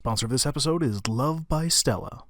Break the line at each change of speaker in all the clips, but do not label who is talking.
Sponsor of this episode is Love by Stella.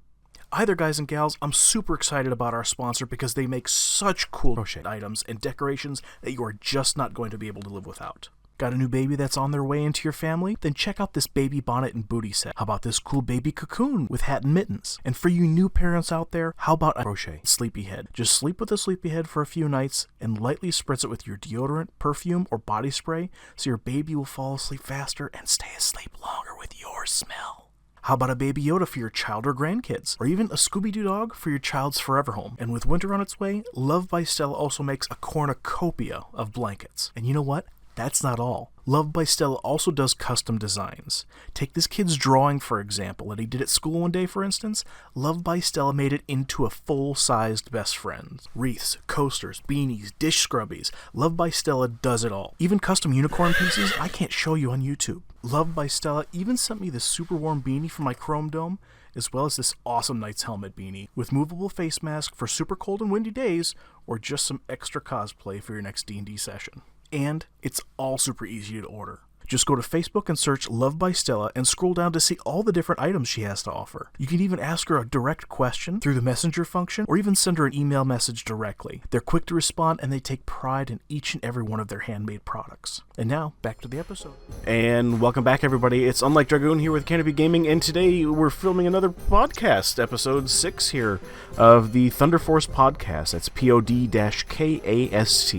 Hi there, guys and gals. I'm super excited about our sponsor because they make such cool crochet items and decorations that you are just not going to be able to live without. Got a new baby that's on their way into your family? Then check out this baby bonnet and booty set. How about this cool baby cocoon with hat and mittens? And for you new parents out there, how about a crochet sleepyhead? Just sleep with a sleepyhead for a few nights and lightly spritz it with your deodorant, perfume, or body spray so your baby will fall asleep faster and stay asleep longer with your smell. How about a Baby Yoda for your child or grandkids? Or even a Scooby-Doo dog for your child's forever home? And with winter on its way, Love by Stella also makes a cornucopia of blankets. And you know what? That's not all. Love by Stella also does custom designs. Take this kid's drawing, for example, that he did at school one day, for instance. Love by Stella made it into a full-sized best friend. Wreaths, coasters, beanies, dish scrubbies. Love by Stella does it all. Even custom unicorn pieces I can't show you on YouTube. Love by Stella even sent me this super warm beanie for my Chrome Dome, as well as this awesome Knight's Helmet beanie with movable face mask for super cold and windy days, or just some extra cosplay for your next D&D session. And it's all super easy to order. Just go to Facebook and search Love by Stella and scroll down to see all the different items she has to offer. You can even ask her a direct question through the messenger function or even send her an email message directly. They're quick to respond and they take pride in each and every one of their handmade products. And now, back to the episode. And welcome back, everybody. It's Unlike Dragoon here with Canopy Gaming, and today we're filming another podcast, episode 6 here of the Thunderforce podcast. That's POD-KAST.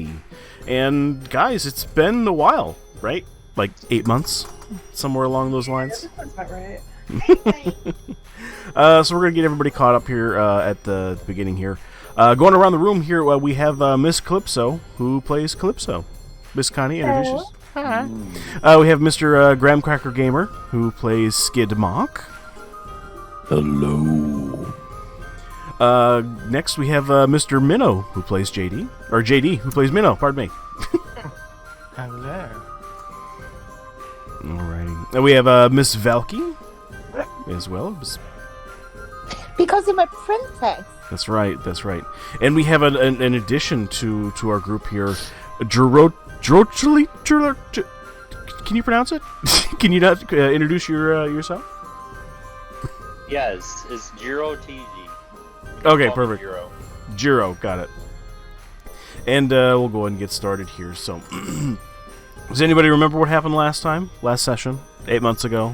And guys, it's been a while, right? Like 8 months, somewhere along those lines.
Yeah, that sounds about
So
right.
we're gonna get everybody caught up here at the beginning here. Going around the room here, we have Miss Calypso, who plays Calypso. Miss Connie, introduce yourself. Hi. We have Mr. Graham Cracker Gamer, who plays Skid Mock.
Hello.
Next we have Mr. Minnow, who plays JD. Or JD, who plays Minnow, pardon me.
Hello.
Alrighty. And we have Miss Valky as well.
Because I'm a princess.
That's right. And we have an addition to our group here, Drochly. Can you pronounce it? Can you not introduce yourself?
Yes, it's Jiro TG.
Okay, perfect.
Jiro.
Jiro, got it. And we'll go ahead and get started here. So, does anybody remember what happened last session, 8 months ago?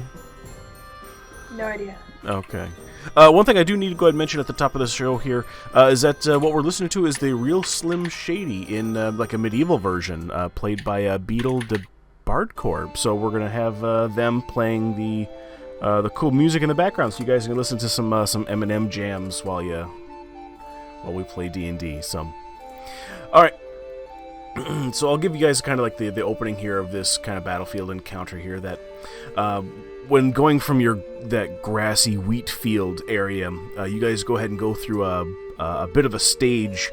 No idea.
Okay. One thing I do need to go ahead and mention at the top of the show here is that what we're listening to is the real Slim Shady in like a medieval version, played by Beetle de Bardcorp. So we're gonna have them playing the cool music in the background, so you guys can listen to some Eminem jams while we play D&D. So, all right. So I'll give you guys kind of like the opening here of this kind of battlefield encounter here. That when going from that grassy wheat field area, you guys go ahead and go through a bit of a stage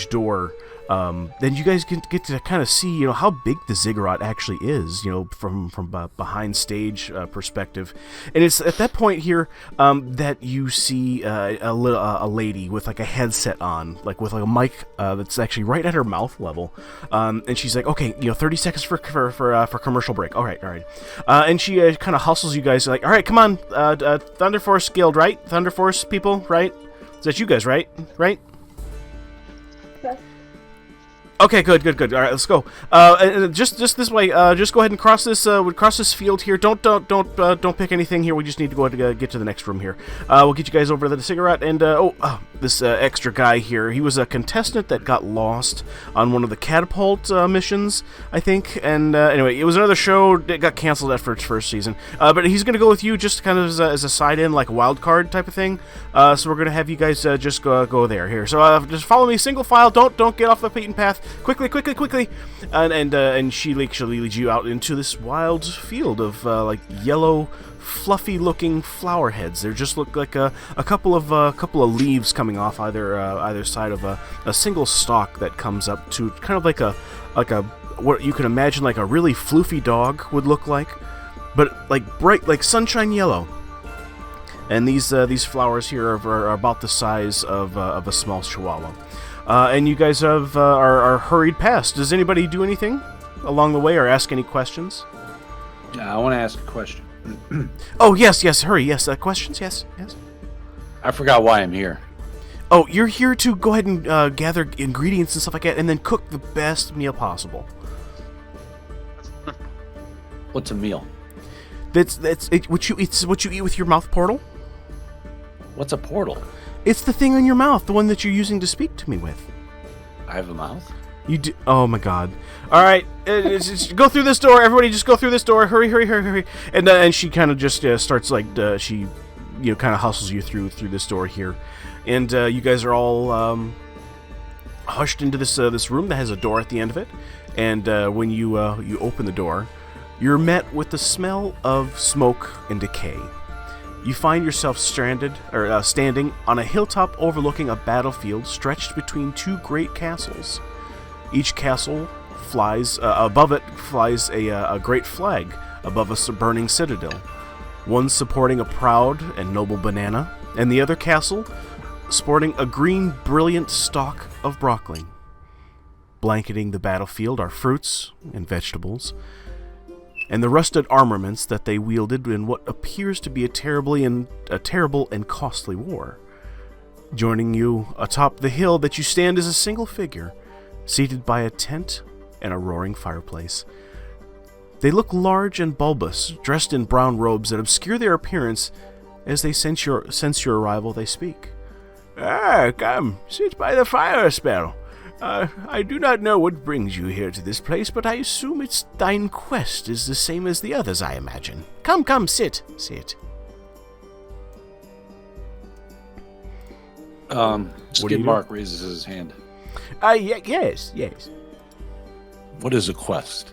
door. Then you guys get to kind of see, how big the ziggurat actually is, from behind stage perspective. And it's at that point here that you see a lady with like a headset on, like with like a mic that's actually right at her mouth level. And she's like, okay, 30 seconds for commercial break. All right. And she kind of hustles you guys like, all right, come on, Thunderforce Guild, right? Thunderforce people, right? Is that you guys, right? Right? Okay, good. All right, let's go. Just this way. Just go ahead and cross this field here. Don't pick anything here. We just need to go ahead and get to the next room here. We'll get you guys over to the cigarette. And this extra guy here. He was a contestant that got lost on one of the catapult missions, I think. And anyway, it was another show that got canceled after its first season. But he's gonna go with you just kind of as a side-in, like a wild card type of thing. So we're gonna have you guys just go there here. So just follow me, single file. Don't get off the beaten path. Quickly, and she'll lead you out into this wild field of like yellow, fluffy-looking flower heads. They just look like a couple of leaves coming off either side of a single stalk that comes up to kind of like a what you can imagine like a really floofy dog would look like, but like bright, like sunshine yellow. And these flowers here are about the size of a small chihuahua. And you guys are hurried past. Does anybody do anything along the way or ask any questions?
I want to ask a question.
Oh, yes, hurry, yes. Questions, yes.
I forgot why I'm here.
Oh, you're here to go ahead and gather ingredients and stuff like that, and then cook the best meal possible.
What's a meal?
It's what you eat with your mouth portal.
What's a portal?
It's the thing on your mouth, the one that you're using to speak to me with.
I have a mouth?
You do? Oh my God! All right, go through this door. Everybody, just go through this door. Hurry! And she kind of just starts like she, kind of hustles you through this door here, and you guys are all hushed into this room that has a door at the end of it. And when you open the door, you're met with the smell of smoke and decay. You find yourself standing on a hilltop overlooking a battlefield stretched between two great castles. Each castle above it flies a great flag above a burning citadel, one supporting a proud and noble banana, and the other castle sporting a green, brilliant stalk of broccoli. Blanketing the battlefield are fruits and vegetables, and the rusted armaments that they wielded in what appears to be a terrible and costly war. Joining you atop the hill that you stand is a single figure, seated by a tent and a roaring fireplace. They look large and bulbous, dressed in brown robes that obscure their appearance. As they sense your arrival, they speak. "Ah, come, sit by the fire a spell. I do not know what brings you here to this place, but I assume thine quest is the same as the others, I imagine. Come, sit.
Skid Mark raises his hand.
Yes.
What is a quest?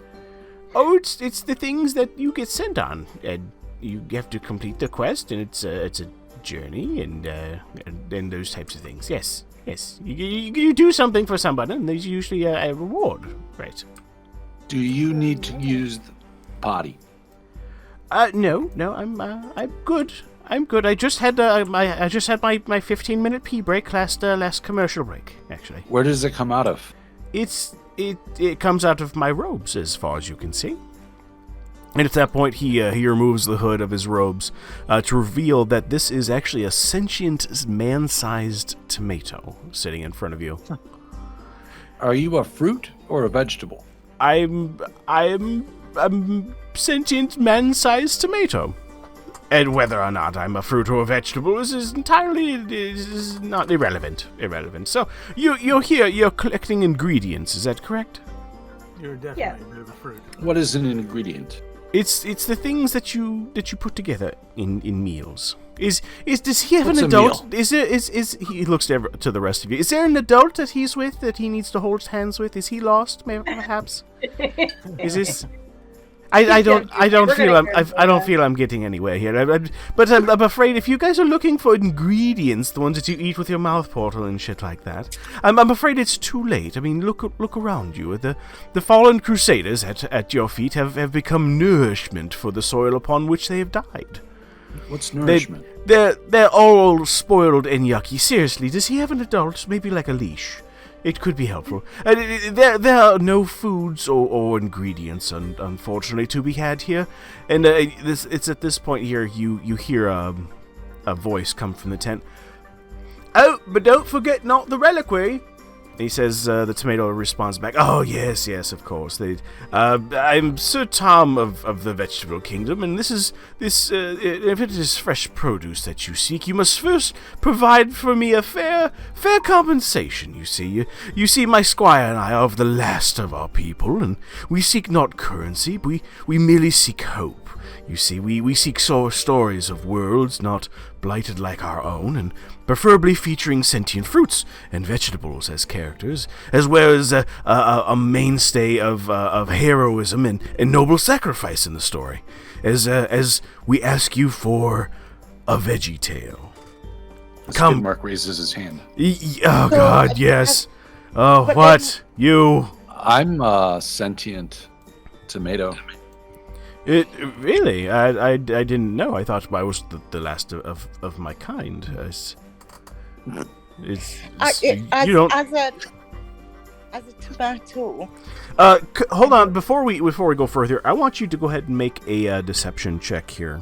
Oh, it's the things that you get sent on, and you have to complete the quest, and it's a journey, and those types of things. Yes. You do something for somebody, and there's usually a reward, right?
Do you need to use the potty?
No, I'm good. I just had my 15-minute pee break last commercial break, actually.
Where does it come out of?
It comes out of my robes, as far as you can see. And at that point, he removes the hood of his robes to reveal that this is actually a sentient, man-sized tomato sitting in front of you.
Are you a fruit or a vegetable?
I'm a sentient, man-sized tomato. And whether or not I'm a fruit or a vegetable is not irrelevant. So you're here. You're collecting ingredients. Is that correct?
You're definitely a bit of a fruit.
What is an ingredient?
It's the things that you put together in meals. Does he have
What's
an
a
adult?
meal?
Is he looks to the rest of you? Is there an adult that he's with that he needs to hold hands with? Is he lost? Maybe perhaps. Is this? I don't feel I'm getting anywhere here. But I'm afraid if you guys are looking for ingredients, the ones that you eat with your mouth portal and shit like that, I'm afraid it's too late. I mean, look around you. The fallen crusaders at your feet have become nourishment for the soil upon which they have died.
What's nourishment?
They're all spoiled and yucky. Seriously, does he have an adult? Maybe like a leash. It could be helpful. There are no foods or ingredients, unfortunately, to be had here. And it's at this point here you hear a voice come from the tent. "Oh, but don't forget not the reliquary." He says, the tomato responds back, "Oh, yes, of course. I'm Sir Tom of the Vegetable Kingdom, and if it is fresh produce that you seek, you must first provide for me a fair compensation, you see. You see, my squire and I are of the last of our people, and we seek not currency, we merely seek hope. You see, we seek stories of worlds not blighted like our own, and preferably featuring sentient fruits and vegetables as characters, as well as a mainstay of heroism and noble sacrifice in the story, as we ask you for a veggie tale." Come.
Skid Mark raises his hand.
Oh, God, yes. Oh, what? You?
I'm a sentient tomato.
It really? I didn't know. I thought I was the last of my kind.
as a tomato?
Hold on. Before we go further, I want you to go ahead and make a deception check here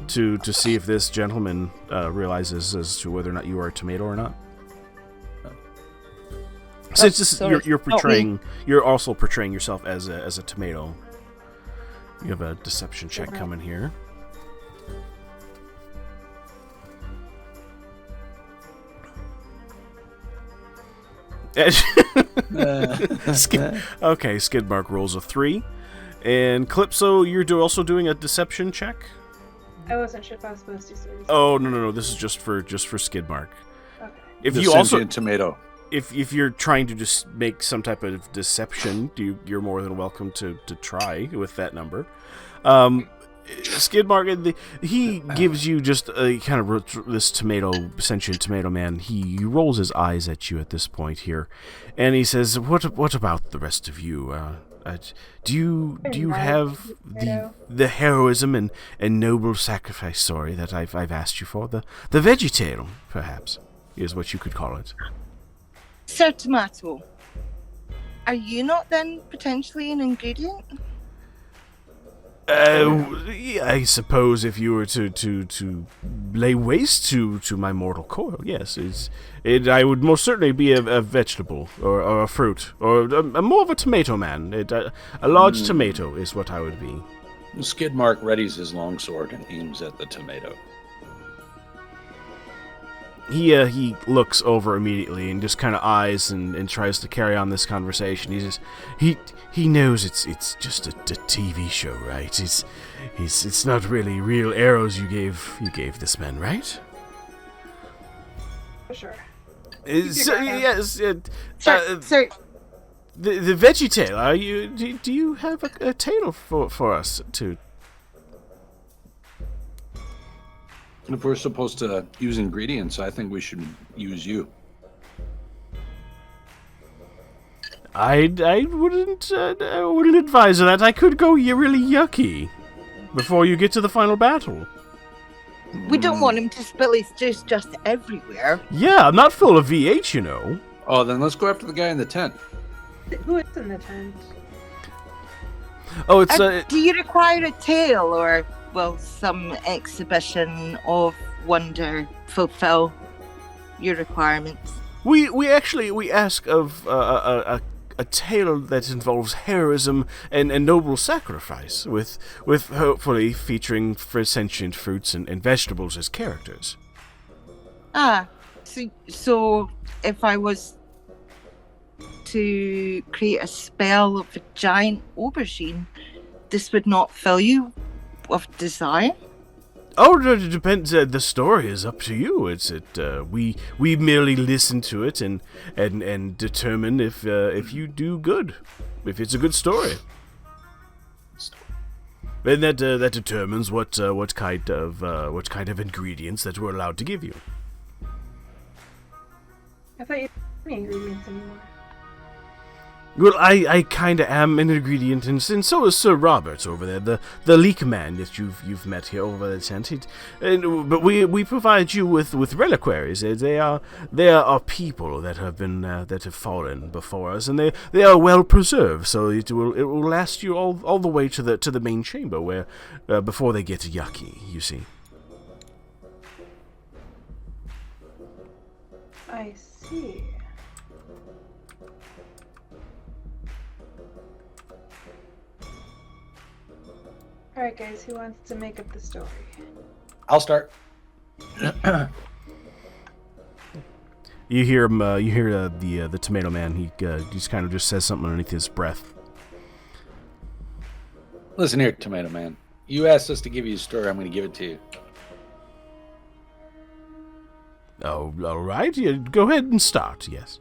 to see if this gentleman realizes as to whether or not you are a tomato or not. Since this, you're portraying, you're also portraying yourself as a tomato. You have a deception check coming here. Okay, Skidmark rolls a 3. And Calypso, you're also doing a deception check?
I wasn't sure if I was supposed to.
Oh, no. This is just for Skidmark.
Okay.
If
the
you also
tomato.
If you're trying to just make some type of deception, you're more than welcome to try with that number. Skidmark, he gives you just a kind of this sentient tomato man. He rolls his eyes at you at this point here, and he says, "What about the rest of you? Do you have the heroism and noble sacrifice story that I've asked you for? The veggie tale, perhaps, is what you could call it."
Sir Tomato, are you not then potentially an ingredient?
I suppose if you were to lay waste to my mortal coil, yes, I would most certainly be a vegetable or a fruit or more of a tomato man. A large tomato is what I would be.
Skidmark readies his longsword and aims at the tomato.
He looks over immediately and just kind of eyes and tries to carry on this conversation. He knows it's just a TV show, right? It's not really real arrows you gave this man, right?
For sure.
Yes.
Sir.
The veggie tale. Do you have a tale for us to?
If we're supposed to use ingredients, I think we should use you.
I wouldn't advise that. I could go really yucky before you get to the final battle.
We don't want him to spill his juice just everywhere.
Yeah, I'm not full of VH, you know.
Oh, then let's go after the guy in the tent.
Who is in the tent?
Oh, it's
do you require a tale or, will some exhibition of wonder fulfill your requirements?
We ask of a tale that involves heroism and noble sacrifice, with hopefully featuring sentient fruits and vegetables as characters.
So if I was to create a spell of a giant aubergine, this would not fill you with desire?
Oh, it depends. The story is up to you. We merely listen to it and determine if you do good, if it's a good story. And that determines what kind of ingredients that we're allowed to give you.
I thought you didn't have any ingredients anymore.
Well, I kind of am an ingredient, and so is Sir Robert over there, the leek man that you've met here over the tent. But we provide you with reliquaries. They are people that have fallen before us, and they are well preserved, so it will last you all the way to the main chamber where before they get yucky. You see.
I see. Alright guys, who wants to make up the story?
I'll start.
You hear him. You hear the tomato man. He just kind of just says something underneath his breath.
Listen here, tomato man. You asked us to give you a story. I'm going to give it to you.
Oh, all right. Yeah, go ahead and start. Yes.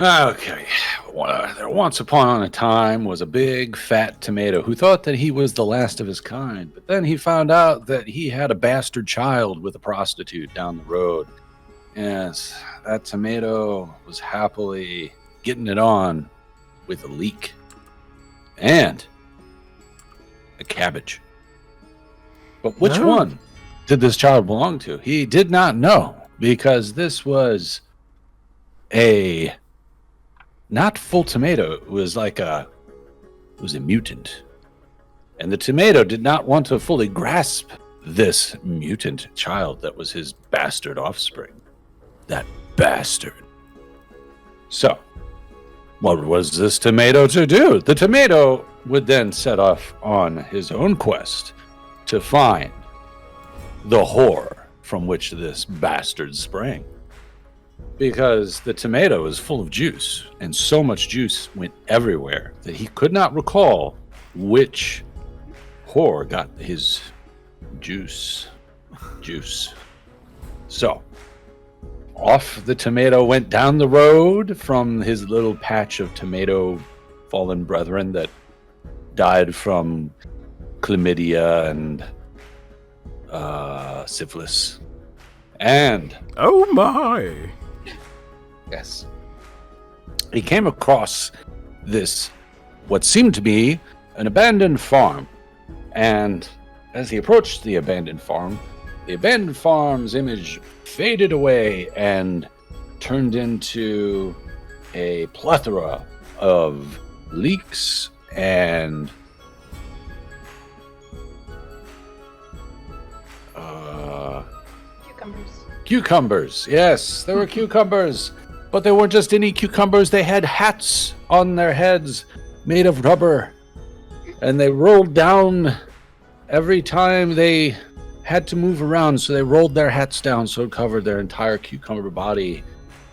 Okay. There once upon a time was a big, fat tomato who thought that he was the last of his kind. But then he found out that he had a bastard child with a prostitute down the road. Yes, that tomato was happily getting it on with a leek. And a cabbage. But which one did this child belong to? He did not know, because this was a not full tomato. It was a mutant. And the tomato did not want to fully grasp this mutant child that was his bastard offspring. That bastard. So, what was this tomato to do? The tomato would then set off on his own quest to find the whore from which this bastard sprang. Because the tomato is full of juice, and so much juice went everywhere that he could not recall which whore got his juice. So, off the tomato went down the road from his little patch of tomato fallen brethren that died from chlamydia and syphilis. And
Oh my!
yes, he came across this, what seemed to be an abandoned farm. And as he approached the abandoned farm's image faded away and turned into a plethora of leeks and cucumbers. Yes, there were cucumbers, but they weren't just any cucumbers. They had hats on their heads made of rubber, and they rolled down every time they had to move around. So they rolled their hats down so it covered their entire cucumber body.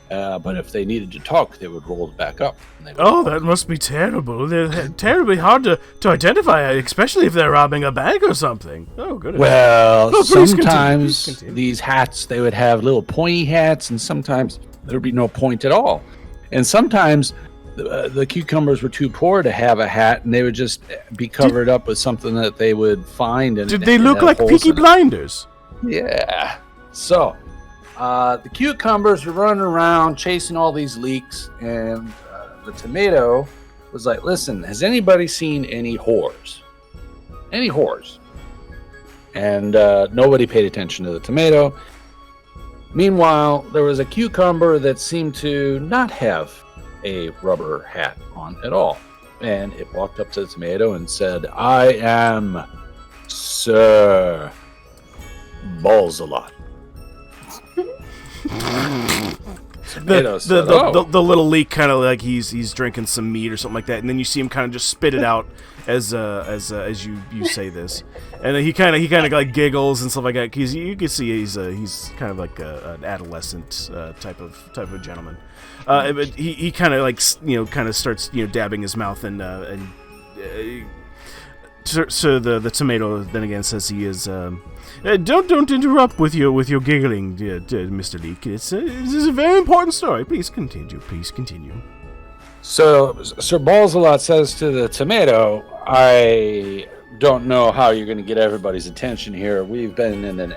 But if they needed to talk, they would roll it back up.
Oh, that must be terrible. They're terribly hard to identify, especially if they're robbing a bank or something. Oh, goodness.
Well,
Oh, please
sometimes
continue.
these hats, they would have little pointy hats, and sometimes there would be no point at all. And sometimes the cucumbers were too poor to have a hat, and they would just be covered up with something that they would find. And
Did they look like Peaky Blinders?
Yeah. So, the cucumbers were running around chasing all these leeks, and the tomato was like, listen, has anybody seen any whores? Any whores? And nobody paid attention to the tomato. Meanwhile, there was a cucumber that seemed to not have a rubber hat on at all. And it walked up to the tomato and said, I am Sir Balls-a-Lot.
The little leak kind of like he's drinking some meat or something like that, and then you see him kind of just spit it out as you say this, and then he kind of like giggles and stuff like that. Cause you can see he's kind of like an adolescent type of gentleman. But he kind of like kind of starts dabbing his mouth and so the tomato then again says he is. Don't interrupt with your giggling, dear Mr. Leek. This is a very important story. Please continue.
So Sir Balls-a-Lot says to the tomato, I don't know how you're going to get everybody's attention here. We've been in an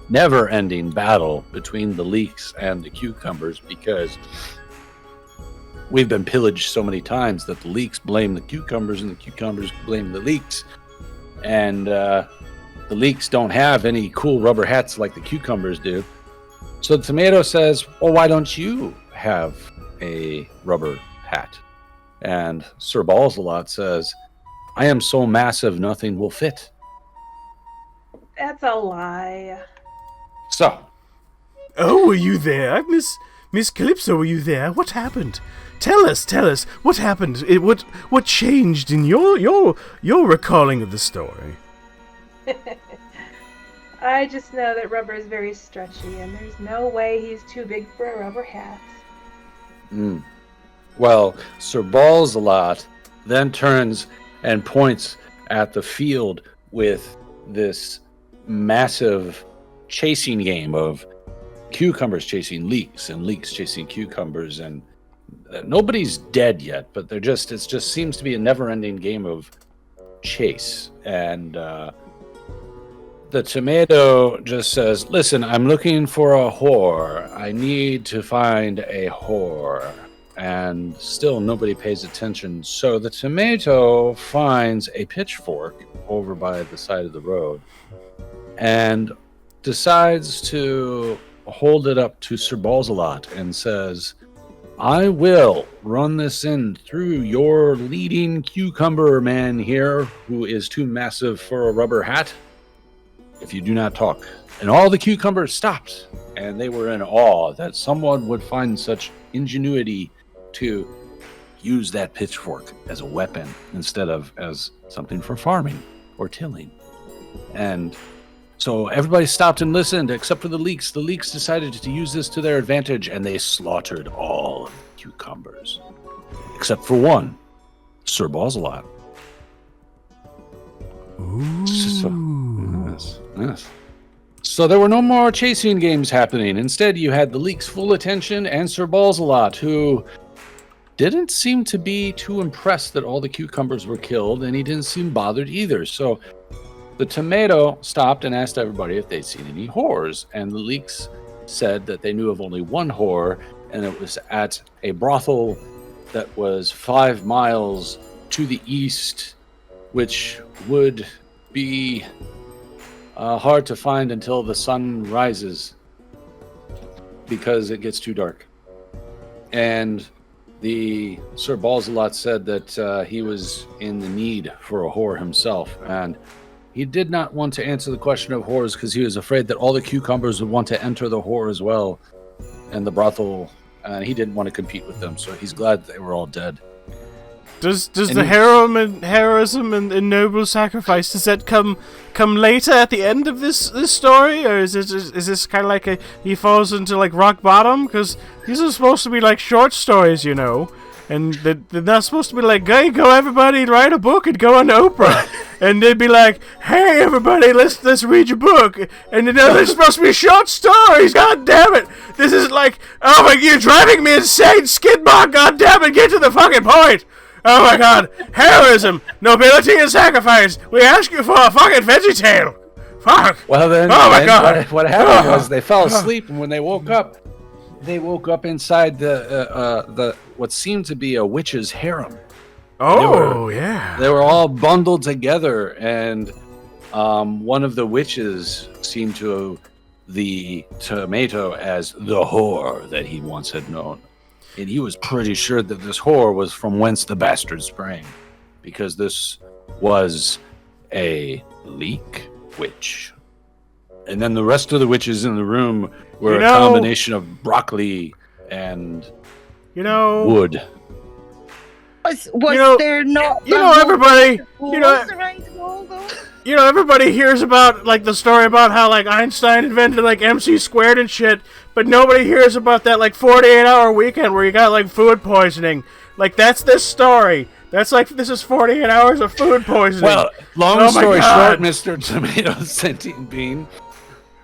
never-ending battle between the leeks and the cucumbers because we've been pillaged so many times that the leeks blame the cucumbers and the cucumbers blame the leeks. And the leeks don't have any cool rubber hats like the cucumbers do. So the tomato says, well, why don't you have a rubber hat? And Sir Balls-a-Lot says, I am so massive nothing will fit.
That's a lie.
So.
Oh, were you there? Miss Calypso, were you there? What happened? Tell us, what happened? What changed in your recalling of the story?
I just know that rubber is very stretchy, and there's no way he's too big for a rubber hat.
Well, Sir Balls-a-Lot then turns and points at the field with this massive chasing game of cucumbers chasing leeks and leeks chasing cucumbers, and nobody's dead yet, but it just seems to be a never-ending game of chase. And the tomato just says, listen, I'm looking for a whore. I need to find a whore. And still nobody pays attention. So the tomato finds a pitchfork over by the side of the road and decides to hold it up to Sir Balls-a-Lot and says, I will run this in through your leading cucumber man here, who is too massive for a rubber hat, if you do not talk. And all the cucumbers stopped, and they were in awe that someone would find such ingenuity to use that pitchfork as a weapon instead of as something for farming or tilling. And so everybody stopped and listened, except for the leeks. The leeks decided to use this to their advantage, and they slaughtered all of the cucumbers, except for one, Sir Balzalot. Yes. So there were no more chasing games happening. Instead, you had the leeks' full attention and Sir Balzalot, who didn't seem to be too impressed that all the cucumbers were killed, and he didn't seem bothered either. So the tomato stopped and asked everybody if they'd seen any whores, and the leeks said that they knew of only one whore, and it was at a brothel that was 5 miles to the east, which would be hard to find until the sun rises because it gets too dark. And the Sir Balzalot said that he was in the need for a whore himself, and he did not want to answer the question of whores because he was afraid that all the cucumbers would want to enter the whore as well, and the brothel, and he didn't want to compete with them, so he's glad they were all dead.
Does the heroism and noble sacrifice, does that come later at the end of this story, or is this kind of like he falls into like rock bottom? Because these are supposed to be like short stories, you know, and they're not supposed to be like, hey, go everybody write a book and go on Oprah, and they'd be like, hey everybody, let's read your book, and they're supposed to be short stories. God damn it! This is like, oh my, you're driving me insane, Skidmark. God damn it, get to the fucking point. Oh my god, heroism, nobility, and sacrifice. We ask you for a fucking veggie tale. Fuck.
Well then,
oh my god.
What happened was they fell asleep, and when they woke up inside the what seemed to be a witch's harem.
Oh,
They were all bundled together, and one of the witches seemed to the tomato as the whore that he once had known. And he was pretty sure that this whore was from whence the bastard sprang, because this was a leek witch. And then the rest of the witches in the room were a combination of broccoli and wood.
Was there not?
Everybody.
Around the wall, though?
Everybody hears about like the story about how like Einstein invented like MC squared and shit, but nobody hears about that like 48-hour weekend where you got like food poisoning. Like that's this story. That's like, this is 48 hours of food poisoning.
Well, long story short, Mr. Tomato Sentient Bean,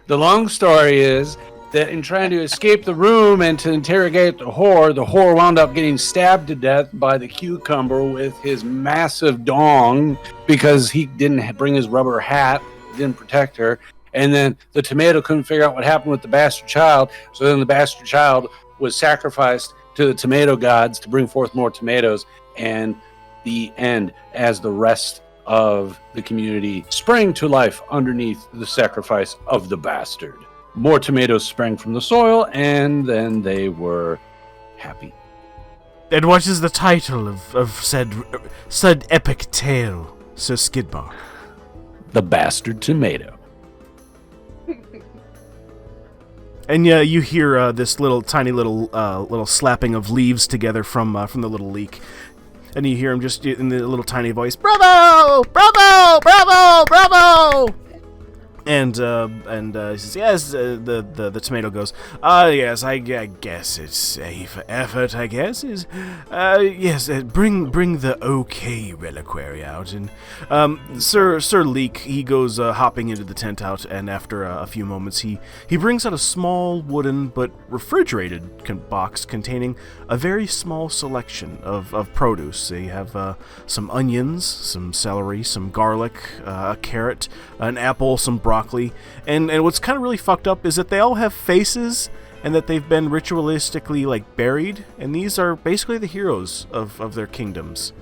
the long story is that in trying to escape the room and to interrogate the whore wound up getting stabbed to death by the cucumber with his massive dong because he didn't bring his rubber hat, didn't protect her. And then the tomato couldn't figure out what happened with the bastard child, so then the bastard child was sacrificed to the tomato gods to bring forth more tomatoes, and the end as the rest of the community sprang to life underneath the sacrifice of the bastard. More tomatoes sprang from the soil, and then they were happy.
And what is the title of said epic tale, Sir Skidmark?
The Bastard Tomato.
And you hear this tiny little slapping of leaves together from the little leek, and you hear him just in the little tiny voice, "Bravo! Bravo! Bravo! Bravo!" And he says, yes, the tomato goes, yes, I guess it's safe effort, I guess, is, yes, bring the OK reliquary out, and, Sir Leek, he goes, hopping into the tent out, and after a few moments, he brings out a small wooden but refrigerated box containing a very small selection of produce. They have, some onions, some celery, some garlic, a carrot, an apple, some broccoli, and what's kind of really fucked up is that they all have faces and that they've been ritualistically like buried, and these are basically the heroes of their kingdoms.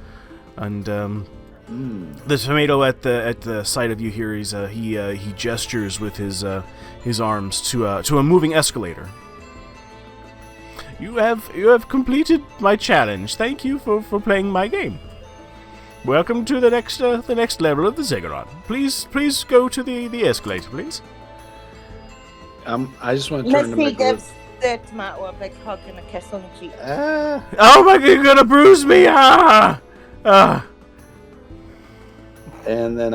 And the tomato at the sight of you here, he gestures with his arms to a moving escalator. You have completed my challenge. Thank you for playing my game. Welcome to the next level of the ziggurat. Please go to the escalator, please.
I just want to turn to
Missy
Mick.
gives the tomato a big hug and a kiss on the cheek.
Oh my God! You're gonna bruise me!
And then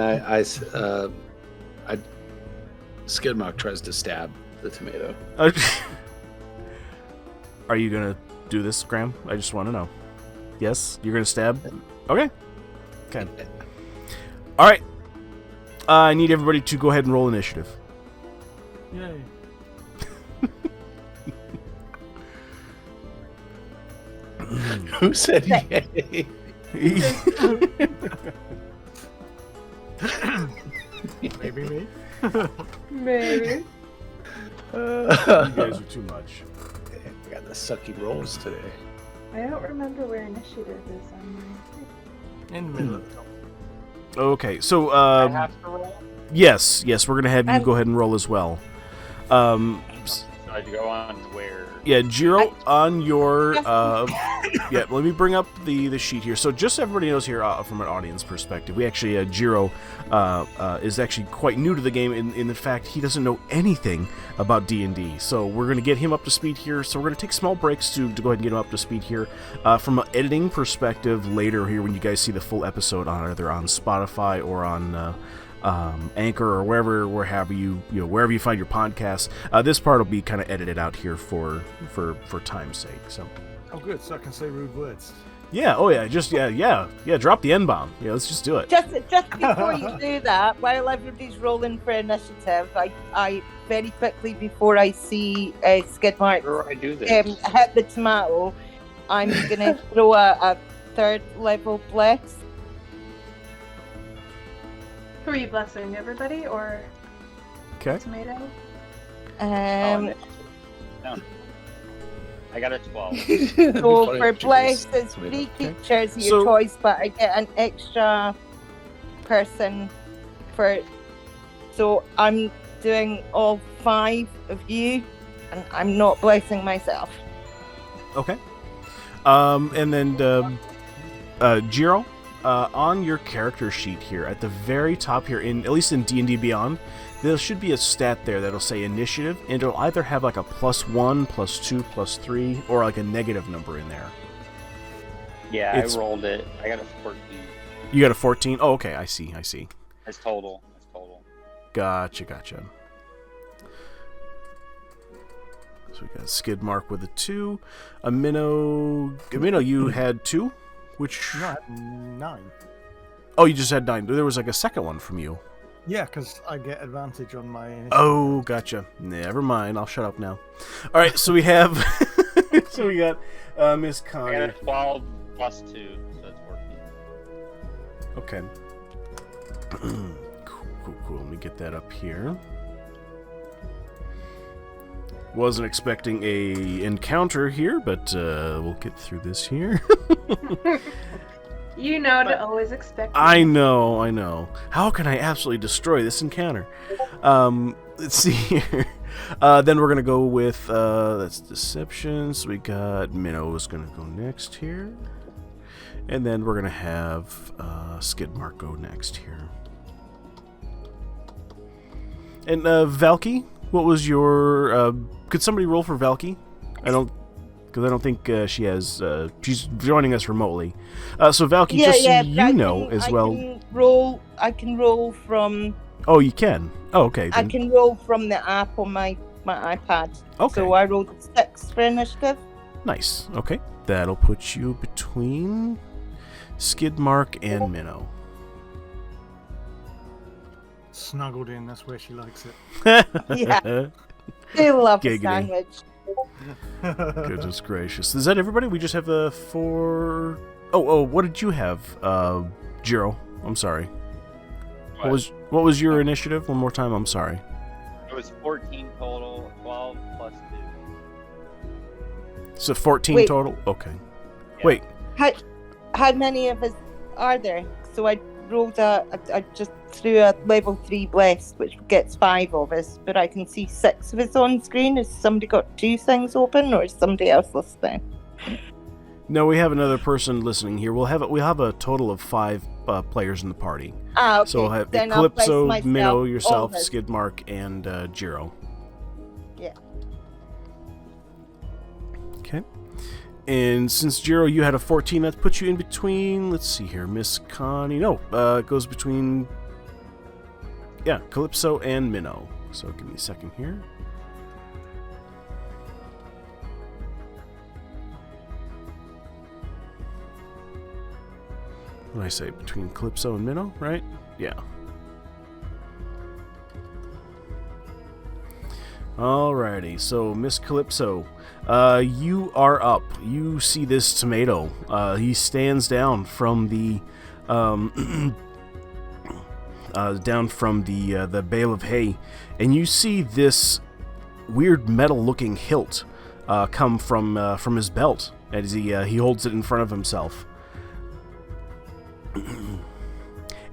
Skidmark tries to stab the tomato.
Are you gonna do this, Graham? I just want to know. Yes, you're gonna stab. Okay. All right. I need everybody to go ahead and roll initiative.
Yay.
Who said yay?
Maybe me.
Maybe.
You guys are too much.
I got the sucky rolls today.
I don't remember where initiative is on mine.
In the middle of the top.
Okay, so
I have to roll.
yes, we're gonna have you go ahead and roll as well.
So I go on where?
Yeah, Jiro, on your yeah, let me bring up the sheet here. So just so everybody knows here from an audience perspective, we actually Jiro is actually quite new to the game in the fact he doesn't know anything about D&D. So we're going to get him up to speed here. So we're going to take small breaks to go ahead and get him up to speed here. From an editing perspective, later here when you guys see the full episode on either on Spotify or on Anchor or wherever you find your podcasts, this part will be kind of edited out here for time's sake. So.
Oh, good. So I can say rude words.
Yeah. Oh, yeah. Just yeah. Drop the N-bomb. Yeah. Let's just do it.
Just before you do that, while everybody's rolling for initiative, I very quickly before I see Skidmark
Before I do this.
hit the tomato, I'm gonna throw a third level bless.
Who are you blessing? Everybody or
Okay.
tomato?
No. I got a 12.
So for bless, it's 3 creatures of your
So-
choice, but I get an extra person for. So I'm doing all 5 of you, and I'm not blessing myself.
Okay. And then Jiro, on your character sheet here at the very top here, at least in D&D Beyond, there should be a stat there that'll say initiative, and it'll either have like a +1, +2, +3, or like a negative number in there.
Yeah,
It's-
I rolled it. I got a 14.
You got a 14? Oh, okay. I see.
That's total.
Gotcha. So we got Skidmark with a 2. A Minnow, you had 2? Which...
No, I had 9.
Oh, you just had 9. There was like a second one from you.
Yeah, because I get advantage on my initiative.
Oh, gotcha. Never mind. I'll shut up now. All right, so we have... so we got Miss
I
Connie.
got a 12 plus 2, so it's 14.
Okay. Cool. Let me get that up here. Wasn't expecting a encounter here, but we'll get through this here.
You know to always expect.
I know. How can I absolutely destroy this encounter? Let's see here. Then we're gonna go with that's deception. So we got Minnow's gonna go next here, and then we're gonna have Skidmark go next here. And Valky, what was your? Could somebody roll for Valky? Because I don't think she has. She's joining us remotely. So Valky, just so you know as well.
I can roll from.
Oh, you can. Oh, okay.
I
Then.
can roll from the app on my iPad.
Okay.
So I rolled 6 for initiative.
Nice. Okay. That'll put you between Skidmark and Minnow.
Snuggled in, that's where she likes it.
Yeah. They love a
Giggity.
sandwich.
Goodness gracious. Is that everybody? We just have the 4... Oh, what did you have, Jiro? I'm sorry. What was your initiative? One more time, I'm sorry.
It was 14 total, 12 plus 2.
So 14
Wait.
total? Okay.
Yeah.
Wait.
How many of us are there? So I rolled I just threw a level 3 blessed, which gets 5 of us, but I can see 6 of us on screen. Has somebody got 2 things open, or is somebody else listening?
No, we have another person listening here. We'll have a total of 5 players in the party.
Ah, okay.
So we'll have
Then I'll place
Calypso,
myself,
Minnow,
all
yourself,
of us.
Skidmark, and Jiro.
Yeah.
Okay. And since Jiro, you had a 14, that puts you in between. Let's see here, Miss Connie. No, it goes between. Yeah, Calypso and Minnow. So give me a second here. What did I say? Between Calypso and Minnow, right? Yeah. Alrighty, so Miss Calypso, you are up. You see this tomato. He stands down from the the bale of hay, and you see this weird metal-looking hilt come from his belt as he holds it in front of himself.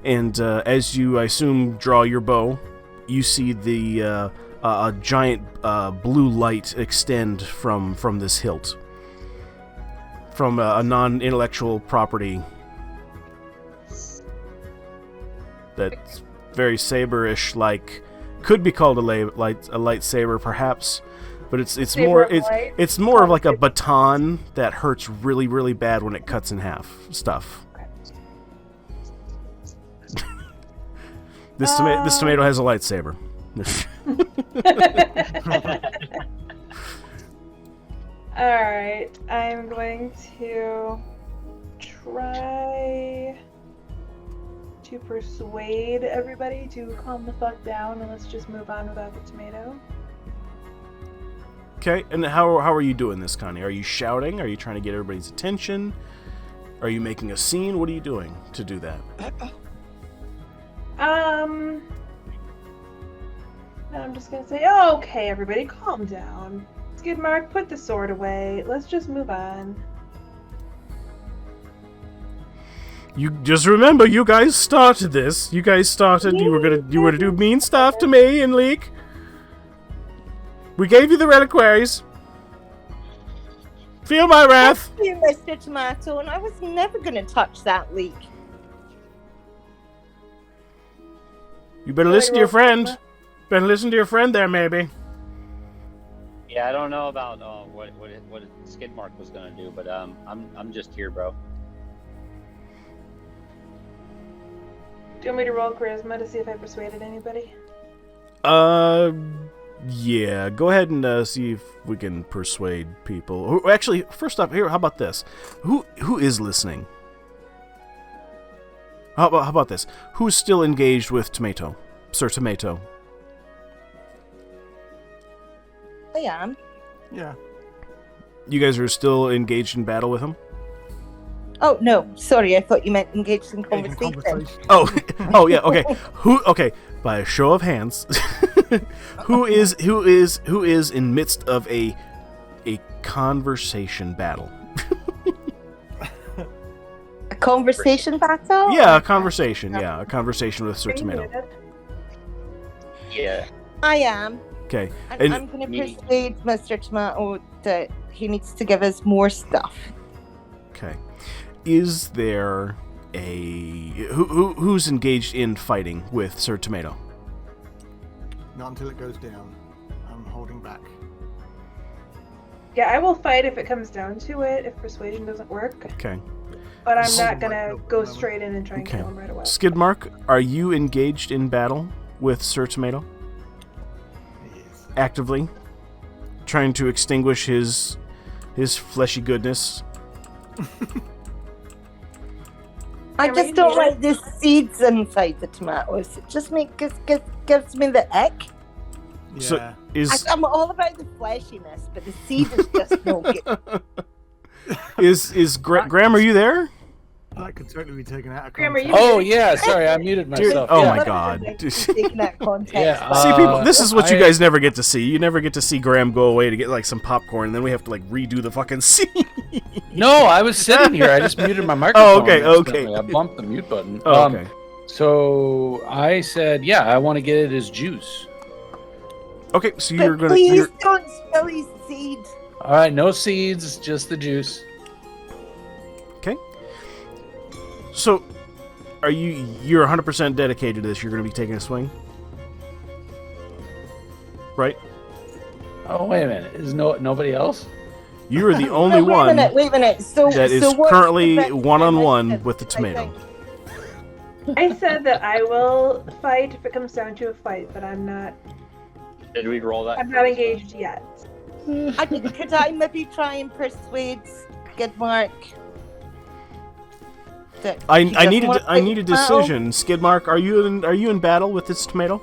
And as you, I assume, draw your bow, you see the a giant blue light extend from this hilt, from a non-intellectual property that's very saber-ish, like could be called a lightsaber, perhaps, but it's more of like a baton that hurts really, really bad when it cuts in half stuff. This tomato has a lightsaber.
Alright, I'm going to try to persuade everybody to calm the fuck down and let's just move on without the tomato.
Okay, and how are you doing this, Connie? Are you shouting? Are you trying to get everybody's attention? Are you making a scene? What are you doing to do that?
I'm just gonna say, oh, okay, everybody, calm down. Skidmark, put the sword away. Let's just move on.
You just remember, you guys started this. You guys started. You were gonna do mean stuff to me and Leek. We gave you the reliquaries. Feel my wrath.
Thank you, Mr. Tomato, and I was never going to touch that leak.
You better listen to your friend. Better listen to your friend there, maybe.
Yeah, I don't know about what Skidmark was gonna do, but I'm just here, bro.
Do you want me to roll charisma to see if I persuaded anybody?
Yeah. Go ahead and see if we can persuade people. Actually, first off, here, how about this? Who is listening? How about this? Who's still engaged with Tomato, Sir Tomato?
I am.
Yeah.
You guys are still engaged in battle with him?
Oh no, sorry. I thought you meant engaged in conversation.
Oh, yeah. Okay. Okay. By a show of hands, who is in midst of a conversation battle?
A conversation battle?
Yeah, a conversation. Yeah, a conversation with Sir Tomato.
Yeah.
I am.
Okay.
And I'm going to persuade Mr. Tomato that he needs to give us more stuff.
Okay. Is there who's engaged in fighting with Sir Tomato?
Not until it goes down. I'm holding back.
Yeah, I will fight if it comes down to it, if persuasion doesn't work.
Okay.
But I'm not gonna go straight in and try and kill him right away.
Skidmark, are you engaged in battle with Sir Tomato?
Yes.
Actively? Trying to extinguish his fleshy goodness?
I just don't like the seeds inside the tomatoes. It just gives me the ick.
Yeah.
So
I'm all about the fleshiness, but the seed is just no good.
Is Graham, are you there?
That could totally be taken out of
Graham, are
context.
you-
Oh yeah, sorry, I muted myself.
Oh
Yeah.
my God.
Taking that context.
Yeah,
See, people, this is what you
I-
guys never get to see. You never get to see Graham go away to get like some popcorn, and then we have to like redo the fucking scene.
No, I was sitting here. I just muted my microphone.
okay.
accidentally. I bumped the mute button.
Oh, okay.
So I said, yeah, I want to get it as juice.
Okay, so you're
But
gonna.
please don't spill his seed.
All right, no seeds, just the juice.
Okay. So, you're 100% dedicated to this? You're gonna be taking a swing, right?
Oh, wait a minute. Is nobody else?
You are the only
Wait a
one
minute, wait a minute. So,
that is
so what's
currently
the next
one-on-one
direction,
with the
I
tomato.
think?
I said that I will fight if it comes down to a fight, but I'm not
Did we roll that?
not engaged yet.
Could I maybe try and persuade Skidmark that
I
he doesn't
need
want
I
to
need a
fight the battle?
decision. Skidmark, are you in battle with this tomato?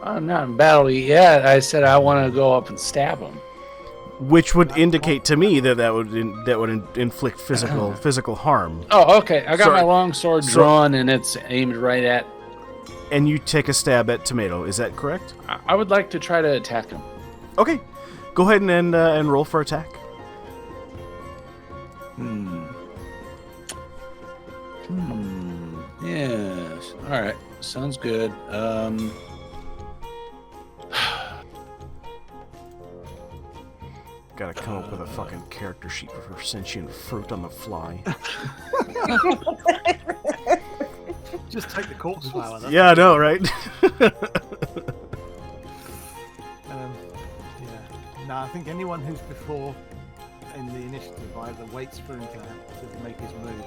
I'm not in battle yet. I said I want to go up and stab him.
Which would indicate to me that would inflict physical harm.
Oh, okay. I got
Sorry.
my long sword
So-
drawn, and it's aimed right at.
And you take a stab at tomato. Is that correct?
I would like to try to attack him.
Okay. Go ahead and roll for attack.
Yes. All right. Sounds good.
Gotta come up with a fucking character sheet for sentient fruit on the fly.
Just take the corpse flower. That's
Yeah, I know, right?
Yeah. No, I think anyone who's before in the initiative either waits for him to make his move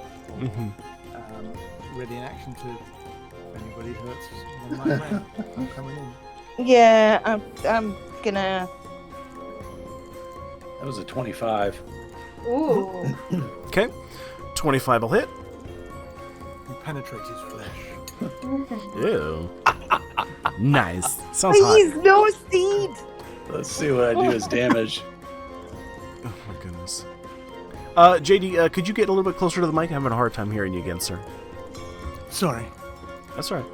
or ready in action to, if anybody hurts one of my friends, I'm coming in.
Yeah, I'm gonna.
That was a 25.
Ooh.
Okay. 25 will hit.
He penetrates his flesh.
Ew. Nice. Sounds hot.
Please, no seed.
Let's see what I do as damage.
Oh my goodness. JD, could you get a little bit closer to the mic? I'm having a hard time hearing you again, sir.
Sorry.
That's all right.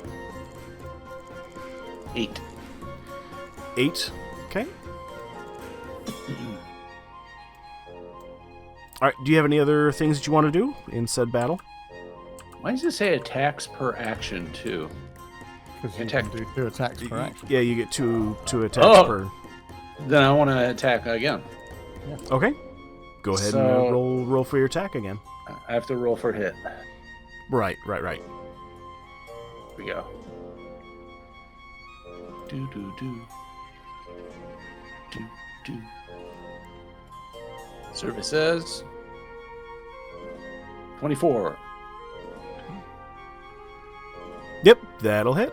8.
8. Okay. All right. Do you have any other things that you want to do in said battle?
Why does it say attacks per action too?
Because you
Attack.
can do 2 attacks per action.
Yeah, you get two attacks
Oh.
per.
Then I want to attack again.
Okay. Go ahead and
So-
roll for your attack again.
I have to roll for hit.
Right.
Here we go. Do do do. Do do. Services. 24.
Yep, that'll hit.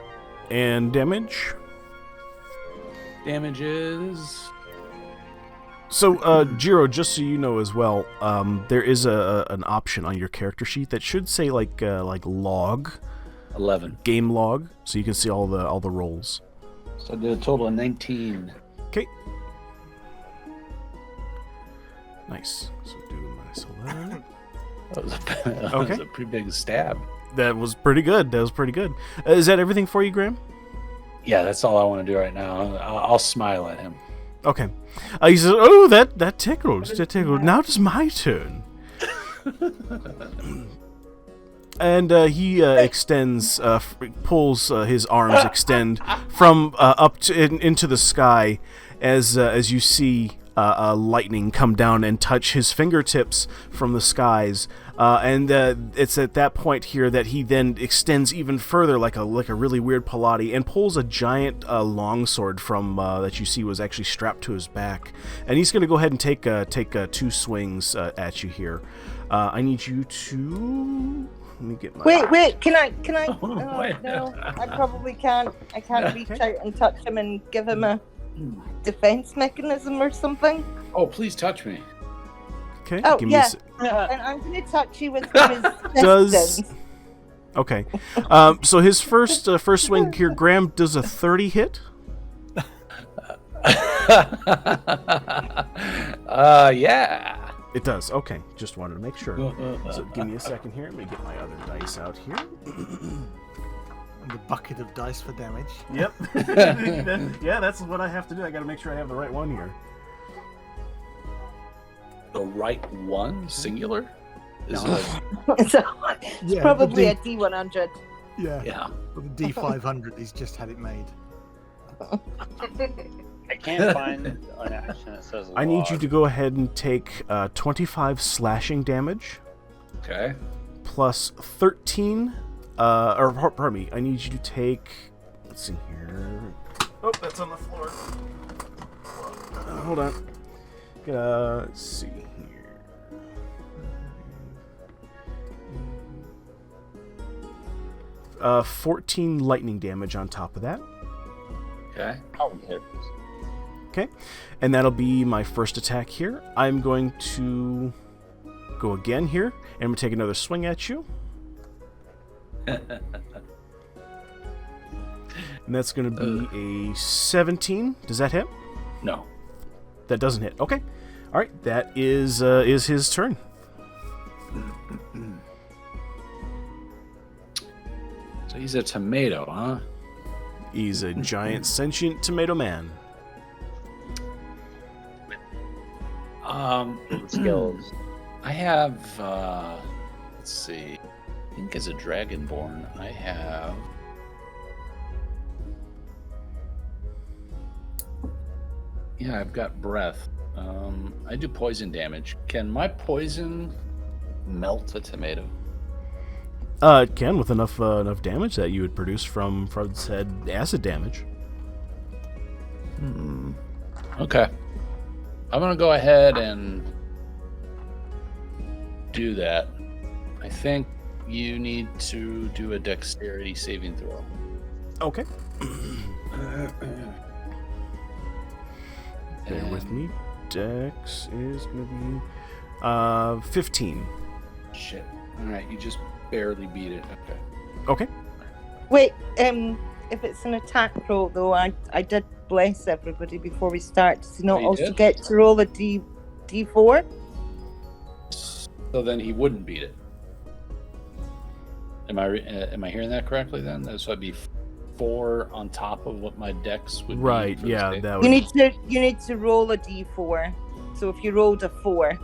And damage.
Damages.
So, Jiro, just so you know as well, there is an option on your character sheet that should say like log,
11.
game log, so you can see all the rolls.
So I did a total of 19.
Okay. Nice. So do minus 11.
That was that
Okay.
was a pretty big stab.
That was pretty good. Is that everything for you, Graham?
Yeah, that's all I want to do right now. I'll smile at him.
Okay. He says, "Oh, that tickled. That tickled. Now it's my turn." And he extends, pulls his arms extend from up to into the sky, as you see lightning come down and touch his fingertips from the skies. And it's at that point here that he then extends even further, like a really weird Pilate, and pulls a giant longsword from that you see was actually strapped to his back. And he's going to go ahead and take 2 swings at you here. I need you to. Let me get my.
Wait, can I?
Oh, wait.
No, I probably can't. I can't reach
Okay.
out and touch him and give him a defense mechanism or something.
Oh, please touch me.
Okay.
Oh,
give
yeah.
me a se-
And I'm going to touch you with his
Does-
distance.
Okay. So his first swing here, Graham, does a 30 hit?
Yeah.
It does. Okay. Just wanted to make sure. So give me a second here. Let me get my other dice out here.
And the bucket of dice for damage.
Yep. Yeah, that's what I have to do. I got to make sure I have the right one here.
The right one, singular? Is
No.
it
So, it's
Yeah,
probably
the
a D100.
Yeah.
Yeah.
With the D500, he's just had it made.
I can't find an action that says
I need you
log.
to go ahead and take 25 slashing damage
Okay.
plus 13. Pardon me. I need you to take. Let's see here. Oh, that's on the floor. Hold on. Let's see here. 14 lightning damage on top of that.
Okay.
Oh, there it is.
Okay, and that'll be my first attack here. I'm going to go again here, and I'm going to take another swing at you. And that's going to be a 17. Does that hit?
No.
That doesn't hit. Okay. All right, that is his turn.
So he's a tomato, huh?
He's a giant sentient tomato man.
Skills.
I have, let's see. I think as a dragonborn, I have. Yeah, I've got breath. I do poison damage. Can my poison melt a tomato?
It can with enough damage that you would produce from said acid damage.
Okay. I'm going to go ahead and do that. I think you need to do a dexterity saving throw.
Okay. Bear with me. Dex is going to be 15.
Shit. All right, you just barely beat it. Okay.
Okay.
Wait, if it's an attack roll though, I did bless everybody before we start. Does he not
you
also
did?
get to roll a D4?
So then he wouldn't beat it. Am I hearing that correctly? Then so it'd be 4 on top of what my dex would
Right.
be. for
Yeah.
the
That
You
would.
need to roll a D4. So if you rolled a 4,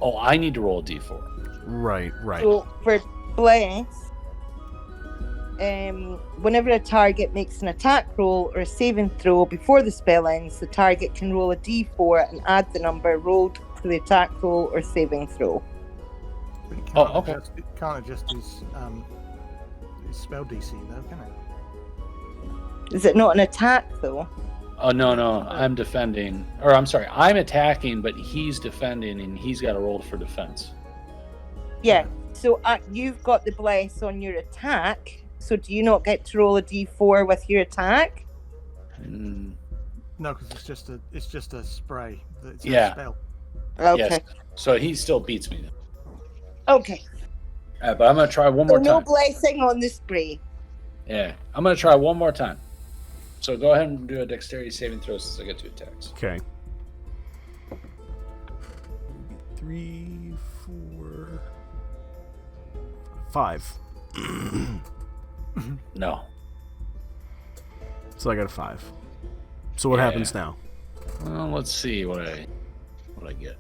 Oh, I need to roll a d4.
Right. Right.
so for bless, whenever a target makes an attack roll or a saving throw before the spell ends, the target can roll a D4 and add the number rolled to the attack roll or saving throw.
But it
Oh, okay.
It can't adjust his spell DC, though, can it?
Is it not an attack though?
Oh no, I'm defending, or I'm sorry, I'm attacking, but he's defending, and he's got to roll for defense.
Yeah. So you've got the bless on your attack. So do you not get to roll a D4 with your attack?
Mm,
No, because it's just a spray. It's
Yeah.
a spell.
Okay.
Yes. So he still beats me.
Okay.
But I'm gonna try one
So
more
no
time.
blessing on the spray.
Yeah, I'm gonna try one more time. So go ahead and do a dexterity saving throw since I get 2 attacks.
Okay. 3, 4, 5.
No.
So I got a 5. So what
Yeah.
happens now?
Well, let's see what I get.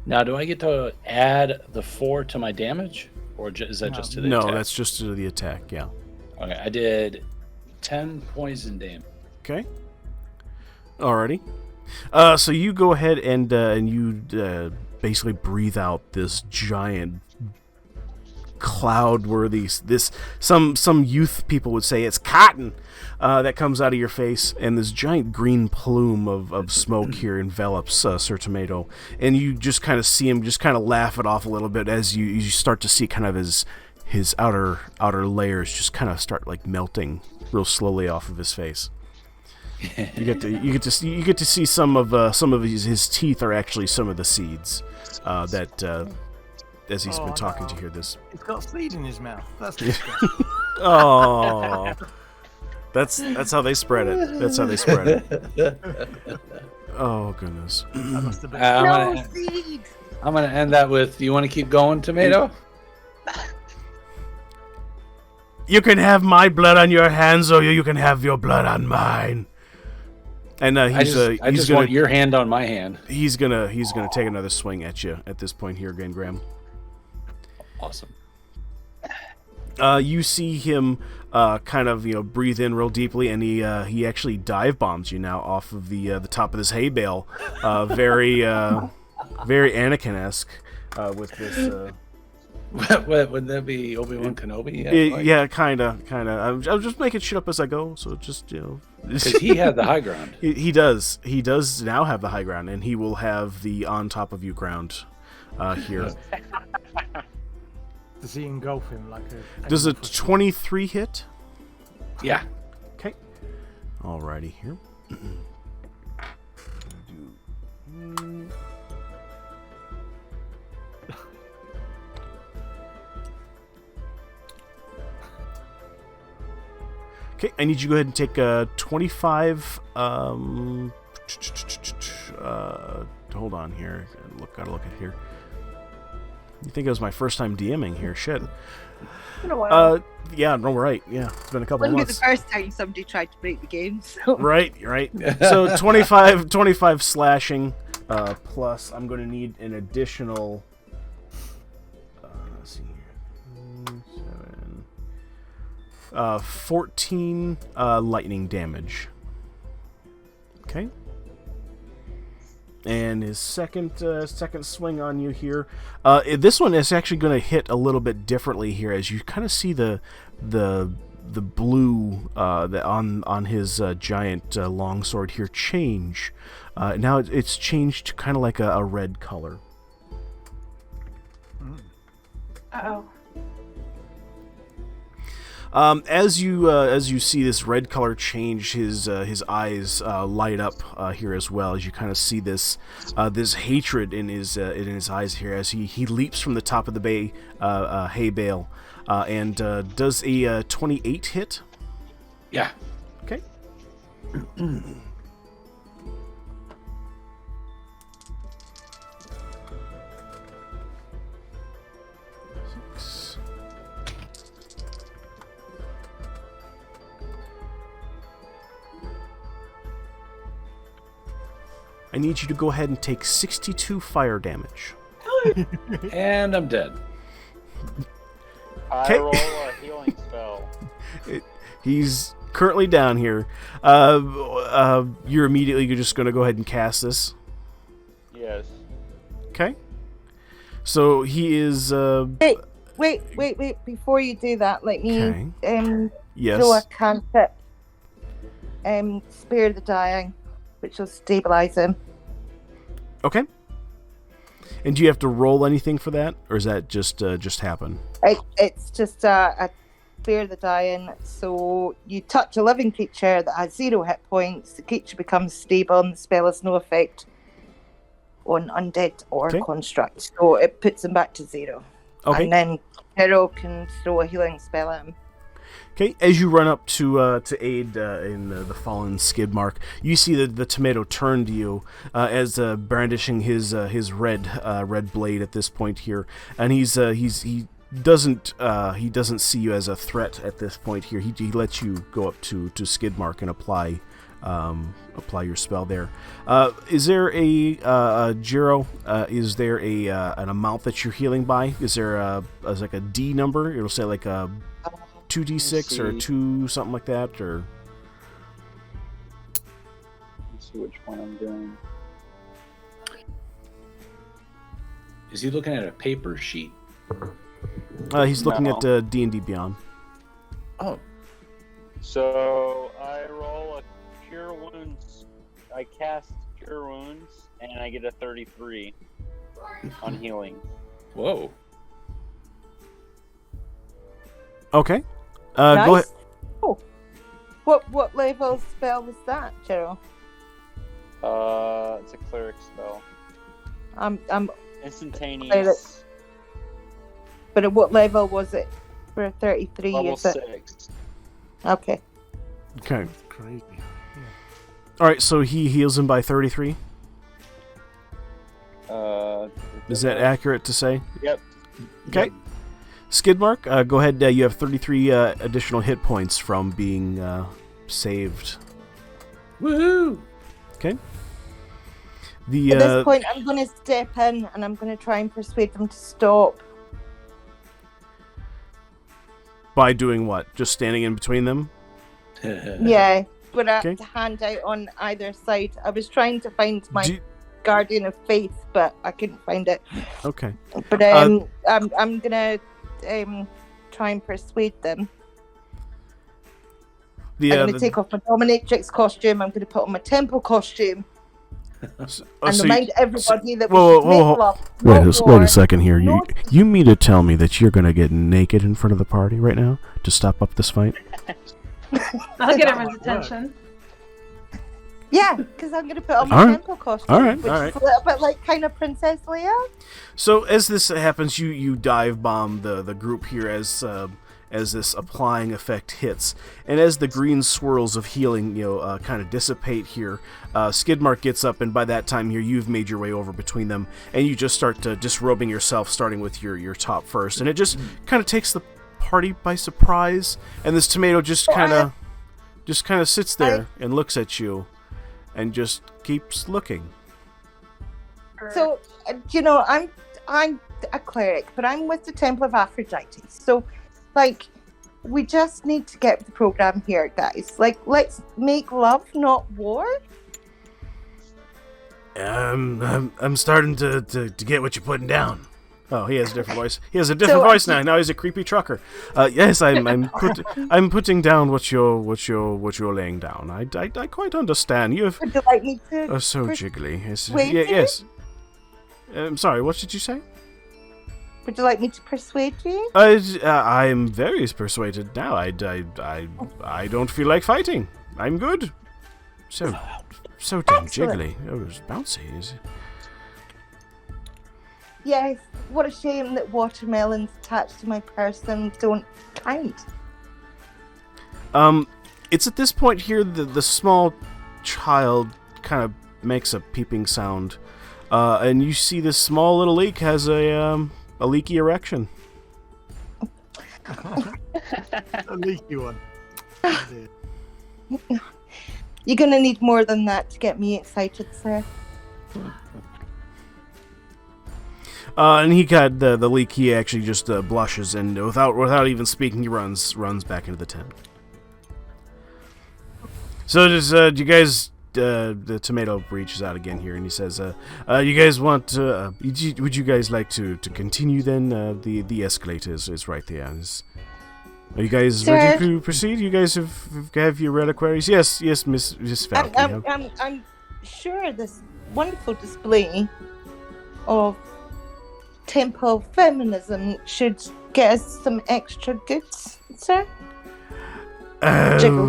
Now, do I get to add the 4 to my damage, or is that
No.
just to the
No,
attack?
that's just to the attack. Yeah.
Okay. I did 10 poison damage.
Okay. Alrighty. So you go ahead and you basically breathe out this giant cloud worthy some youth people would say it's cotton that comes out of your face, and this giant green plume of smoke here envelops Sir Tomato, and you just kind of see him just kind of laugh it off a little bit as you start to see kind of his outer layers just kind of start like melting real slowly off of his face. You get to see some of his teeth are actually some of the seeds that as he's been talking to hear this.
He's got seed in his mouth. That's disgusting.
Oh, that's how they spread it. That's how they spread it. Oh goodness.
That must have been.
I'm gonna end that with, you want to keep going, Tomato?
You can have my blood on your hands, or you can have your blood on mine. And
I just want your hand on my hand.
He's gonna take another swing at you at this point here, Graham.
Awesome.
You see him kind of breathe in real deeply, and he actually dive bombs you now off of the top of this hay bale, very very Anakin-esque with this.
Would that be Obi-Wan Kenobi?
Yeah, kind of. I'm just making shit up as I go, so just
because he had the high ground.
He does now have the high ground, and he will have the on top of you ground here.
Does he engulf him like a...
Does a 23 hit?
Yeah.
Okay. Alrighty here. Okay, I need you to go ahead and take 25. Hold on here. Gotta look at here. You think it was my first time DMing here? Shit.
It's been a while.
Yeah, no, right. Yeah, it's been a couple of
Wouldn't be the
months.
first time somebody tried to break the game. So.
Right. So 25 slashing plus. I'm going to need an additional. Let's see here. 7. 14 lightning damage. Okay. And his second swing on you here. This one is actually going to hit a little bit differently here, as you kind of see the blue on his giant longsword here change. Now it's changed to kind of like a red color.
Uh-oh.
As you see this red color change, his eyes light up here as well, as you kind of see this hatred in his eyes here as he leaps from the top of the hay bale and does a 28 hit.
Yeah.
Okay. I need you to go ahead and take 62 fire damage.
And I'm dead.
I roll a healing spell.
He's currently down here. You're just going to go ahead and cast this.
Yes.
Okay. So he is.
Wait! Before you do that, let me
Yes.
throw a cantrip. Spare the dying, which will stabilize him.
Okay. And do you have to roll anything for that, or is that just happen?
It's just a spare the dying. So you touch a living creature that has 0 hit points. The creature becomes stable, and the spell has no effect on undead or construct. So it puts him back to 0.
Okay.
And then Hero can throw a healing spell at him.
Okay, as you run up to aid in the fallen Skidmark, you see the tomato turn to you as brandishing his red blade at this point here, and he doesn't see you as a threat at this point here. He lets you go up to Skidmark and apply your spell there. Is there a Jiro? Is there an amount that you're healing by? Is there like a D number? It'll say like a 2d6 or 2 something like that, or
Let's see which one I'm doing.
Is he looking at a paper sheet?
he's looking at D&D Beyond.
Oh,
So I roll a cure wounds. I cast cure wounds, and I get a 33 on healing.
whoa!
Okay.
Nice.
Go ahead.
Oh. What level spell was that, Cheryl?
It's a cleric spell.
I'm
Instantaneous.
But at what level was it? For a 33,
Level
is it?
6.
Okay.
Okay.
Crazy.
All right. So he heals him by 33. Is that accurate to say?
Yep.
Okay. Skidmark, go ahead. You have 33 additional hit points from being saved.
Woohoo!
Okay.
At this point, I'm going to step in and I'm going to try and persuade them to stop.
By doing what? Just standing in between them?
Yeah, but
Okay.
to hand out on either side. I was trying to find my guardian of faith, but I couldn't find it.
Okay.
But I'm gonna try and persuade them. I'm gonna take off my dominatrix costume. I'm gonna put on my temple costume. And remind everybody that we should make love.
Wait a second here. You mean to tell me that you're gonna get naked in front of the party right now to stop up this fight?
I'll get everyone's attention.
Yeah, because I'm going to put on my temple costume, which is a little bit like kind of Princess Leia.
So as this happens, you dive bomb the group here as this applying effect hits, and as the green swirls of healing kind of dissipate here, Skidmark gets up, and by that time here you've made your way over between them, and you just start disrobing yourself, starting with your top first, and it just kind of takes the party by surprise, and this tomato just kind of sits there and looks at you. And just keeps looking.
So, I'm a cleric, but I'm with the Temple of Aphrodite. So, we just need to get the program here, guys. Let's make love, not war.
I'm starting to get what you're putting down. Oh, he has a different voice. He has a different voice now. Now he's a creepy trucker. Yes, I'm putting down what you're laying down. I quite understand. Would
you like me to?
Oh, so jiggly. Yes. I'm sorry. What did you say?
Would you like me to persuade you?
I'm very persuaded now. I don't feel like fighting. I'm good. So damn jiggly. Oh, it's bouncy.
Yes, what a shame that watermelons attached to my person don't count.
It's at this point here the small child kind of makes a peeping sound, and you see this small little leak has a leaky erection.
A leaky one.
You're gonna need more than that to get me excited, sir.
And he got the leak. He actually just blushes, and without even speaking, he runs back into the tent. So do you guys? The tomato reaches out again here, and he says, "You guys want? Would you guys like to continue then? The escalator is right there. Are you guys ready to proceed? You guys have your reliquaries? Yes, Miss Falcon.
I'm sure this wonderful display of temple feminism should get us some extra goods, sir.
Jiggle.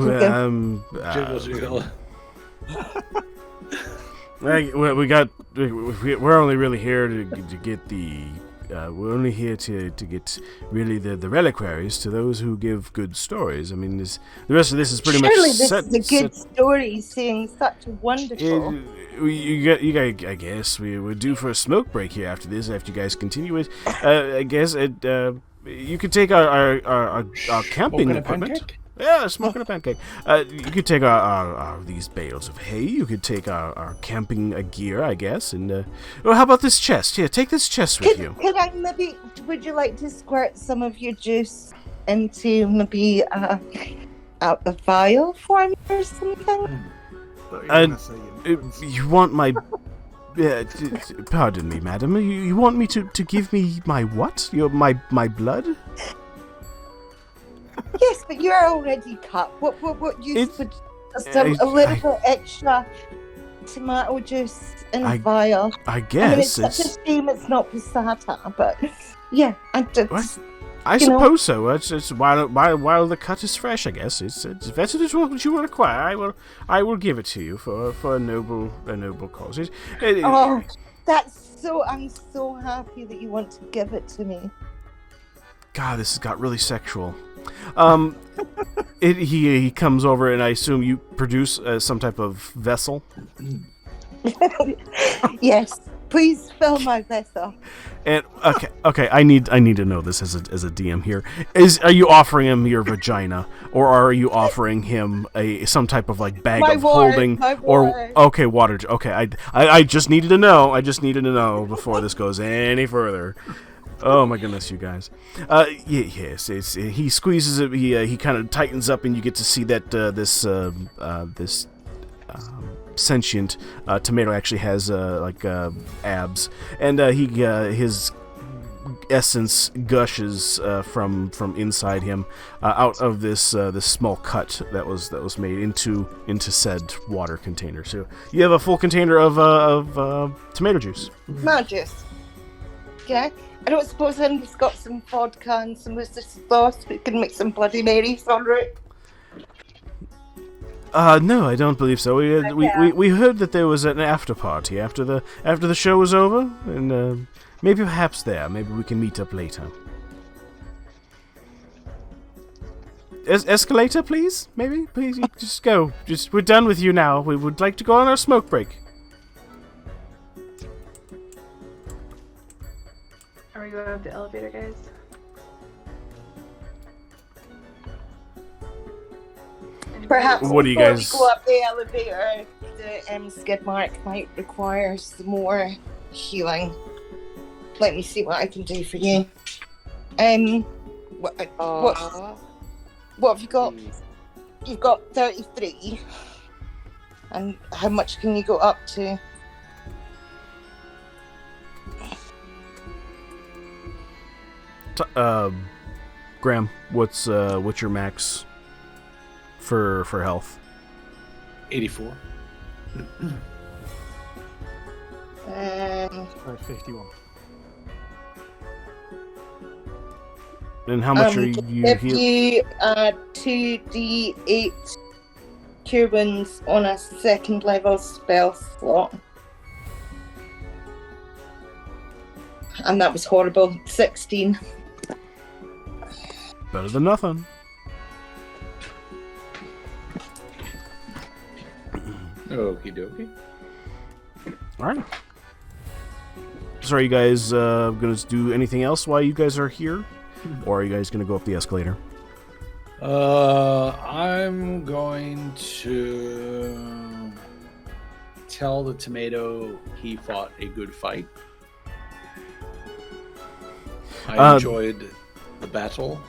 We're only really here to get the. We're only here to get really the reliquaries to those who give good stories. I mean, the rest of this is pretty much set.
Surely this is a good story, seeing such wonderful.
I guess we're due for a smoke break here after this. After you guys continue it, I guess you could take our camping equipment. Yeah, smoking a pancake. You could take our these bales of hay. You could take our camping gear, I guess. And well, how about this chest? Here, take this chest with you.
Could I maybe? Would you like to squirt some of your juice into maybe a vial for me or something?
You want my? Pardon me, madam. You want me to give me my what? My blood?
Yes, but you're already cut. What use would a little bit extra tomato juice in a vial?
I guess
it's such a shame it's not passata, but yeah,
I suppose so. It's while the cut is fresh, I guess. It's better to do what you require. I will give it to you for a noble cause.
I'm so happy that you want to give it to me.
God, this has got really sexual. He comes over, and I assume you produce some type of vessel.
Yes, Please fill my vessel.
And okay, I need to know this as a DM here. Are you offering him your vagina, or are you offering him some type of like bag
My
of
ward,
holding,
my
or
ward.
okay, water? Okay, I just needed to know. I just needed to know before this goes any further. Oh my goodness, you guys. Yes, he squeezes it. He kind of tightens up, and you get to see that this sentient tomato actually has abs, and his essence gushes from inside him out of this small cut that was made into said water container. So you have a full container of tomato juice.
Magic. Okay. I don't suppose Henry's got some vodka and some Worcester sauce. We can make some Bloody Marys on it.
No, I don't believe so. We heard that there was an after party after the show was over, and maybe perhaps maybe we can meet up later. Escalator, please. Maybe, please, you just go. We're done with you now. We would like to go on our smoke break.
Are we going up the elevator, guys?
Perhaps
What do you
before
guys-
we go up the elevator, the skid mark might require some more healing. Let me see what I can do for you. What have you got? You've got 33. And how much can you go up to?
Graham, what's your max for health?
84.
So 51.
And how much are you
If
heal?
you add 2d8 cure wounds on a second level spell slot. And that was horrible. 16.
Better than nothing.
Okie dokie.
All right. So are you guys going to do anything else while you guys are here? Or are you guys going to go up the escalator?
I'm going to tell the tomato he fought a good fight. I enjoyed the battle.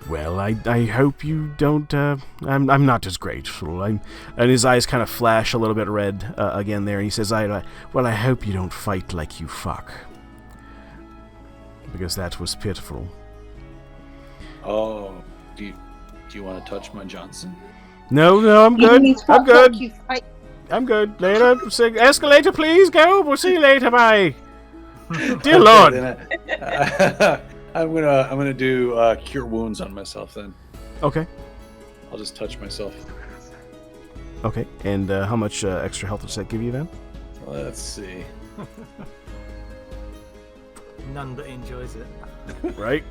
Well, I hope you don't. I'm not as grateful. And his eyes kind of flash a little bit red again there, and he says, I hope you don't fight like you fuck. Because that was pitiful.
Oh, do you want to touch my Johnson?
No, I'm good.
You
I'm good.
you fight.
I'm good. Later. Escalator, please go. We'll see you later. Bye. Dear Lord.
Then I'm gonna do cure wounds on myself then.
Okay.
I'll just touch myself.
Okay. And how much extra health does that give you then?
Let's see.
None but enjoys it.
Right.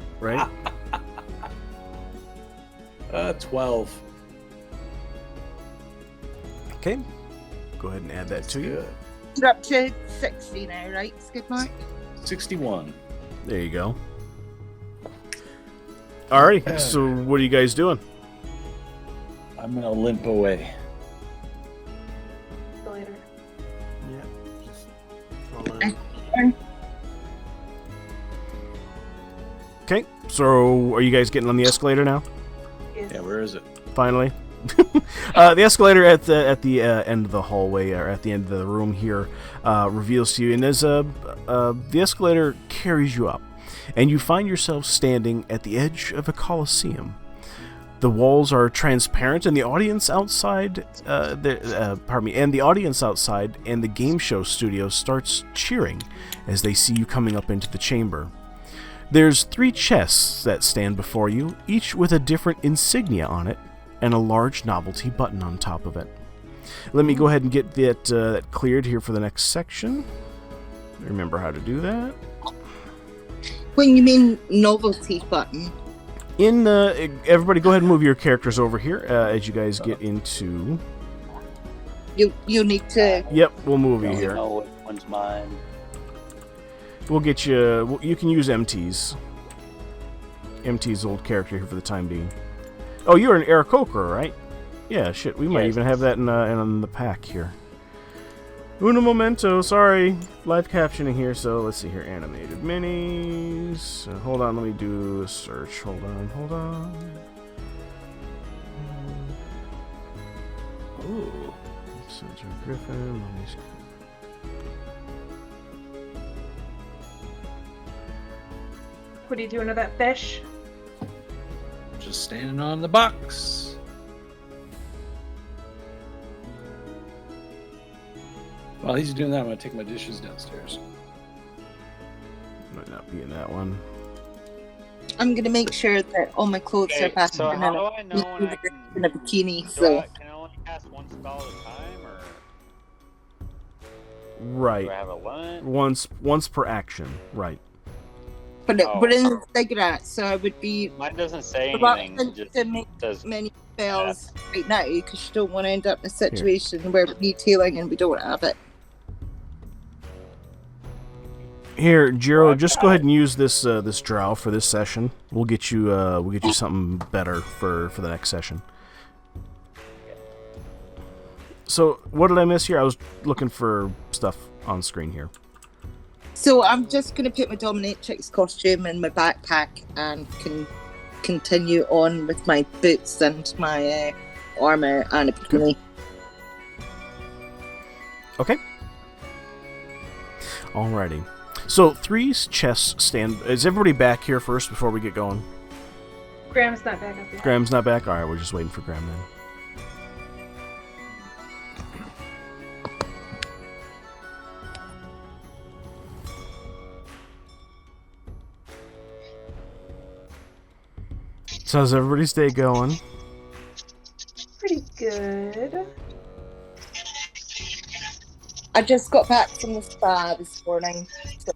12.
Okay. Go ahead and add that to you.
Good.
You're up to 60 now, right, Skidmark?
61.
There you go. Alrighty. So what are you guys doing?
I'm gonna limp away.
Later.
Yeah. Just follow.
Okay. So are you guys getting on the escalator now?
Yes.
Yeah, where is it?
Finally. The escalator at the end of the hallway, or at the end of the room here, reveals to you, and as the escalator carries you up, and you find yourself standing at the edge of a coliseum. The walls are transparent, and the audience outside, and the audience outside, and the game show studio starts cheering as they see you coming up into the chamber. There's 3 chests that stand before you, each with a different insignia on it, and a large novelty button on top of it. Let me go ahead and get that cleared here for the next section. Remember how to do that.
When you mean novelty button.
Everybody go ahead and move your characters over here as you guys get into
You need to.
Yep, we'll move you
Don't
here.
know which one's mine.
We'll get you. You can use MT's. MT's old character here for the time being. Oh, you're an Aarakocra, right? Yeah, shit. We might
Yes.
even have that in the pack here. Uno momento. Sorry, live captioning here. So let's see here. Animated minis. Hold on. Let me do a search. Hold on. Ooh. Search of Griffin. Let me.
What are you doing to that fish?
Just standing on the box. While he's doing that, I'm going to take my dishes downstairs.
Might not be in that one.
I'm gonna make sure that all my clothes
Okay,
are back
so
in
how do I know when I can...
in a bikini.
Do
So
can I only cast one spell at a time, or
Right.
do I have a limit?
Once per action. Right.
but
Oh.
we're in the cigarette, so I would be
Mine doesn't say anything.
reluctant
It just
to make
says
many spells right now because you don't want to end up in a situation where we need healing and we don't have it.
Here, Jiro,
Well,
just go ahead and use this this drow for this session. We'll get you something better for the next session. So, what did I miss here? I was looking for stuff on screen here.
So I'm just going to put my dominatrix costume in my backpack and can continue on with my boots and my armor and a bikini.
Okay. Alrighty. So, 3's chests stand... Is everybody back here first before we get going?
Graham's not back up yet.
Graham's not back? Alright, we're just waiting for Graham then. So how's everybody's day going?
Pretty good.
I just got back from the spa this morning. So,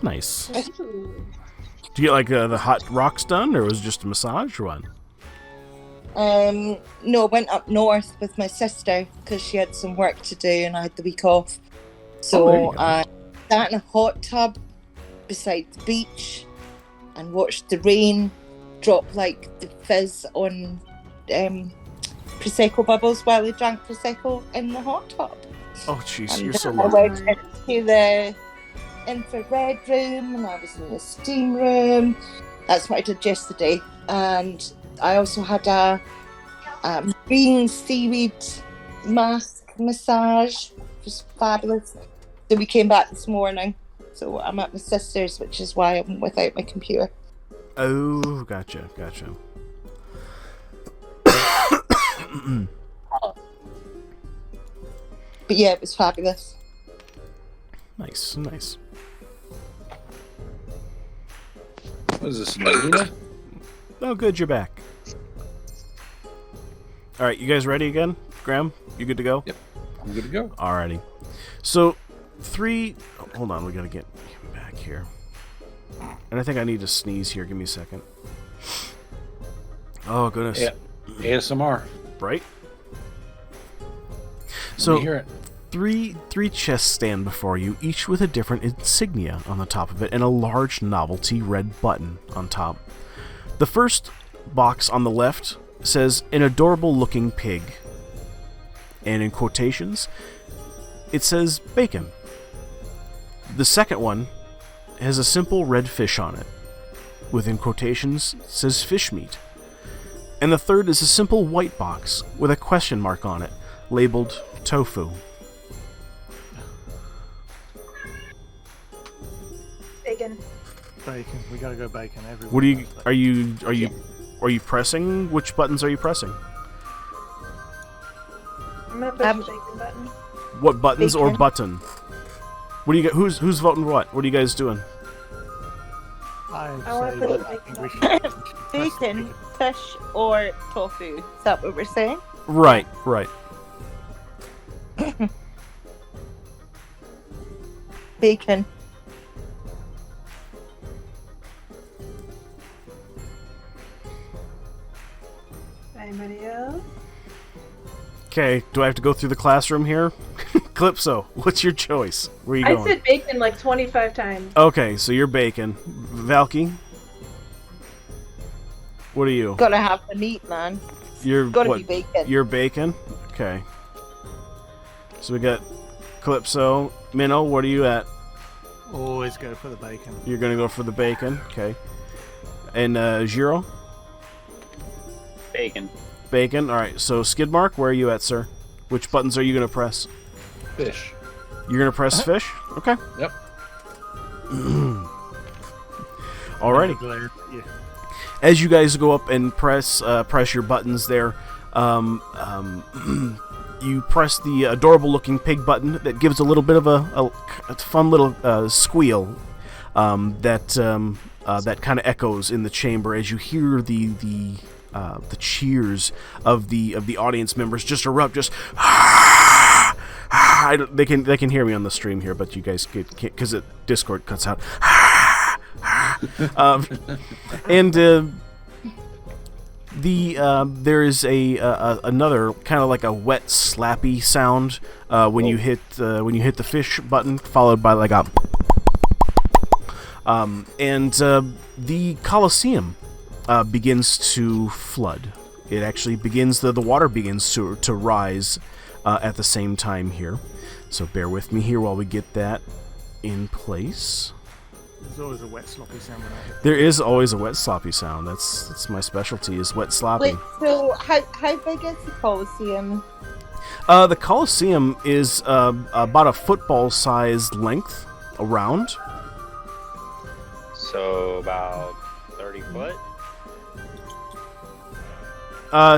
Nice.
Ooh.
Did you get like the hot rocks done, or was it just a massage or what?
no, I went up north with my sister because she had some work to do and I had the week off.
Oh, there you
So
go.
I sat in a hot tub beside the beach and watched the rain drop like the fizz on Prosecco bubbles while I drank Prosecco in the hot tub.
Oh jeez,
And
you're so
I
lucky.
went into the infrared room and I was in the steam room. That's what I did yesterday. And I also had a green seaweed mask massage, which was fabulous. So we came back this morning. So I'm at my sister's, which is why I'm without my computer.
Oh, gotcha.
But yeah, it was fabulous.
Nice.
What is this, Nagina?
Oh, good, you're back. All right, you guys ready again? Graham, you good to go?
Yep. I'm good to go.
Alrighty. So, 3... Hold on, we gotta get him back here. And I think I need to sneeze here. Give me a second. Oh, goodness.
Yeah. ASMR.
Right?
Let
So,
me hear it.
three chests stand before you, each with a different insignia on the top of it and a large novelty red button on top. The first box on the left says, "An adorable looking pig." And in quotations, it says, "bacon." The second one has a simple red fish on it. Within quotations, says "fish meat." And the third is a simple white box with a question mark on it, labeled "tofu."
Bacon.
Bacon. We gotta go bacon. Everyone.
What
goes bacon.
are you pressing? Which buttons are you pressing?
I'm gonna push the bacon button.
What buttons or
Bacon.
button? What do you get? Who's voting what? What are you guys doing?
I
wanna
say
put
that
the
I think
bacon
we should press
Bacon, fish, or tofu. Is that what we're saying?
Right.
Bacon.
Anybody else?
Okay, do I have to go through the classroom here? Calypso, what's your choice? Where are you
I
going?
said bacon like 25 times.
Okay, so you're bacon. Valky? What are you?
Gotta have the meat, man.
You're
Gotta
what?
be bacon.
You're bacon? Okay. So we got Calypso. Minnow, what are you at?
Always go for the bacon.
You're gonna go for the bacon, okay. And Giro?
Bacon.
Bacon. Alright, so Skidmark, where are you at, sir? Which buttons are you gonna press?
Fish.
You're gonna press fish? Okay.
Yep.
Alrighty.
Glare. Yeah.
As you guys go up and press your buttons there, you press the adorable-looking pig button that gives a little bit of a fun little squeal that kind of echoes in the chamber as you hear the cheers of the audience members just erupt. Just they can hear me on the stream here, but you guys can't because Discord cuts out. And there is another kind of like a wet slappy sound when you hit the fish button, followed by like a the Colosseum begins to flood. It actually begins the water begins to rise at the same time here. So bear with me here while we get that in place.
There's always a wet sloppy sound when I hit.
There is always a wet sloppy sound. That's my specialty, is wet sloppy.
Wait, so how big is the Colosseum?
The Colosseum is about a football-sized length around.
So about 30 foot.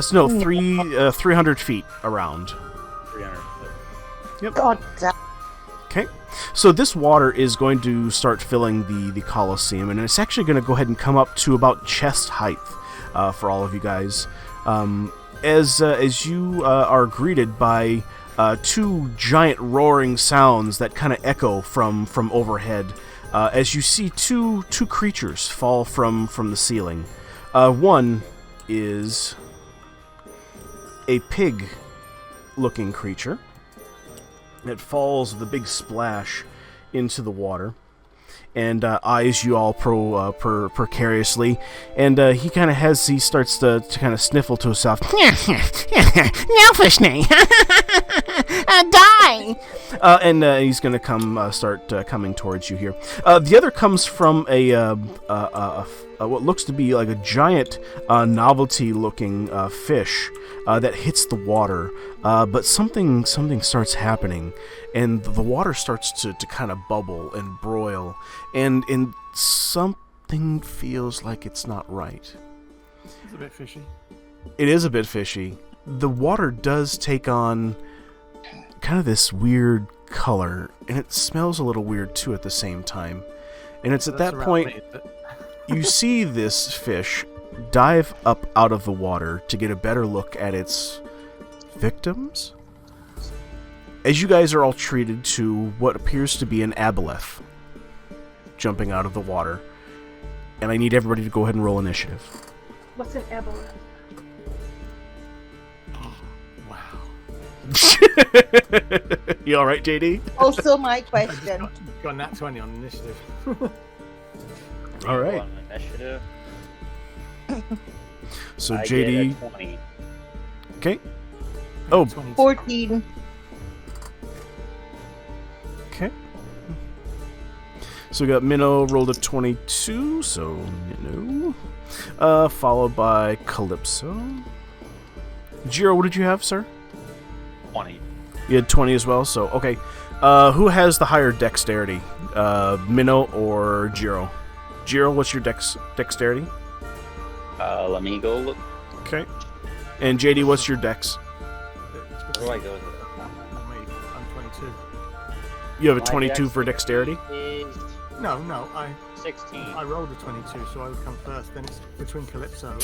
So no, 300 feet around.
300 foot.
Yep.
God damn.
Okay. So this water is going to start filling the Colosseum, and it's actually going to go ahead and come up to about chest height for all of you guys. As you are greeted by two giant roaring sounds that kind of echo from overhead, as you see two creatures fall from the ceiling. One is a pig-looking creature. It falls with a big splash into the water and eyes you all precariously. And he starts to kind of sniffle to himself. No, Fishney! Die! And he's going to start coming towards you here. The other comes from a what looks to be like a giant novelty-looking fish that hits the water. But something starts happening, and the water starts to kind of bubble and broil, and something feels like it's not right.
It's a bit fishy.
It is a bit fishy. The water does take on kind of this weird color, and it smells a little weird too at the same time. And it's at that point you see this fish dive up out of the water to get a better look at its victims. As you guys are all treated to what appears to be an aboleth jumping out of the water. And I need everybody to go ahead and roll initiative.
What's an aboleth?
Wow.
You alright, JD?
Also, my question.
Got a nat 20 on initiative.
Alright.
On initiative.
So
I
JD...
get a 20.
Okay. Oh,
22.
14.
okay. So we got Minnow rolled a 22, so Minnow. Followed by Calypso. Jiro, what did you have, sir?
20.
You had 20 as well, so okay. Who has the higher dexterity? Minnow or Jiro? Jiro, what's your dexterity?
Let me go look.
Okay. And JD, what's your dex?
Where do I go with it?
I'm 22.
You have a
My
22 for dexterity?
Is
No, I
16.
rolled a 22, so I would come first. Then it's between Calypso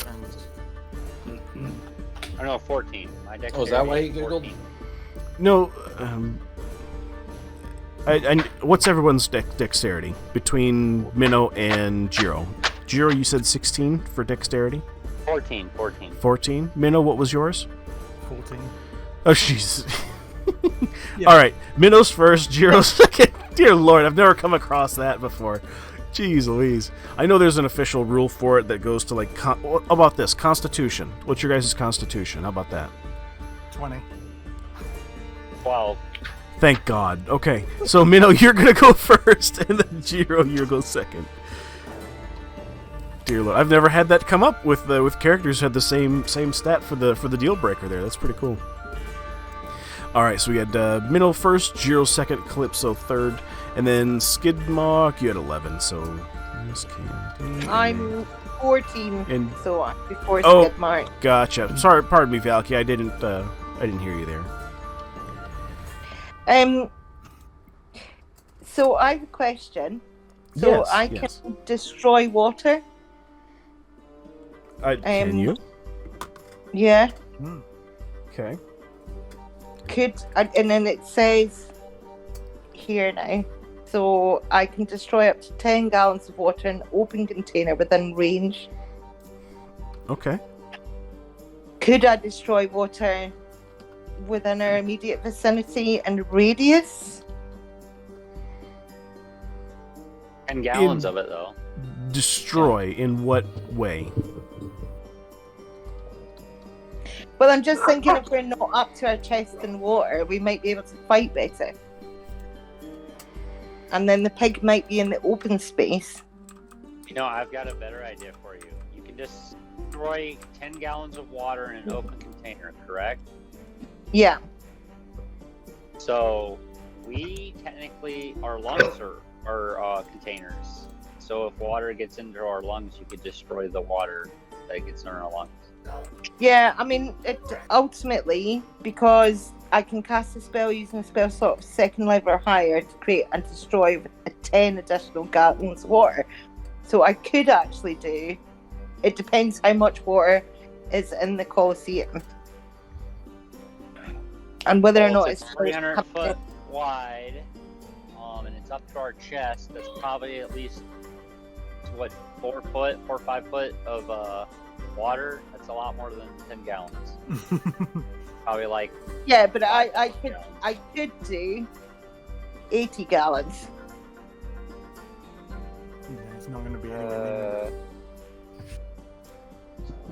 and...
Oh no, 14. My dexterity
Oh, is that why
is
you giggled?
14.
No. What's everyone's dexterity between Minnow and Jiro? Jiro, you said 16 for dexterity?
14.
14. Minnow, what was yours?
14.
Oh, jeez.
Yeah.
All right, Minnows first, Jiro's second. Dear Lord, I've never come across that before. Jeez Louise. I know there's an official rule for it that goes to, like, what about this? Constitution. What's your guys' constitution? How about that?
20.
12.
Thank God. Okay, so Minnow, you're going to go first, and then Jiro, you go second. Dear Lord, I've never had that come up with characters who had the same stat for the deal breaker there. That's pretty cool. All right, so we had Minnow first, Jiro second, Calypso third, and then Skidmark, you had 11. So
I'm 14,
And-
so I'm before
Oh.
Skidmark.
Gotcha. Sorry, pardon me, Valky. I didn't hear you there.
So I have a question. So
Yes,
I
yes.
can destroy water.
Can you?
Yeah.
Okay.
And then it says here now. So I can destroy up to 10 gallons of water in an open container within range.
Okay.
Could I destroy water within our immediate vicinity and radius?
10 gallons of it, though.
Destroy in what way?
Well, I'm just thinking if we're not up to our chest in water, we might be able to fight better. And then the pig might be in the open space.
You know, I've got a better idea for you. You can destroy 10 gallons of water in an open container, correct?
Yeah.
So, we technically, our lungs are containers. So if water gets into our lungs, you could destroy the water that gets in our lungs.
Yeah, I mean, ultimately, because I can cast a spell using a spell slot of second level or higher to create and destroy 10 additional gallons of water. So I could actually do. It depends how much water is in the Colosseum. And whether or not
It's 300 foot wide, and it's up to our chest. That's probably at least, what, 4 or 5 foot of water. That's a lot more than 10 gallons. Probably like.
Yeah, but I could do 80 gallons.
Yeah, it's not going to be anywhere near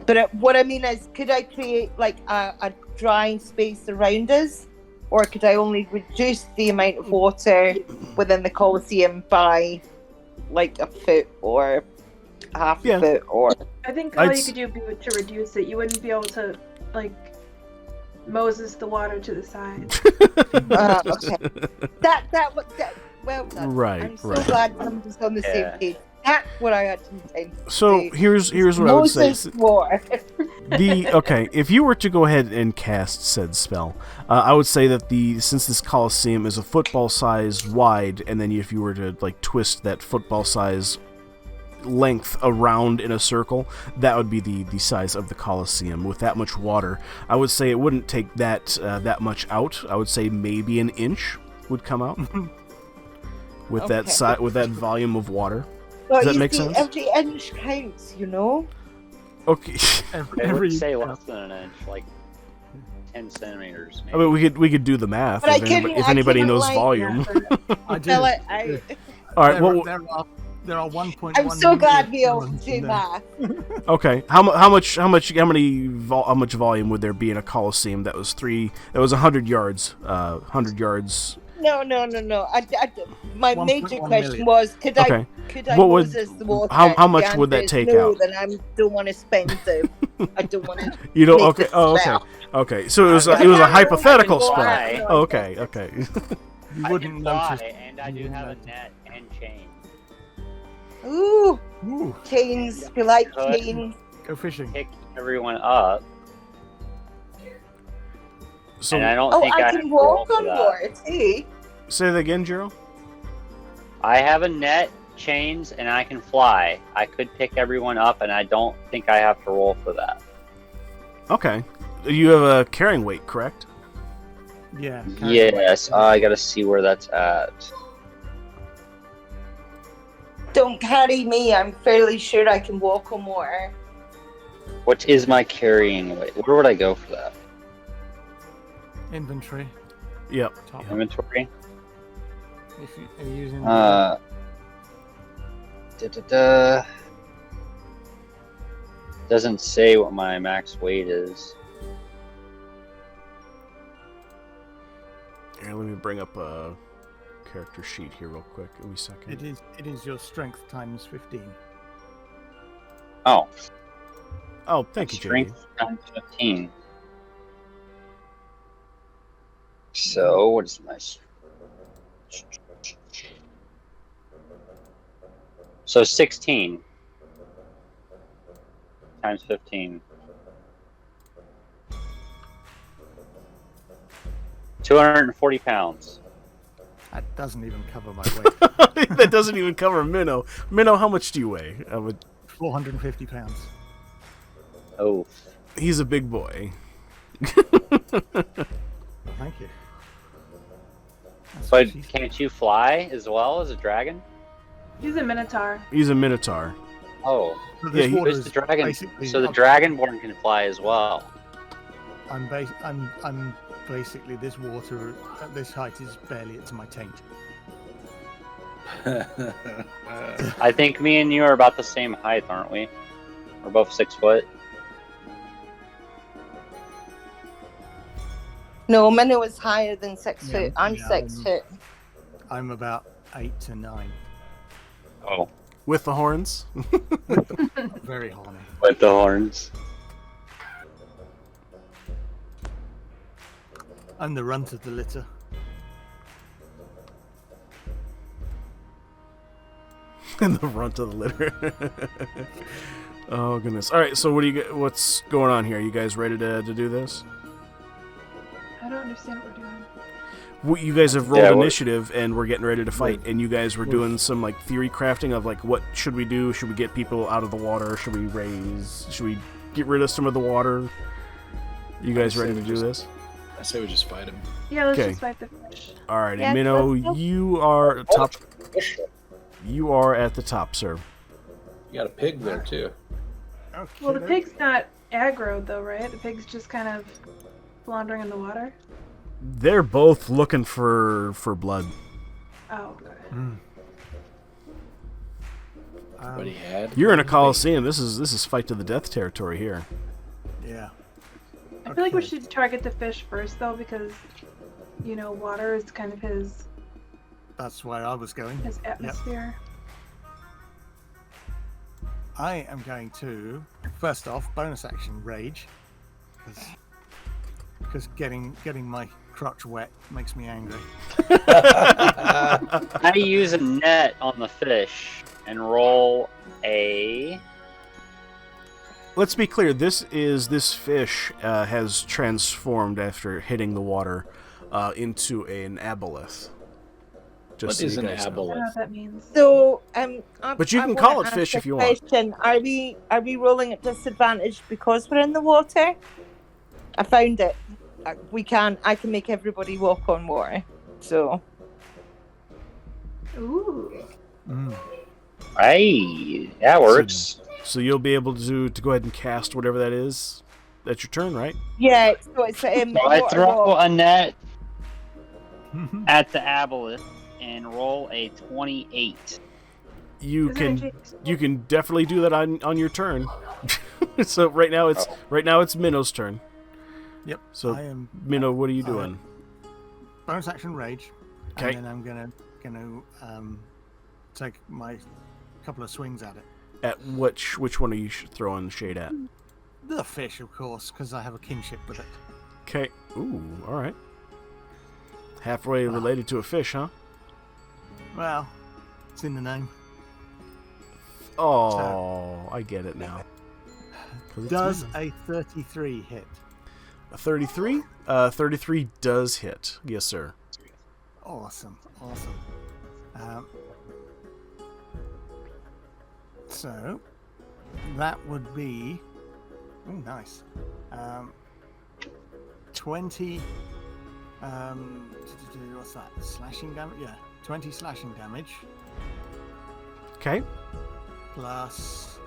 But what I mean is, could I create like a dry space around us? Or could I only reduce the amount of water within the Colosseum by like a foot or half a foot? Or
I think all you could do would be to reduce it. You wouldn't be able to, like, Moses the water to the side.
okay. That well done.
Right,
I'm so
right.
glad somebody's on the same page. That's what I had intended.
So here's what I would say.
Moses water.
Okay, if you were to go ahead and cast said spell, I would say that since this Colosseum is a football size wide, and then if you were to like twist that football size length around in a circle, that would be the size of the Colosseum. With that much water, I would say it wouldn't take that much out. I would say maybe an inch would come out with that volume of water.
Well,
Does that make sense?
Every inch counts, you know.
Okay.
I would say less than an inch, like 10 centimeters. Maybe.
I mean, we could do the math
But
if anybody knows volume.
I do.
All
right.
There are 1.1.
I'm so glad we all
gallons
do
in there.
math.
Okay. How much volume would there be in a Colosseum that was 100 yards? 100 yards.
No. My
1.1
major question
million.
was, could
Okay.
I
What would-
Moses the water?
how much
The
would that
answer is
take
no,
out?
Then I don't want to spend them. I don't want to.
You don't.
Make
Okay.
this
Oh, okay.
spell.
Okay. So it was
I
a
can
hypothetical
fly.
spell. Okay. Okay.
You
I
wouldn't
can fly,
notice.
and I do have a net and chain.
Ooh,
Ooh,
chains. You like
Good.
chains?
go fishing.
Pick everyone up,
So
and I don't
Oh,
think
I
have
can
to roll
walk
for
on
that.
water too.
say that again, Jiro.
I have a net, chains, and I can fly. I could pick everyone up, and I don't think I have to roll for that.
Okay. You have a carrying weight, correct?
Yeah.
Yes, I gotta see where that's at.
Don't carry me. I'm fairly sure I can walk on water.
What is my carrying weight? Where would I go for that?
Inventory.
Yep.
Top.
Inventory.
If you're using.
Doesn't say what my max weight is.
Here, let me bring up a character sheet here real quick. Give me a second.
It is your strength times 15.
Oh,
Oh, thank you, JD.
strength times 15. So what is my? So 16 times 15. 240 pounds.
That doesn't even cover my weight.
That doesn't even cover Minnow. Minnow, how much do you weigh?
450 pounds.
Oh,
He's a big boy.
Thank you. That's
but
what she said.
can't you fly as well as a dragon?
He's a minotaur.
He's a Minotaur.
Oh,
But
yeah,
this
he-
water
there's the
is
dragon.
basically
So the
up-
dragonborn can fly as well.
I'm basically this water at this height is barely to my taint.
I think me and you are about the same height, aren't we? We're both 6 foot.
No, Minnow is higher than 6
Yeah,
foot. I'm
yeah,
6 foot.
I'm about 8 to 9.
Oh,
With the horns?
Very horny.
with the horns.
I'm the runt of the litter.
In the runt of the litter. Oh, goodness. All right, so what's going on here? You guys ready to do this?
I don't understand what we're doing.
You guys have rolled
Yeah, we're-
initiative, and we're getting ready to fight. And you guys were doing some like theory crafting of like, what should we do? Should we get people out of the water? Should we raise? Should we get rid of some of the water? You guys ready to do this?
I say we just fight him.
Yeah, let's
Okay.
just fight the fish.
All right,
Yeah,
Minnow,
let's go.
you are top. You are at the top, sir.
You got a pig there too.
Okay.
Well, the pig's not aggroed though, right? The pig's just kind of floundering in the water.
They're both looking for blood.
Oh, okay.
But he had.
You're in a coliseum. This is fight to the death territory here.
Yeah.
I feel like we
Okay.
should target the fish first though, because water is kind of his
That's where I was going.
atmosphere.
I am going to first off bonus action rage because getting my crotch wet makes me angry.
I use a net on the fish and roll a.
Let's be clear. This fish has transformed after hitting the water into an aboleth.
What
so
is
you
an
guys know.
I don't know
aboleth?
what that means.
So,
But you
I
can
wanna
call it
ask
fish
a
if you want.
question. Are we rolling at disadvantage because we're in the water? I found it. I can make everybody walk on water. So
Ooh.
Hey, that works.
So you'll be able to go ahead and cast whatever that is. That's your turn, right?
yeah, so it's
So I
water
throw
walk.
a net at the aboleth and roll a 28.
You
Is it
can
actually-
definitely do that on your turn. So right now it's Minnow's turn.
Yep.
So
I am
Minnow, what are you doing?
bonus action rage.
Okay.
And then I'm gonna take my couple of swings at it.
At which one are you throwing shade at?
The fish, of course, because I have a kinship with it.
Okay. Ooh, all right. Halfway related to a fish, huh?
Well, it's in the name.
Oh, I get it now. 'Cause it's
Does
Minnow.
a 33 hit?
A 33? 33 does hit. Yes, sir.
Awesome. So that would be nice. 20. What's that? Slashing damage? Yeah, 20 slashing damage
Okay.
plus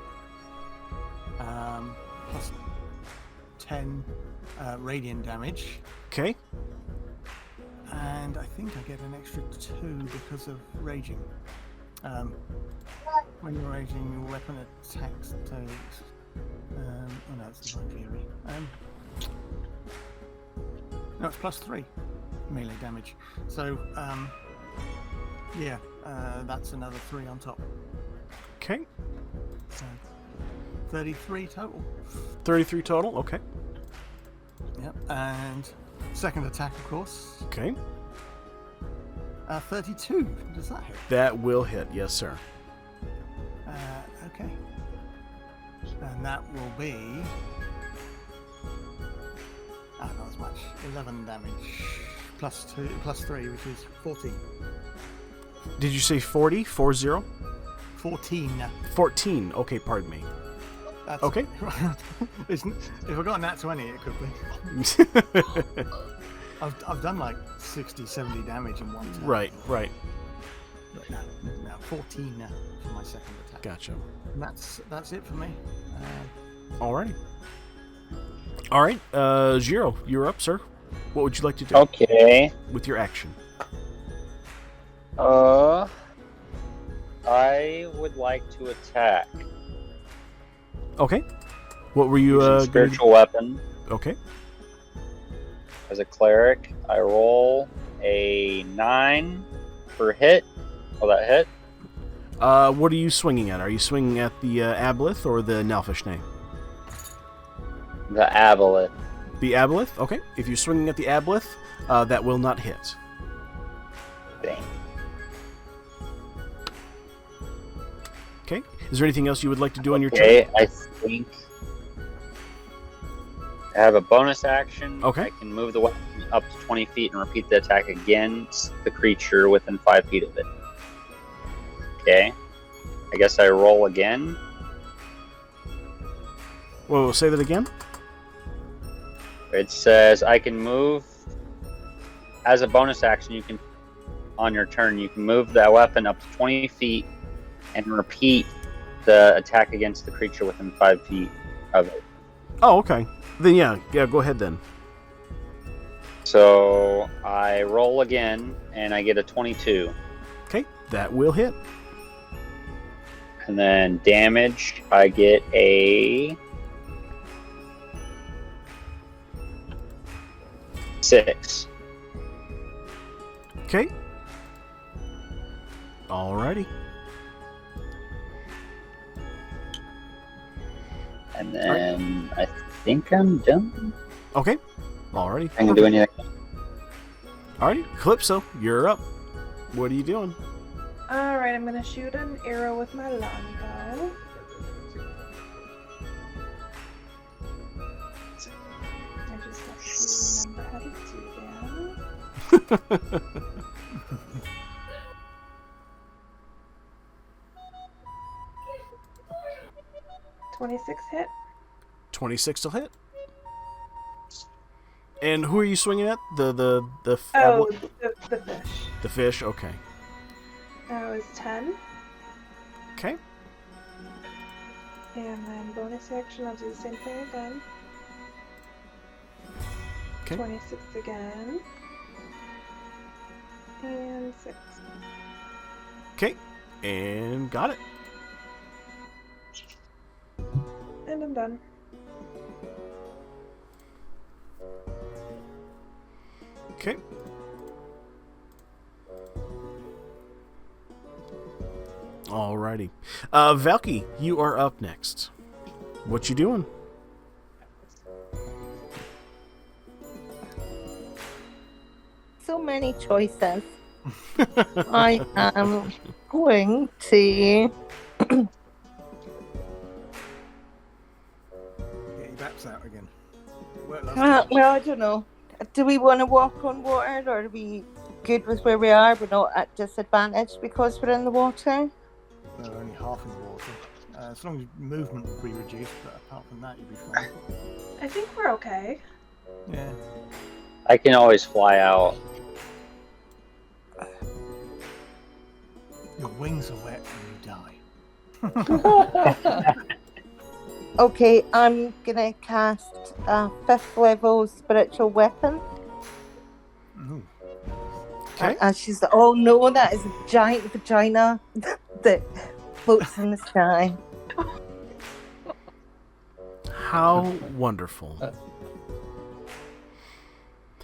10 radiant damage.
Okay.
And I think I get an extra 2 because of raging. When you're raging, your weapon attacks takes. Oh no, it's Divine Fury. No, it's +3 melee damage. So, yeah, that's another 3 on top.
Okay.
So, 33 total.
33 total. Okay.
Yep, and second attack, of course.
Okay.
32. Does that hit?
That will hit. Yes, sir.
Okay. And that will be... not as much. 11 damage. +2, +3, which is 14.
Did you say 40? 40?
14.
14. Okay, pardon me.
That's
Okay.
If I got a nat 20, it could be. I've done like 60, 70 damage in one turn.
Right.
But no, 14 for my second attack.
Gotcha.
And that's it for me.
Alrighty. All right, Jiro, you're up, sir. What would you like to do
Okay.
with your action?
I would like to attack.
Okay. What were you
Using spiritual weapon.
Okay.
As a cleric, I roll a 9 for hit. Will that hit?
What are you swinging at? Are you swinging at the aboleth or the Nalfish name?
The aboleth.
The aboleth? Okay. If you're swinging at the aboleth, that will not hit.
Dang.
Okay. Is there anything else you would like to do on your turn?
Okay, I think I have a bonus action.
Okay.
I can move the weapon up to 20 feet and repeat the attack against the creature within 5 feet of it. Okay. I guess I roll again.
Whoa, say that again?
It says I can move as a bonus action. You can, on your turn, you can move that weapon up to 20 feet and repeat the attack against the creature within 5 feet of it.
Oh, okay. Then yeah, go ahead then.
So I roll again and I get a 22.
Okay, that will hit.
And then damage, I get a 6.
Okay. Alrighty.
And then I think I'm done.
Okay. Alrighty.
I can do anything.
Alrighty. Calypso, you're up. What are you doing?
Alright, I'm gonna shoot an arrow with my longbow. I just have to remember how to do that. 26 hit.
26 to hit. And who are you swinging at? The
The fish.
The fish. Okay.
That was 10.
Okay.
And then bonus action, I'll do the same thing again.
Okay.
26 again. And 6.
Okay. And got it.
And I'm done.
Okay. Alrighty. Valky, you are up next. What you doing?
So many choices. I am going to...
Get your baps out again.
well, I don't know. Do we want to walk on water, or are we good with where we are? We're not at disadvantage because we're in the water?
We're only half in the water. As long as movement will be reduced, but apart from that, you'll be fine.
I think we're okay.
Yeah.
I can always fly out.
Your wings are wet and you die.
Okay, I'm gonna cast a 5th level spiritual weapon.
Ooh.
Okay.
And she's like, oh no, that is a giant vagina that floats in the sky.
How wonderful.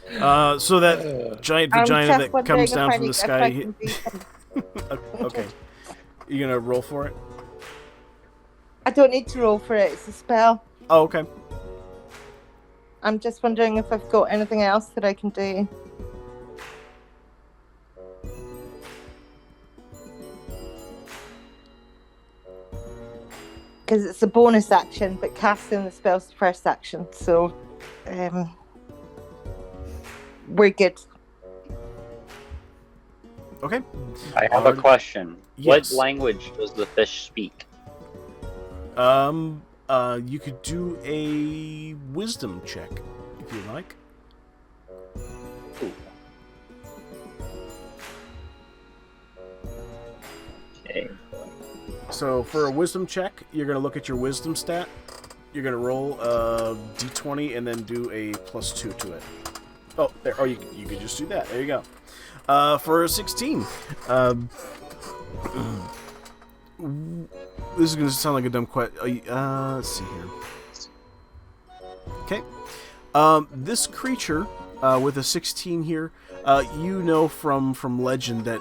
So that giant
I'm
vagina
just
that
wondering
comes
if
down
I
from the
need- if I
sky.
can do some-
Okay. You gonna roll for it?
I don't need to roll for it. It's a spell.
Oh, okay.
I'm just wondering if I've got anything else that I can do. Because it's a bonus action, but casting the spell's the first action, so we're good.
Okay.
I have a question.
Yes.
What language does the fish speak?
You could do a wisdom check if you like.
Ooh. Okay.
So for a wisdom check, you're gonna look at your wisdom stat. You're gonna roll a d20 and then do a +2 to it. Oh, there. Oh, you could just do that. There you go. For a 16, this is gonna sound like a dumb question. Let's see here. Okay. This creature with a 16 here, you know from legend that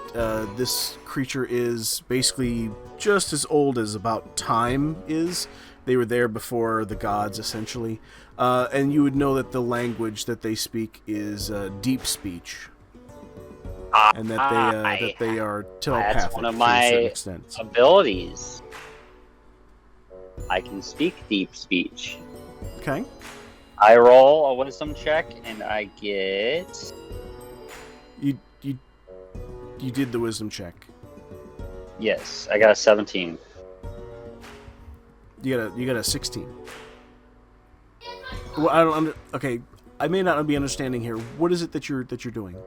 this creature is basically just as old as about time is. They were there before the gods, essentially, and you would know that the language that they speak is deep speech, and that they are telepathic
That's one of
to a
my
certain extent.
abilities. I can speak deep speech.
Okay.
I roll a wisdom check and I get.
You did the wisdom check.
Yes, I got a 17.
You got a 16. Well, I don't okay, I may not be understanding here. What is it that you're doing?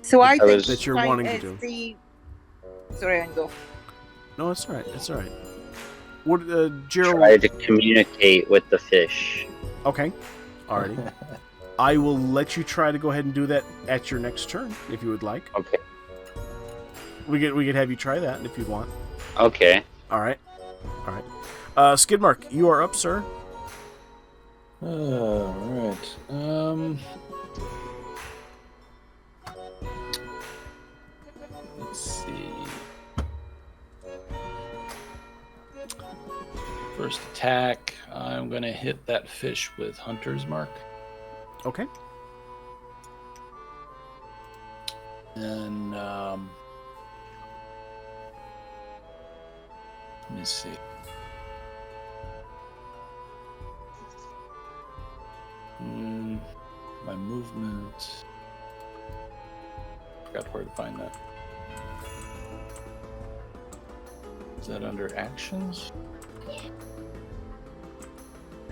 So I think
was-
That you're
trying
wanting to
to
do.
see- Sorry, Ango.
No, it's all right. It's all right. What, Gerald?
Try to communicate with the fish.
Okay. Alrighty. I will let you try to go ahead and do that at your next turn, if you would like.
Okay.
We could have you try that if you'd want.
Okay.
All right. Skidmark, you are up, sir.
Alright. Let's see. First attack, I'm gonna hit that fish with Hunter's Mark.
Okay.
And let me see. My movement. Forgot where to find that. Is that under actions?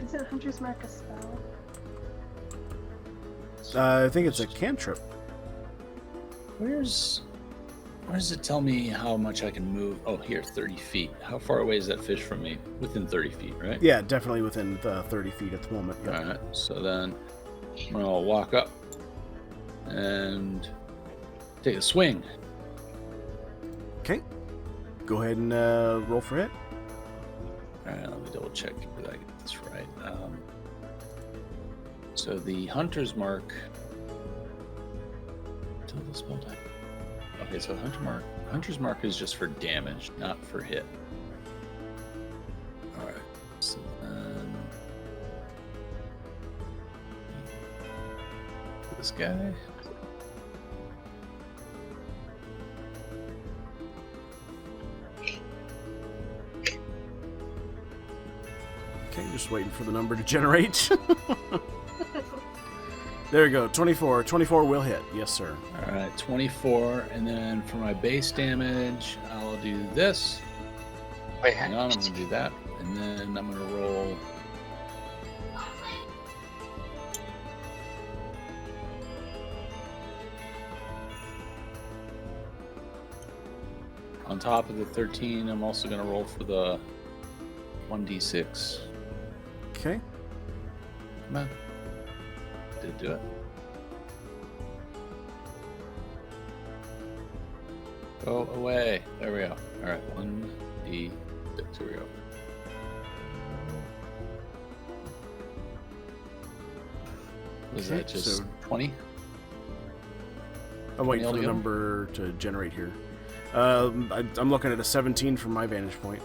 Isn't Hunter's Mark a spell?
I think it's a cantrip.
Where does it tell me how much I can move? Oh, here, 30 feet. How far away is that fish from me? Within 30 feet, right?
Yeah, definitely within 30 feet at the moment. Yep.
Alright, so then I'm gonna walk up and take a swing.
Okay. Go ahead and roll for it.
Alright, let me double check that I get this right. So the Hunter's Mark. Until the spell time. Okay, so Hunter's Mark is just for damage, not for hit. Alright, so then this guy.
Okay, just waiting for the number to generate. There we go. 24. 24 will hit. Yes, sir.
Alright, 24, and then for my base damage, I'll do this.
Wait,
Hang on, I'm gonna do that, and then I'm gonna roll. On top of the 13, I'm also gonna roll for the 1d6.
Okay.
Come on. Did it do it? Go away. There we go. All right, 1d6. Here we go. Was that just
so
20?
I'm waiting for the
altogether?
number to generate here. I'm looking at a 17 from my vantage point.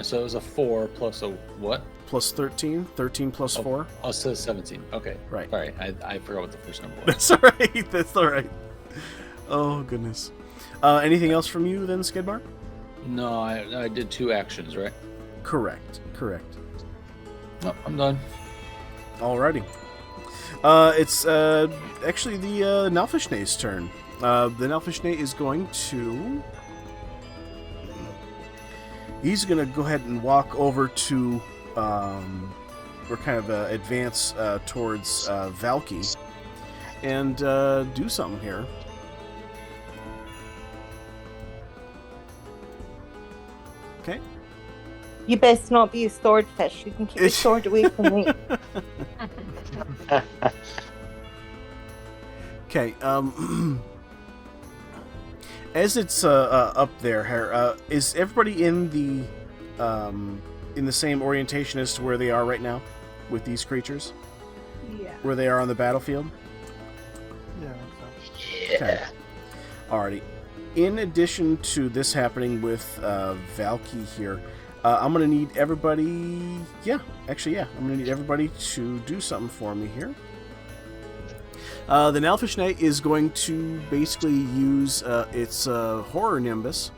So it was a 4 plus a what?
Plus 13. 13 plus 4.
Oh, it says 17. Okay.
Right.
Sorry, I forgot what the first number was.
That's alright. That's alright. Oh, goodness. Anything else from you then, Skidbar?
No, I did 2 actions, right?
Correct.
No, I'm done.
Alrighty. It's actually the Nalfishne's turn. The Nalfishne is going to... He's going to go ahead and walk over to... or kind of advance towards Valky and do something here. Okay.
You best not be a swordfish. You can keep your sword away from me.
Okay. As it's up there, is everybody in the same orientation as to where they are right now with these creatures?
Yeah.
Where they are on the battlefield?
Yeah.
Okay. Alrighty. In addition to this happening with Valky here, I'm going to need everybody... I'm going to need everybody to do something for me here. The Nalfishne is going to basically use its Horror Nimbus.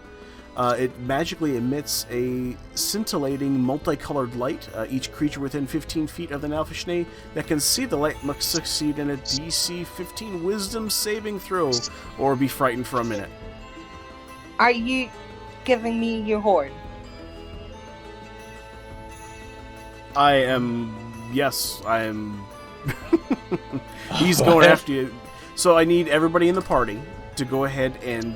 It magically emits a scintillating, multicolored light. Each creature within 15 feet of the Nalfishne that can see the light must succeed in a DC 15 Wisdom saving throw or be frightened for a minute.
Are you giving me your horn?
I am... Yes, I am... He's going after you. So I need everybody in the party to go ahead and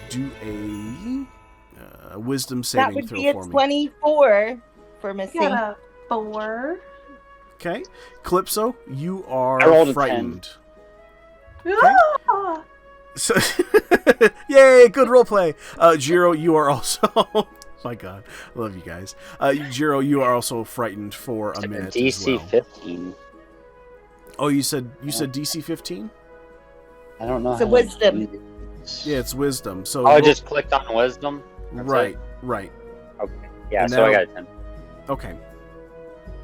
do a wisdom
That
saving
would
throw
be a
for me.
24 for Missy.
Got a 4.
Okay. Calypso, you
I
are
rolled a 10.
frightened.
Ah!
So, yay, good roleplay. Jiro, you are also... My God, I love you guys. Jiro, you are also frightened for a minute as
DC
well.
15.
Oh, you said DC 15?
I don't know.
It's a
how
wisdom.
to-
Yeah, it's wisdom. So
Oh, I just clicked on wisdom. That's
right,
it?
right.
Okay. Yeah,
And
so I
now-
got a 10.
Okay.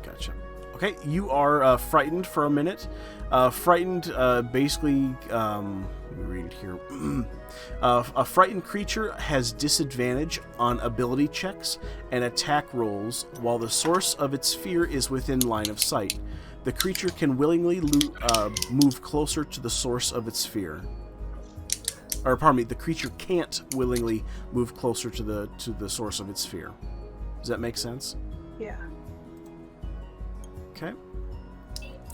Gotcha. Okay, you are frightened for a minute. Frightened, basically, let me read it here. A frightened creature has disadvantage on ability checks and attack rolls while the source of its fear is within line of sight. The creature can willingly move closer to the source of its fear. Or, pardon me, the creature can't willingly move closer to the source of its fear. Does that make sense?
Yeah.
Okay.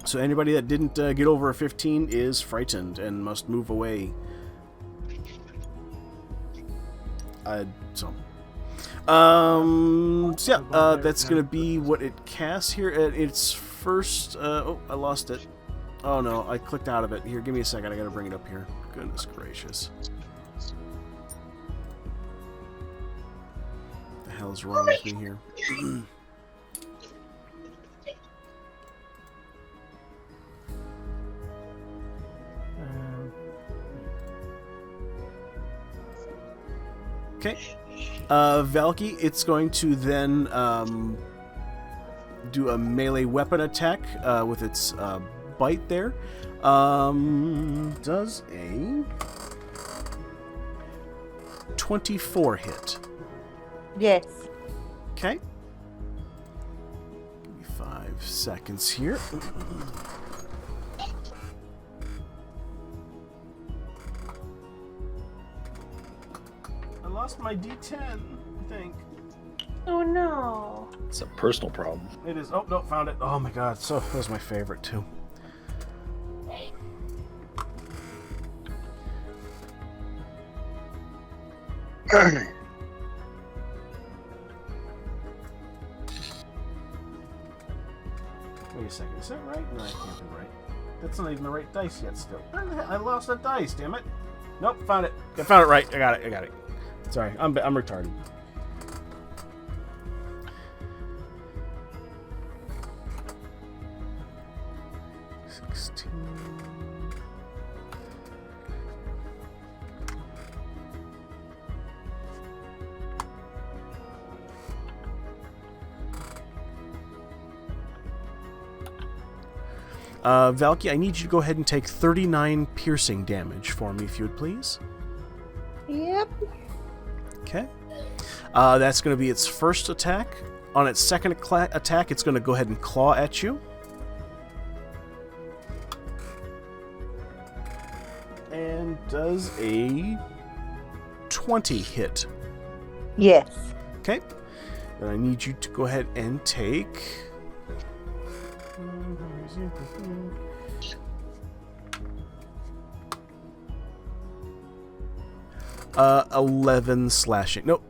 So anybody that didn't get over a 15 is frightened and must move away. That's gonna be what it casts here at its first. Oh, I lost it. Oh no, I clicked out of it. Here, give me a second. I gotta bring it up here. Goodness gracious. What the hell is wrong with me here? Okay. Valky, it's going to then do a melee weapon attack with its bite there. Does a 24 hit.
Yes.
Okay. Give me 5 seconds here. I lost my D10, I think.
Oh no.
It's a personal problem.
It is. Oh, no, found it. Oh my god, so that was my favorite too. Wait a second, is that right? No, that can't be right. That's not even the right dice yet still. I lost a dice, damn it. Nope, found it. I found it right. I got it. Sorry, I'm retarded. Valky, I need you to go ahead and take 39 piercing damage for me, if you would please.
Yep.
Okay. That's going to be its first attack. On its second attack, it's going to go ahead and claw at you. And does a 20 hit.
Yes.
Okay. Then I need you to go ahead and take... 11 slashing. No,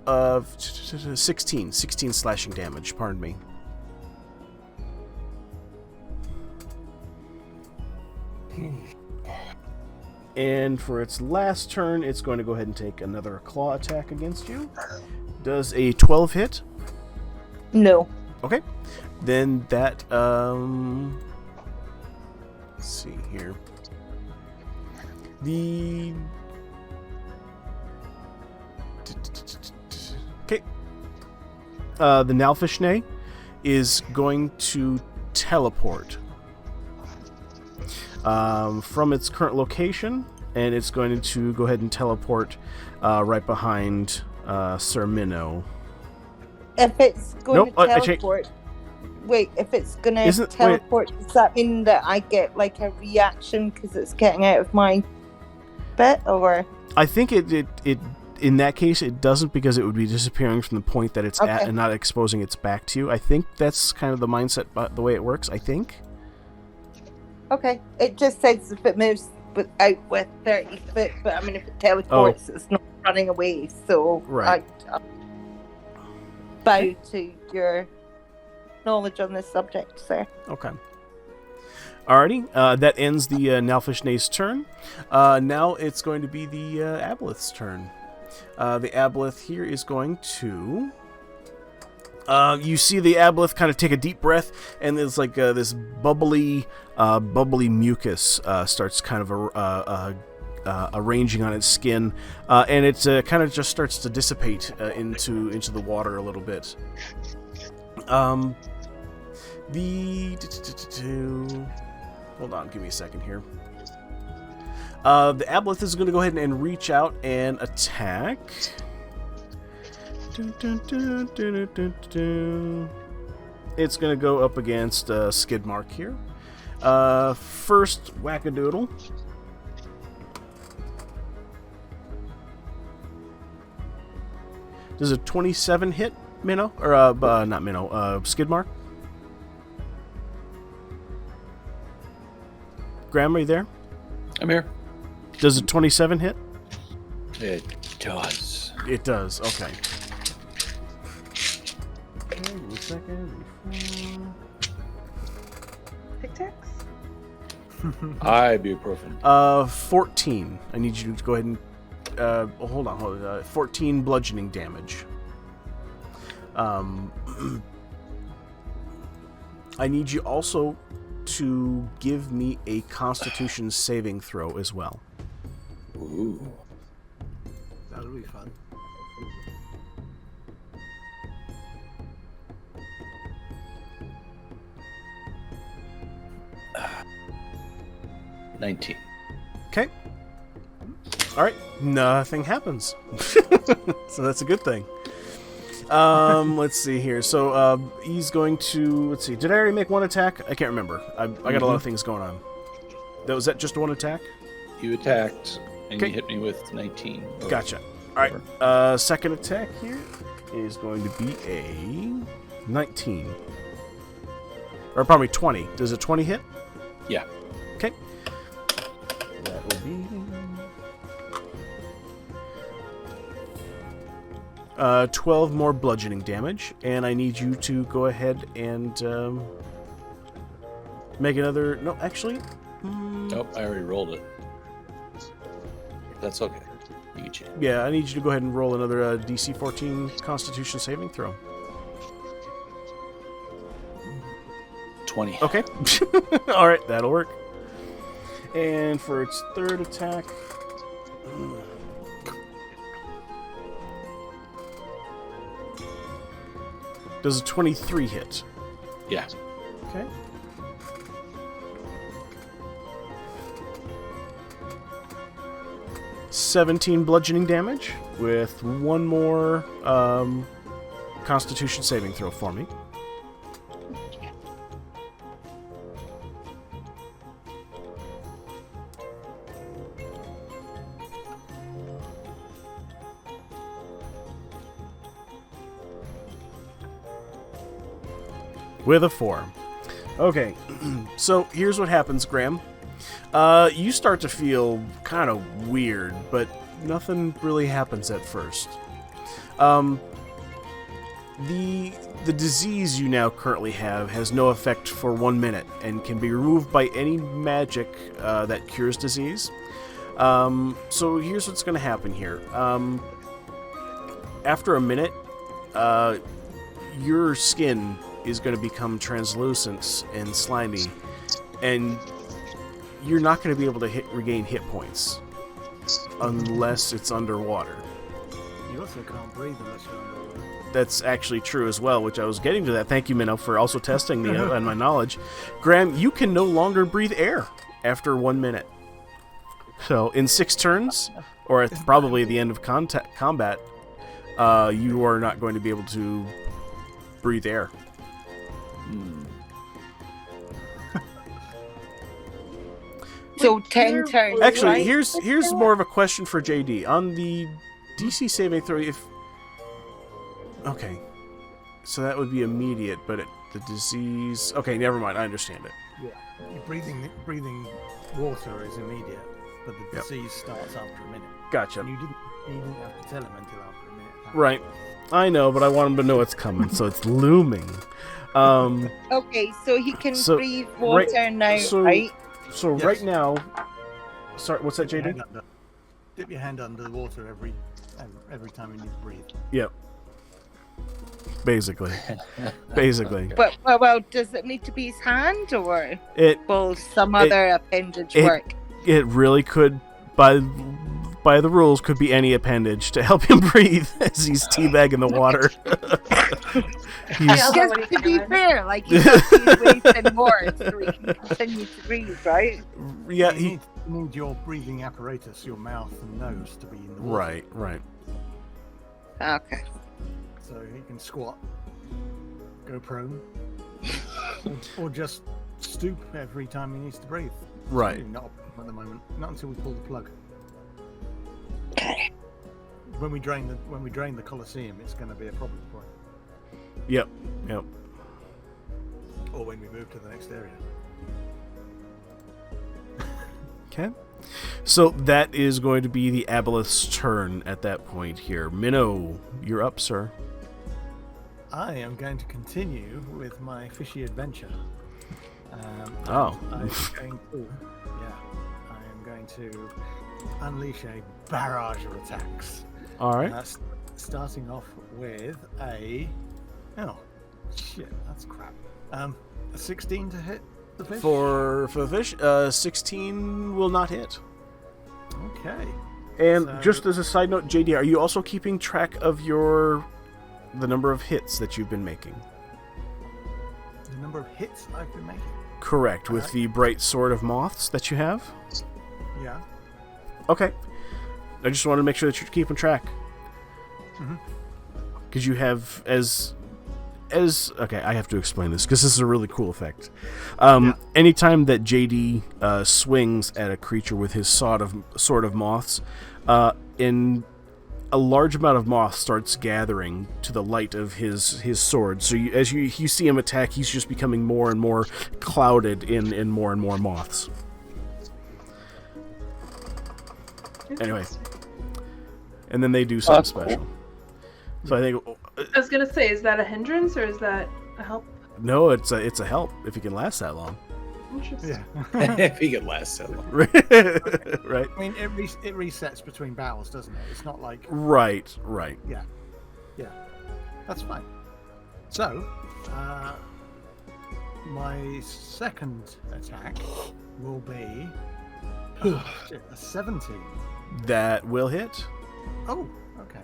16 slashing damage. Pardon me. And for its last turn, it's going to go ahead and take another claw attack against you. Does a 12 hit?
No.
Okay. Then that, let's see here. Okay. The Nalfishne is going to teleport from its current location, and it's going to go ahead and teleport right behind Sir Minnow.
If it's going
Nope,
to teleport... Wait, if it's going to teleport, does that mean that I get like a reaction because it's getting out of my bit, or...?
I think it in that case, it doesn't, because it would be disappearing from the point that it's at and not exposing its back to you. I think that's kind of the mindset, the way it works, I think.
Okay. It just says if it moves out with 30 foot, but I mean, if it teleports, it's not running away, so
right.
I bow to your knowledge on this subject, sir.
Okay. Alrighty, that ends the Nalfishne's turn. Now it's going to be the Aboleth's turn. The Aboleth here is going to... you see the Aboleth kind of take a deep breath, and there's like this bubbly mucus starts kind of arranging on its skin, and it kind of just starts to dissipate into the water a little bit. Hold on, give me a second here. The Aboleth is going to go ahead and reach out and attack. It's going to go up against Skidmark here. First wackadoodle. Does a 27 hit, Minnow? Or, not Minnow, Skidmark? Graham, are you there?
I'm here.
Does a 27 hit?
It does.
It does, okay. Give me a second.
Tic Tacs?
Ibuprofen.
14. I need you to go ahead and... hold on. 14 bludgeoning damage. I need you also to give me a Constitution saving throw as well.
Ooh.
That'll be fun.
Uh, 19.
Okay. All right. Nothing happens. So that's a good thing. Let's see here. So he's going to... Let's see. Did I already make one attack? I can't remember. I got a lot of things going on. Was that just one attack?
You attacked, and
Okay.
you hit me with 19.
Gotcha. All right. Second attack here is going to be a 19. Or probably 20. Does a 20 hit?
Yeah.
Okay. That will be... 12 more bludgeoning damage, and I need you to go ahead and make another... No, actually...
Nope, I already rolled it. That's okay. You can change.
Yeah, I need you to go ahead and roll another DC 14 Constitution saving throw.
20.
Okay. All right, that'll work. And for its third attack... Does a 23 hit?
Yeah.
Okay. $17 bludgeoning damage with one more Constitution saving throw for me. With a 4. Okay, so here's what happens, Graham. You start to feel kind of weird, but nothing really happens at first. The disease you now currently have has no effect for 1 minute and can be removed by any magic that cures disease. So here's what's going to happen here. After a minute, your skin is going to become translucent and slimy, and you're not going to be able to regain hit points unless it's underwater.
You also can't breathe unless you're underwater.
That's actually true as well, which I was getting to that. Thank you, Minnow, for also testing me and my knowledge. Graham, you can no longer breathe air after 1 minute. So in 6 turns, or at probably the end of combat, you are not going to be able to breathe air.
So 10 turns.
Actually,
right?
here's more of a question for JD. On the DC saving throw, okay, so that would be immediate, but the disease... Okay, never mind, I understand it.
Yeah. Breathing water is immediate, but the disease starts after a minute.
Gotcha.
And you didn't have to tell him until after a minute.
Right. I know, but I want him to know it's coming, so it's looming.
Okay, so he can breathe water now, right?
So
Yes.
right now... Sorry, what's that, JD?
Dip your hand under the water every time you need to breathe.
Yep. Basically. Basically.
But well, does it need to be his hand, or will some
it-
other appendage work?
It really could, by the rules, could be any appendage to help him breathe as he's teabagging the water.
Just to be fair, like he's wasting more so he can continue to breathe, right?
Yeah,
You need your breathing apparatus, your mouth and nose, to be in the water.
Right.
Okay.
So he can squat, go prone, or just stoop every time he needs to breathe. It's
Right.
really not a problem at the moment. Not until we pull the plug.
Okay.
When we drain the Colosseum, it's going to be a problem for him.
Yep.
Or when we move to the next area.
Okay. So that is going to be the Aboleth's turn at that point here. Minnow, you're up, sir.
I am going to continue with my fishy adventure.
Oh.
I am going to unleash a barrage of attacks.
All right.
Starting off with a... Oh, shit, that's crap. A 16 to hit the fish?
For the fish, 16 will not hit.
Okay.
And
So-
just as a side note, JD, are you also keeping track of the number of hits that you've been making?
The number of hits I've been making?
Correct, with the bright sword of moths that you have?
Yeah.
Okay. I just wanted to make sure that you're keeping track. Because you have okay, I have to explain this because this is a really cool effect. Anytime that JD swings at a creature with his sword of moths, in a large amount of moth starts gathering to the light of his sword. So as you see him attack, he's just becoming more and more clouded in more and more moths. Anyway, and then they do something special.
Cool.
So I think
I was gonna say, is that a hindrance or is that a help?
no, it's a help if he can last that long.
Interesting.
Yeah.
if he could last so long.
Right.
I mean, it resets between battles, doesn't it? It's not like
Right.
yeah, that's fine. So, my second attack will be a 17.
That will hit.
Oh, okay.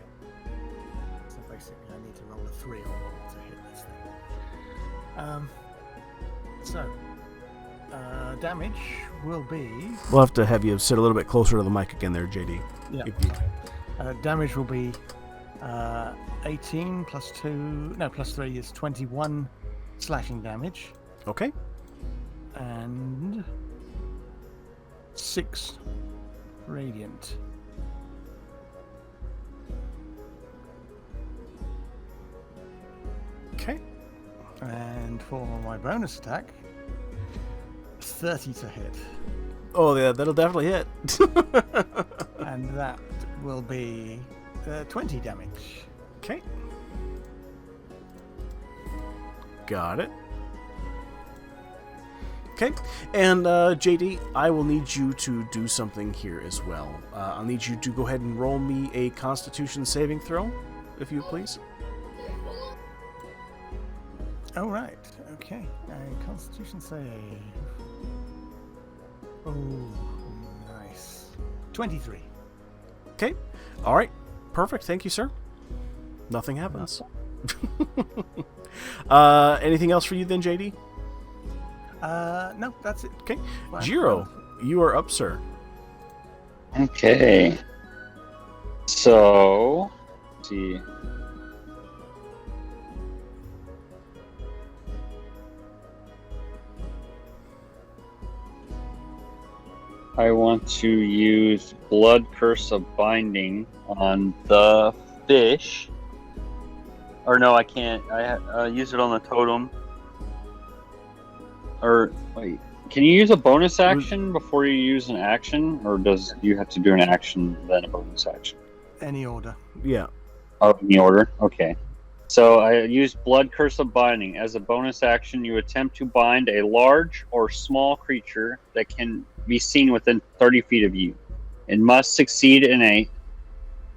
So basically, I need to roll a 3 or more to hit this thing. Damage will be.
We'll have to have you sit a little bit closer to the mic again there, JD.
Yeah.
If you...
Damage will be 18 plus 3 is 21 slashing damage,
Okay.
and 6 radiant.
Okay.
And for my bonus attack, 30 to hit.
Oh, yeah, that'll definitely hit.
And that will be 20 damage.
Okay. Got it. Okay, and JD, I will need you to do something here as well. I'll need you to go ahead and roll me a Constitution saving throw, if you please.
Oh, right. Okay. Constitution save. Oh, nice. 23.
Okay, all right, perfect. Thank you, sir. Nothing happens. Anything else for you then, JD?
No, that's it.
Okay,
Fine.
Jiro, you are up, sir.
Okay. So, let's see. I want to use Blood Curse of Binding on the fish. Or no, I can't. I use it on the totem. Or wait, can you use a bonus action before you use an action, or does you have to do an action then a bonus action?
Any order.
Yeah.
Oh, in the order. Okay. So I used Blood Curse of Binding as a bonus action. You attempt to bind a large or small creature that can be seen within 30 feet of you. It must succeed in a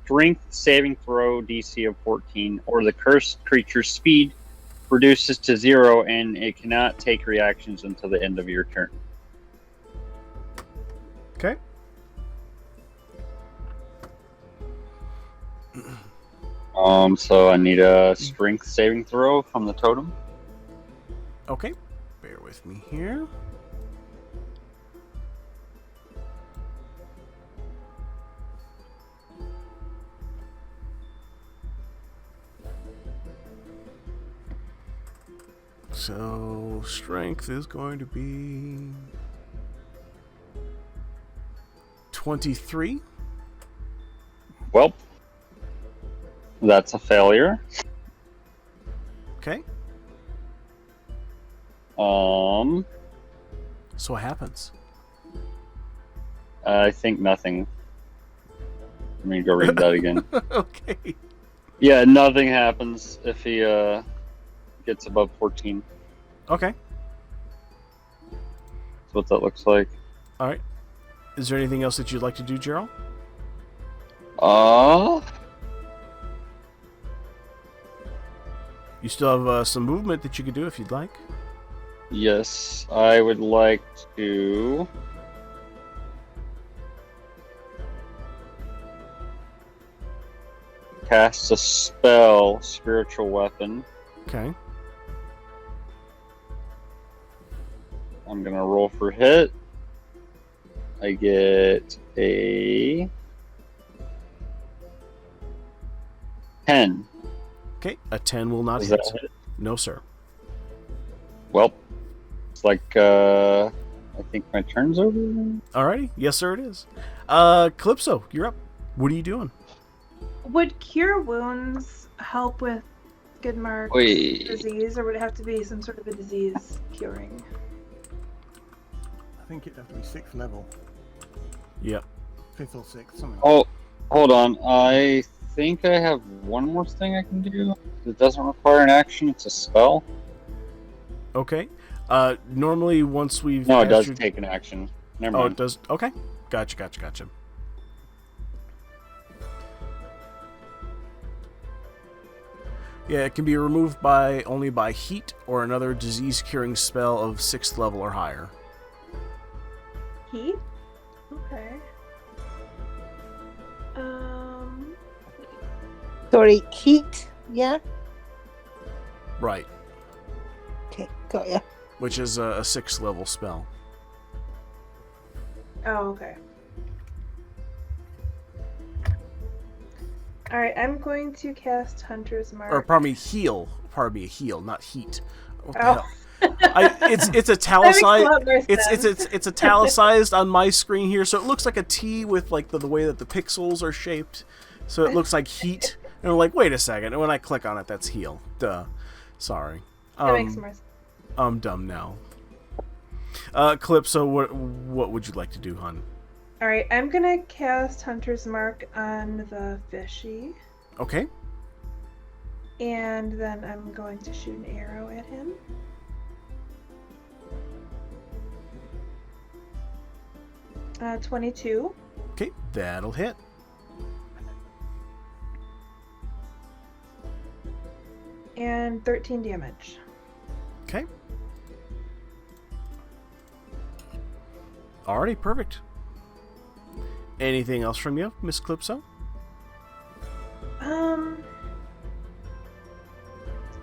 strength saving throw DC of 14, or the cursed creature's speed reduces to 0 and it cannot take reactions until the end of your turn.
Okay.
So I need a strength saving throw from the totem.
Okay. Bear with me here. So, strength is going to be 23.
Well, that's a failure.
Okay.
Um,
So what happens?
I think nothing. Let me go read that again.
Okay.
Yeah, nothing happens if he gets above 14.
Okay.
That's what that looks like.
All right. Is there anything else that you'd like to do, Gerald? You still have some movement that you could do if you'd like.
Yes, I would like to. Cast a spell, Spiritual Weapon.
Okay.
I'm gonna roll for hit. I get a 10.
Okay. A 10 will not
Does
hit.
that hit?
No, sir.
Well, it's like I think my turn's over.
Alrighty. Yes, sir, it is. Calypso, you're up. What are you doing?
Would cure wounds help with skid mark
Wait.
disease, or would it have to be some sort of a disease curing?
I think it'd have to be 6th level.
Yep.
5th or 6th, something like
Oh, hold on. I think I have one more thing I can do. It doesn't require an action. It's a spell.
Okay. Normally, once we've
No, it
cast
does
your-
take an action. Never
Oh,
mind.
it does. Okay, gotcha. Yeah, it can be removed only by heat or another disease-curing spell of 6th level or higher.
Heat? Okay.
Sorry, heat. Yeah.
Right,
Okay, got ya.
which is a 6th level spell.
Oh, okay. Alright, I'm going to cast Hunter's Mark.
Or pardon me, heal. Pardon me, heal, not heat. What the
Oh.
hell? It's
That makes a
italicized.
lot more sense.
It's italicized on my screen here, so it looks like a T with like the way that the pixels are shaped. So it looks like heat, and we're like, wait a second. And when I click on it, that's heal. Duh. Sorry.
That makes more sense.
I'm dumb now. Calypso, what would you like to do, hon?
Alright, I'm gonna cast Hunter's Mark on the fishy,
Okay.
and then I'm going to shoot an arrow at him. Uh, 22.
Okay, that'll hit.
And 13 damage.
Okay. Alrighty, perfect. Anything else from you, Miss Calypso?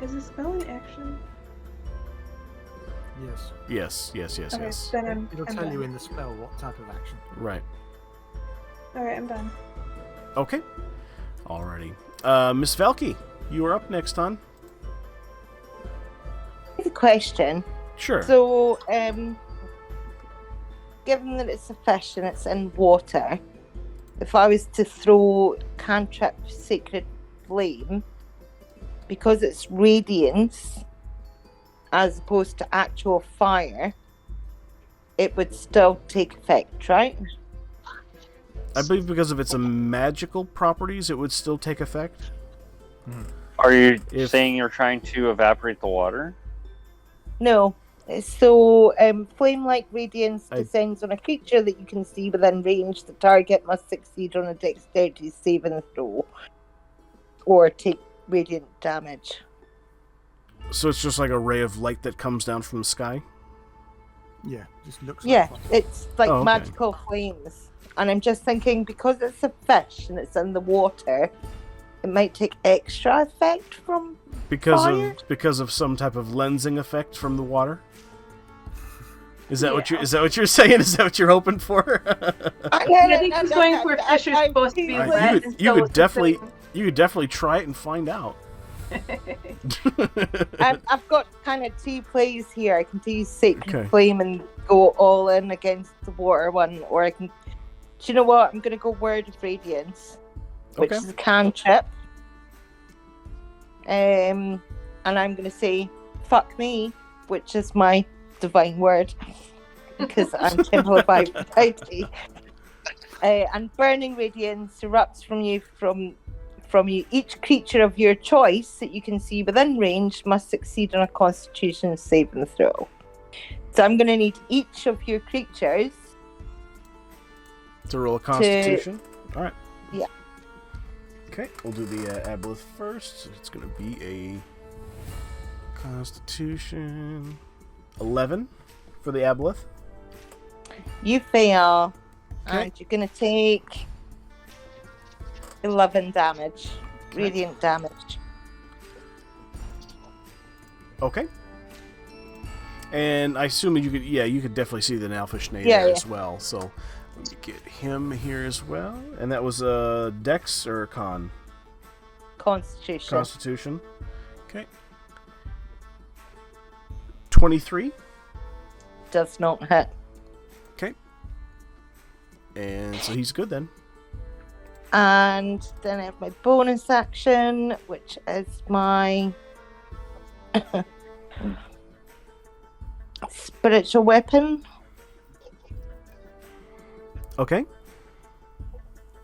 Is a spell an action?
Yes.
Yes.
Okay, then
It'll
I'm
tell
done.
you in the spell what type of action.
Right.
Alright, I'm done.
Okay. Alrighty. Miss Velky, you are up next, hon.
Here's a question.
Sure.
So, given that it's a fish and it's in water, if I was to throw cantrip Sacred Flame, because it's radiance as opposed to actual fire, it would still take effect, right?
I believe because of its magical properties, it would still take effect.
Are you
If-
saying you're trying to evaporate the water?
No. So, flame-like radiance
I-
descends on a creature that you can see within range. The target must succeed on a dexterity saving throw or take radiant damage.
So it's just like a ray of light that comes down from the sky?
Yeah, just looks
Yeah,
like fire.
it's like
Oh, okay.
magical flames. And I'm just thinking, because it's a fish and it's in the water, it might take extra effect from fire?
Because of some type of lensing effect from the water? Is that what you're saying? Is that what you're hoping for?
I think he's going for fish are supposed to be
Alright,
wet.
you
and
could
so it's the
you could definitely try it and find out.
I've got kind of two plays here. I can do Sacred
Okay.
Flame and go all in against the water one, or I can. Do you know what? I'm going to go Word of Radiance, which
Okay.
is a cantrip. And I'm going to say, fuck me, which is my divine word, because I'm Temple of Vitality. And Burning Radiance erupts from you. Each creature of your choice that you can see within range must succeed on a Constitution saving throw. So I'm going to need each of your creatures.
To roll a Constitution? Alright.
Yeah.
Okay, we'll do the Aboleth first. It's going to be a Constitution 11 for the Aboleth.
You fail,
Okay.
and you're going to take 11 damage, radiant damage.
Okay. And I assume you could definitely see the Nalfish name
Yeah,
there
yeah.
as well. So let me get him here as well. And that was Dex or Con?
Constitution.
Constitution. Okay. 23.
Does not hit.
Okay. And so he's good then.
And then I have my bonus action, which is my spiritual weapon,
Okay.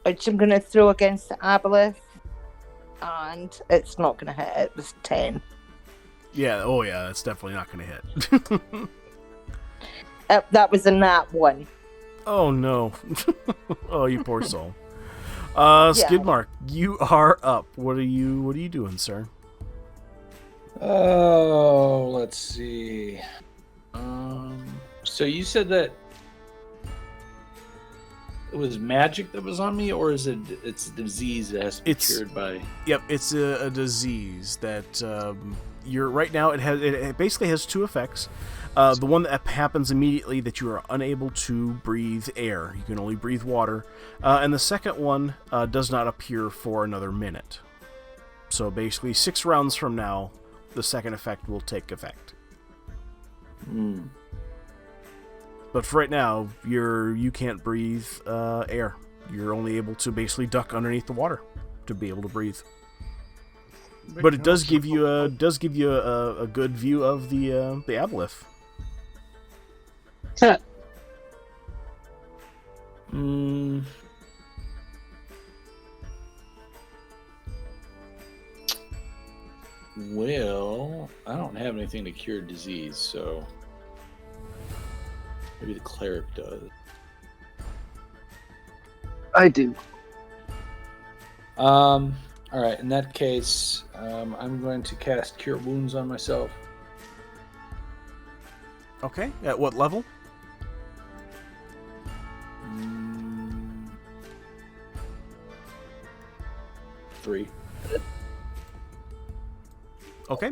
which I'm going to throw against the Aboleth. And it's not going to hit. It was 10.
Yeah, oh yeah, that's definitely not going to hit.
That was a nat 1.
Oh no. Oh, you poor soul.
Yeah.
Skidmark, you are up. What are you doing, sir?
Oh, let's see. So you said that it was magic that was on me, or is it's a disease that has to be cured by?
Yep, it's a disease that you're right now. It basically has 2 effects. The one that happens immediately, that you are unable to breathe air. You can only breathe water. And the second one does not appear for another minute. So basically, 6 rounds from now, the second effect will take effect. But for right now, you can't breathe air. You're only able to basically duck underneath the water to be able to breathe. But it does give you a good view of the aboleth.
Well, I don't have anything to cure disease, so maybe the cleric does.
I do.
All right. In that case, I'm going to cast Cure Wounds on myself.
Okay. At what level?
3.
Okay.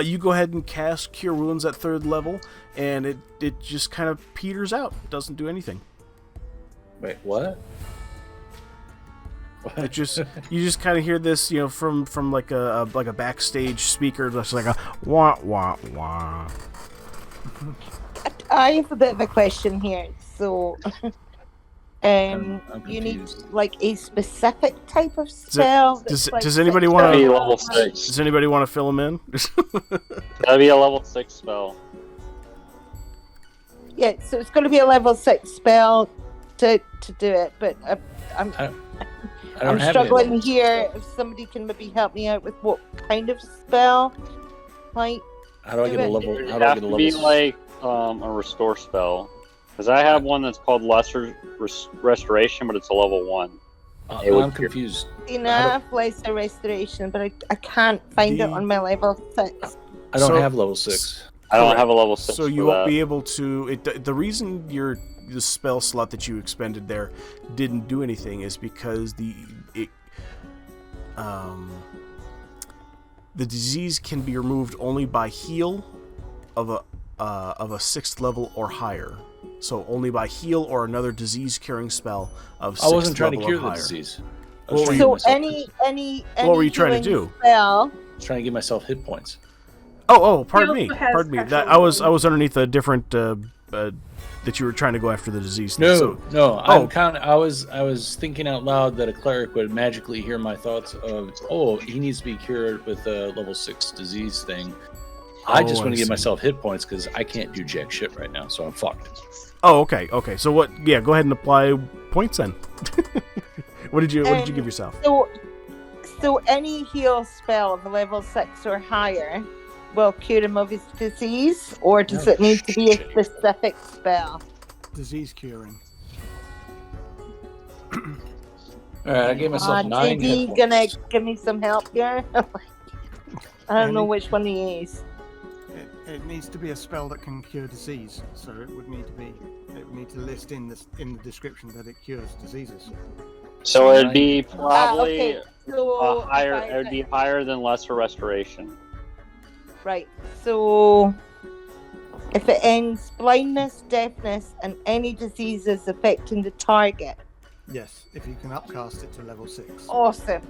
You go ahead and cast Cure Wounds at 3rd level, and it just kind of peters out. It doesn't do anything.
Wait, what?
It just you just kind of hear this, from like a backstage speaker, just like a wah wah wah.
I have a bit of a question here. So,
I'm
you need
confused.
like a specific type of spell.
Does anybody want
Gotta be
to?
level 6.
Does anybody want to fill them in?
Gotta be a level 6 spell.
Yeah, so it's going to be a level 6 spell to do it, but I'm
I don't have any
struggling
levels.
here. If somebody can maybe help me out with what kind of spell, like
How do I get a level?
It
How
would
do I
have
get a
to
level?
be like a restore spell. Because I have one that's called Lesser Restoration, but it's a level 1. It would
I'm
cure.
confused.
enough lesser restoration, but I can't find it on my level 6.
I don't
So-
have level 6.
I don't
Correct.
have a level 6
So you
for
won't
that.
be able to. The reason the spell slot that you expended there didn't do anything is because the disease can be removed only by heal of a 6th level or higher. So only by heal or another disease curing spell of 6th
I wasn't trying to
level
cure
or
the
higher.
disease. I
What
was
were
trying
you-
to
So
give myself,
any
What were you trying to
healing
do?
Spell,
trying to give myself hit points.
Oh, pardon
He
me.
also has
Pardon me. That
special
I was
wounds.
underneath a different that you were trying to go after the disease. thing.
No,
So,
no.
Oh.
I was thinking out loud that a cleric would magically hear my thoughts of, oh, he needs to be cured with a level 6 disease thing. I just
Oh,
want
I
to give
see.
myself hit points because I can't do jack shit right now, so I'm fucked.
oh, okay. So what? Yeah, go ahead and apply points then. What did you give yourself?
so any heal spell of a level 6 or higher will cure him of his disease, or does
Oh,
it need to be a
shit.
specific spell?
Disease curing.
All right, I gave myself 9 hit
JD
points.
gonna give me some help here? I don't know which one he is.
It needs to be a spell that can cure disease, so it would need to list in the description that it cures diseases.
So it'd be probably
Okay. So
higher.
if I-
It would be higher than Lesser Restoration.
Right. So if it ends blindness, deafness, and any diseases affecting the target.
Yes, if you can upcast it to level 6.
Awesome.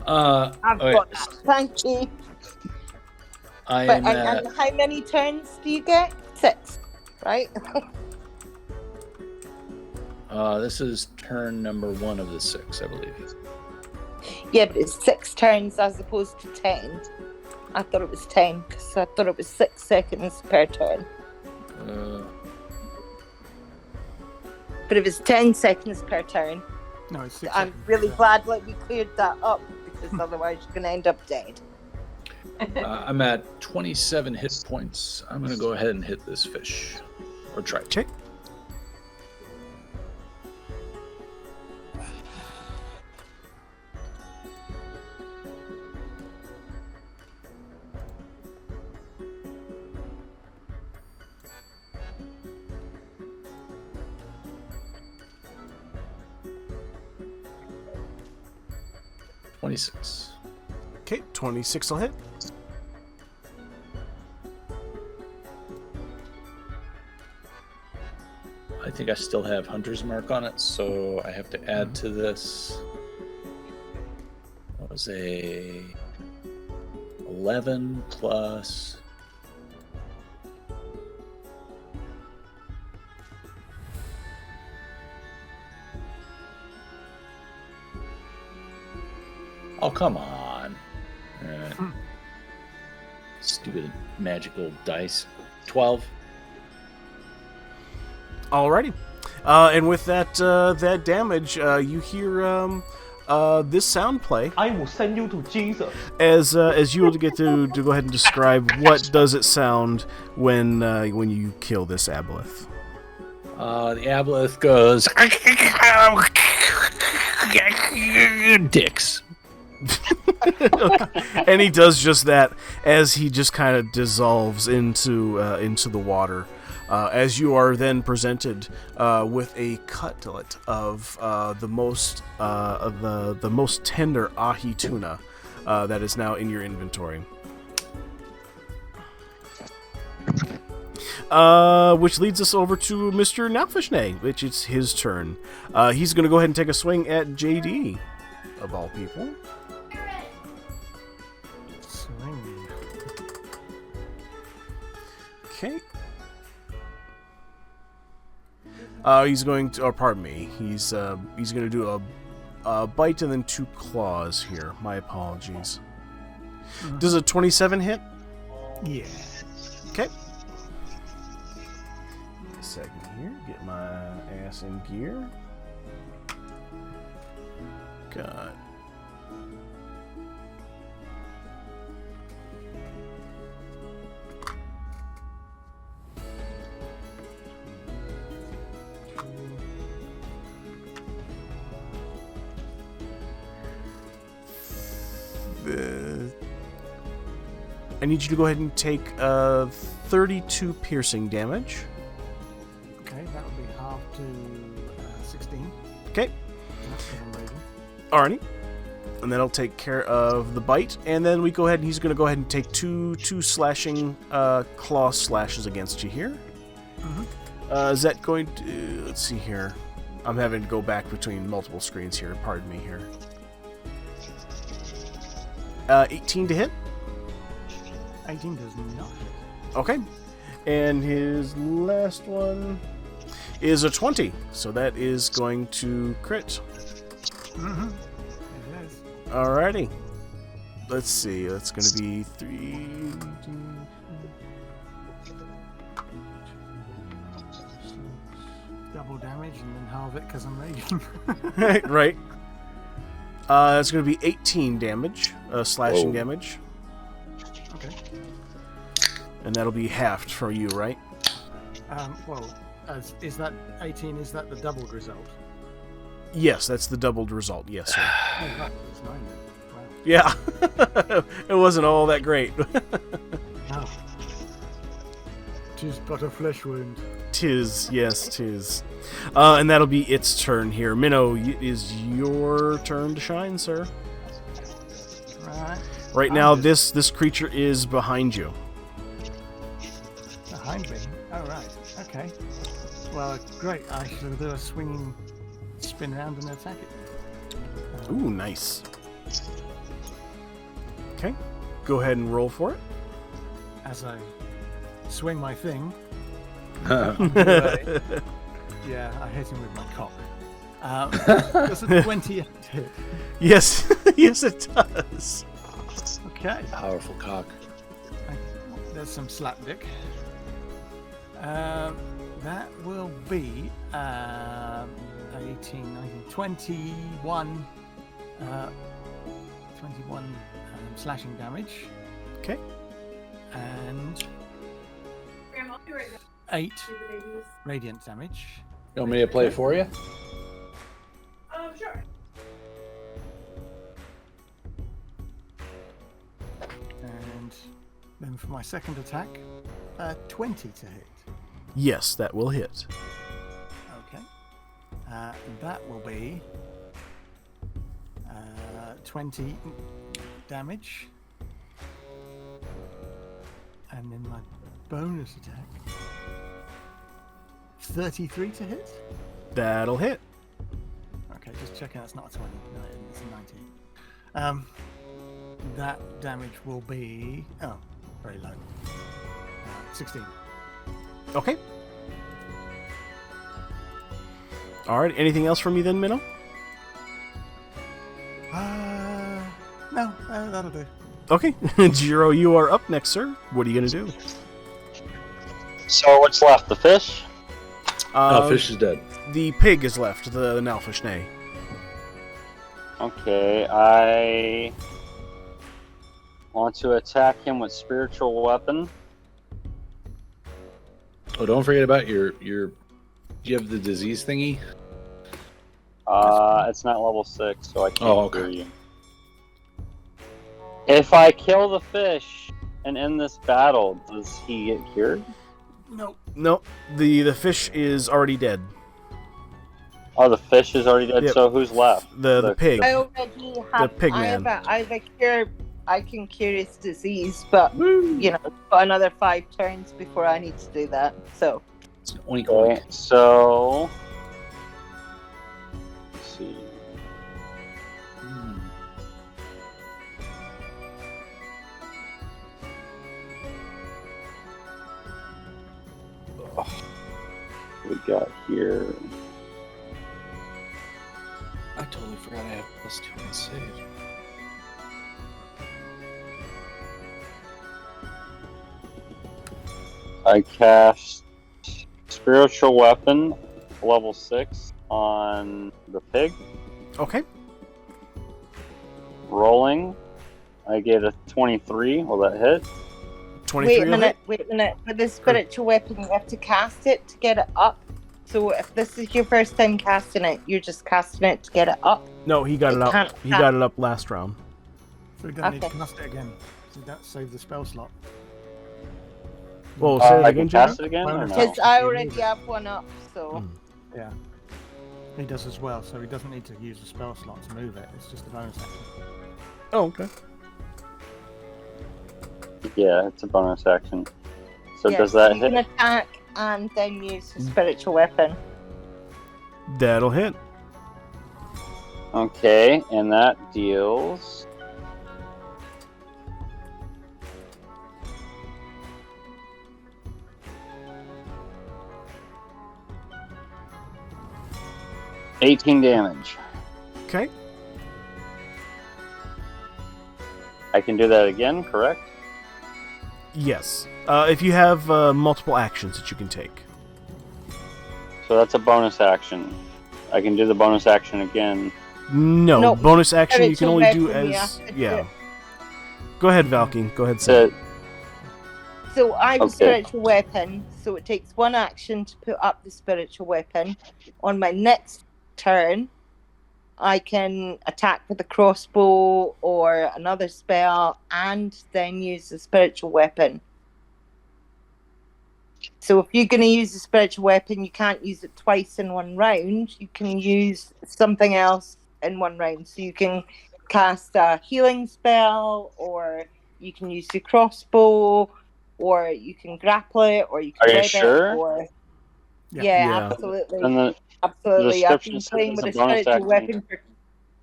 I've
okay,
got that. Thank you.
I
But
am
and how many turns do you get? 6. Right?
this is turn number 1 of the 6, I believe.
Yeah, but it's 6 turns as opposed to 10. I thought it was 10 because I thought it was 6 seconds per turn. But if it's 10 seconds per turn,
No, it's 6
I'm
seconds.
really glad we cleared that up because otherwise you're going to end up dead.
I'm at 27 hit points. I'm going to go ahead and hit this fish. Or try.
Okay. Okay, 26 will hit.
I think I still have Hunter's Mark on it, so I have to add to this. What was a 11 plus... Oh, come on. Stupid magical dice. 12.
Alrighty. And with that that damage, you hear this sound play
I will send you to Jesus.
as you will get to go ahead and describe what does it sound when you kill this aboleth.
The aboleth goes... Dicks.
And he does just that as he just kind of dissolves into the water. As you are then presented with a cutlet of the most tender ahi tuna that is now in your inventory. Which leads us over to Mr. Nalfishne, which is his turn. He's going to go ahead and take a swing at JD, of all people. Okay. He's going to, or pardon me, he's going to do a bite and then 2 claws here. My apologies. Does a 27 hit?
Yeah.
Okay. A second here, get my ass in gear. God. I need you to go ahead and take 32 piercing damage.
Okay, that would be half to 16.
Okay.
That's what I'm raising.
Alrighty. And then I'll take care of the bite. And then we go ahead and he's going to go ahead and take two slashing claw slashes against you here. Is that going to... Let's see here. I'm having to go back between multiple screens here. Pardon me here. 18 to hit.
18 does not hit.
Okay. And his last one is a 20. So that is going to crit.
Mm-hmm. It is.
Alrighty. Let's see. That's going to be 3...
Double damage and then halve it because I'm raging.
Right. That's going to be 18 damage. Slashing
Whoa.
damage.
Okay.
And that'll be halved for you, right?
Well, is that 18? Is that the doubled result?
Yes, that's the doubled result. Yes, sir.
Oh, right. It's 9 then. Wow.
Yeah. It wasn't all that great.
No. 'Tis but a flesh wound.
Tis, yes, tis. And that'll be its turn here. Minnow, is your turn to shine, sir.
Right.
Right now, this creature is behind you.
Behind me. Oh, right. Okay. Well, great. I shall do a swinging spin around and attack it.
Ooh, nice. Okay. Go ahead and roll for it.
As I swing my thing.
Huh.
Yeah, I hit him with my cock. Does a 28 hit?
Yes. Yes, it does.
Okay.
Powerful cock.
There's some slapdick. That will be 18, 19, 21, 21 slashing damage.
Okay.
And 8 radiant damage.
You want me to play for you?
Sure.
And then for my second attack, 20 to hit.
Yes, that will hit.
Okay. That will be 20 damage. And then my bonus attack, 33 to hit.
That'll hit.
Okay, just checking that's not a 20. No, it's a 19. That damage will be... Oh, very low. 16.
Okay. All right. Anything else from you then, Minnow?
No, that'll do.
Okay. Jiro, you are up next, sir. What are you going to do?
So what's left? The fish?
Fish is dead.
The pig is left, the Nalfishnay.
Okay, I want to attack him with spiritual weapon.
Oh, don't forget about your. Do you have the disease thingy?
It's not level 6, so I can't
Oh, okay.
cure you. If I kill the fish and end this battle, does he get cured?
Nope.
No, the fish is already dead.
Oh, the fish is already dead.
Yep.
So who's left?
The pig.
I already have.
pig
I
man.
have a cure. I can cure his disease, but you know, got another 5 turns before I need to do that. So
It's an oink
Okay,
oink.
so let's see. We got here.
I totally forgot I have +2 on save.
I cast spiritual weapon level 6 on the pig.
Okay.
Rolling. I get a 23. Will that hit?
23 will hit.
wait a minute. With the spiritual weapon, you have to cast it to get it up. So if this is your first time casting it, you're just casting it to get it up.
No, he got it up.
can't
He got it up last round.
So we don't need to
Okay.
cast it again. So that saves the spell slot.
Whoa, say that
I
again,
can cast
Jiro?
it again or no?
Because I already have one up, so
Yeah. He does as well, so he doesn't need to use the spell slot to move it. It's just a bonus action.
Oh, okay.
Yeah, it's a bonus action. So
yeah,
does
so
that
you can
hit?
attack and then use the spiritual weapon.
That'll hit.
Okay, and that deals. $18 damage.
Okay.
I can do that again, correct?
Yes. If you have multiple actions that you can take.
So that's a bonus action. I can do the bonus action again.
No,
No,
bonus action you can
spiritual
only do
weapon,
as...
yeah.
Yeah. Go ahead, Valky. Go ahead, say.
So I have a
Okay.
spiritual weapon, so it takes 1 action to put up the spiritual weapon. On my next turn, I can attack with a crossbow or another spell and then use the spiritual weapon. So if you're going to use the spiritual weapon, you can't use it twice in 1 round. You can use something else in 1 round. So you can cast a healing spell, or you can use the crossbow, or you can grapple it, or you can
Are you
web
sure?
it, or
Yeah.
Yeah.
absolutely.
And the
Absolutely, I've
description
been
says
playing
it's
with
a
a
bonus
spiritual
action.
weapon for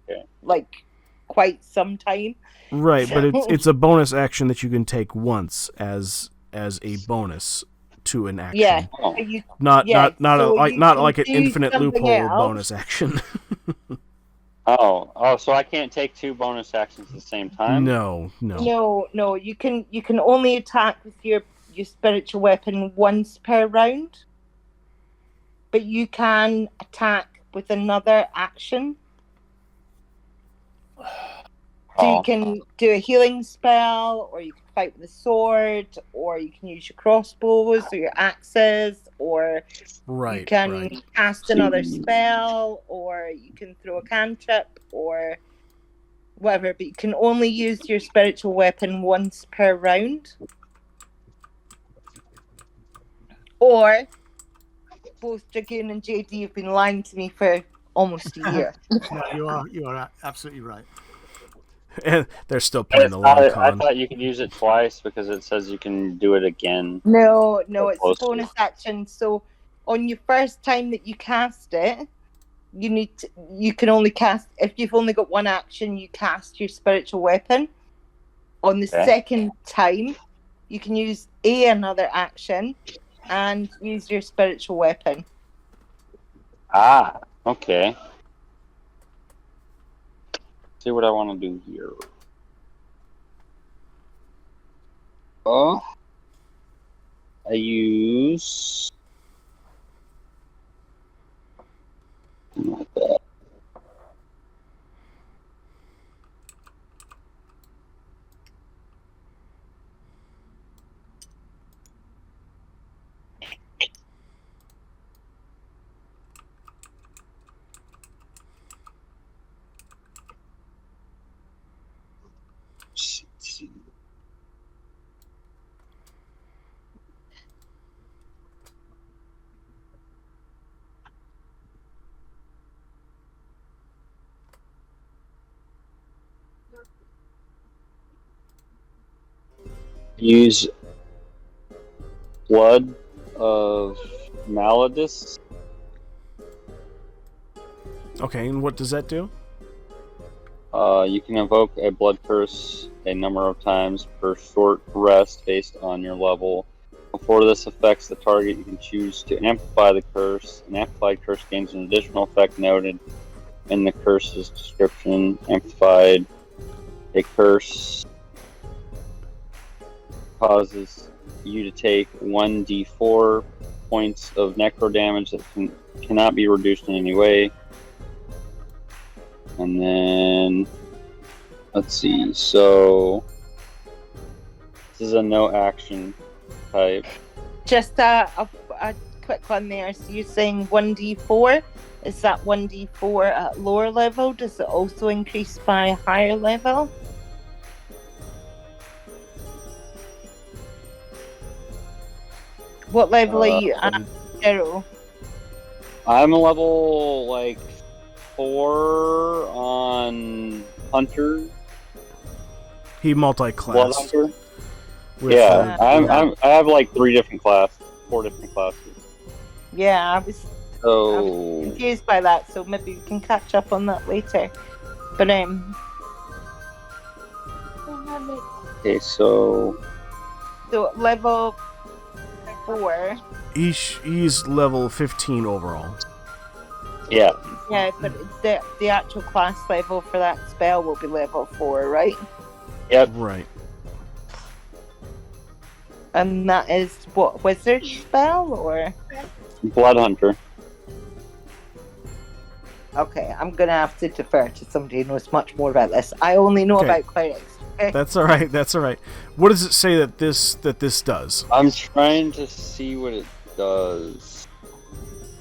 Okay.
like quite some time.
Right, but it's a bonus action that you can take once as a bonus to an action.
Yeah,
Oh.
you,
Not
Yeah,
not
so
like
you
not
can
like an
do
infinite
something
loophole
else.
bonus action.
Oh, so I can't take 2 bonus actions at the same time?
No.
no, you can only attack with your spiritual weapon once per round, but you can attack with another action. So you can do a healing spell, or you can fight with a sword, or you can use your crossbows or your axes, or you can cast another spell, or you can throw a cantrip, or whatever. But you can only use your spiritual weapon once per round. Or both Dragoon and JD have been lying to me for almost a year.
No, you are absolutely right.
And they're still playing the long
I
con.
thought you could use it twice because it says you can do it again.
No, it's
close
a
to
bonus action. So on your first time that you cast it, you can only cast, if you've only got one action, you cast your spiritual weapon. On the second time, you can use another action and use your spiritual weapon.
Ah, okay. See what I want to do here. I use like that. Use Blood of Maladus.
Okay, and what does that do?
You can invoke a blood curse a number of times per short rest based on your level. Before this affects the target, you can choose to amplify the curse. An amplified curse gains an additional effect noted in the curse's description. Amplified, a curse causes you to take 1d4 points of necro damage that cannot be reduced in any way. And then, let's see, so this is a no action type.
Just a quick one there. So you're saying 1d4? Is that 1d4 at lower level? Does it also increase by higher level? What level are you at, Daryl?
I'm a level like 4 on Hunter.
He
Blood
multi-classed.
Hunter.
With,
Yeah, I have like 4 different classes.
Yeah, I was
So
confused by that, so maybe we can catch up on that later. But
okay, so
level 4.
he's level 15 overall.
yeah,
Yeah, but the actual class level for that spell will be level 4, right?
yep.
Right.
And that is what, wizard spell or?
Blood Hunter.
Okay, I'm gonna have to defer to somebody who knows much more about this. I only know
Okay.
about clerics. Okay?
That's all right. That's all right. What does it say that this does?
I'm trying to see what it does.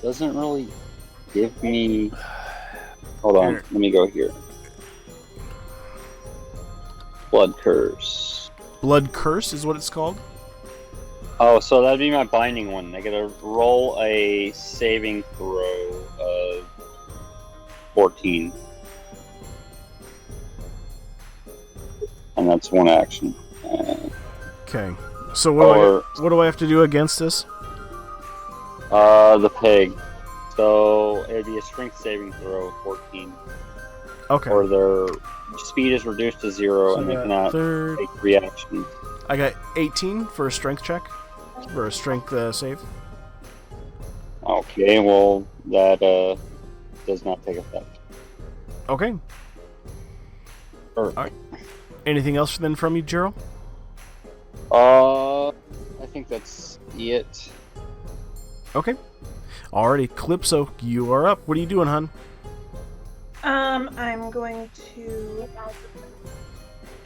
Doesn't really give me. Hold on,
Here.
let me go here. Blood Curse.
Blood Curse is what it's called.
Oh, so that'd be my binding one. I gotta roll a saving throw of 14. And that's one action.
Okay. So what do I have to do against this?
The pig. So it'd be a strength saving throw of 14.
Okay.
Or their speed is reduced to 0
So
and they
I got
cannot
third.
take reactions.
I got 18 for a strength check, for a strength save.
Okay, well, that does not take effect.
Okay.
Or,
All right. Anything else then from you, Gerald?
I think that's it.
Okay. Alrighty, Calypso, you are up. What are you doing, hon?
I'm going to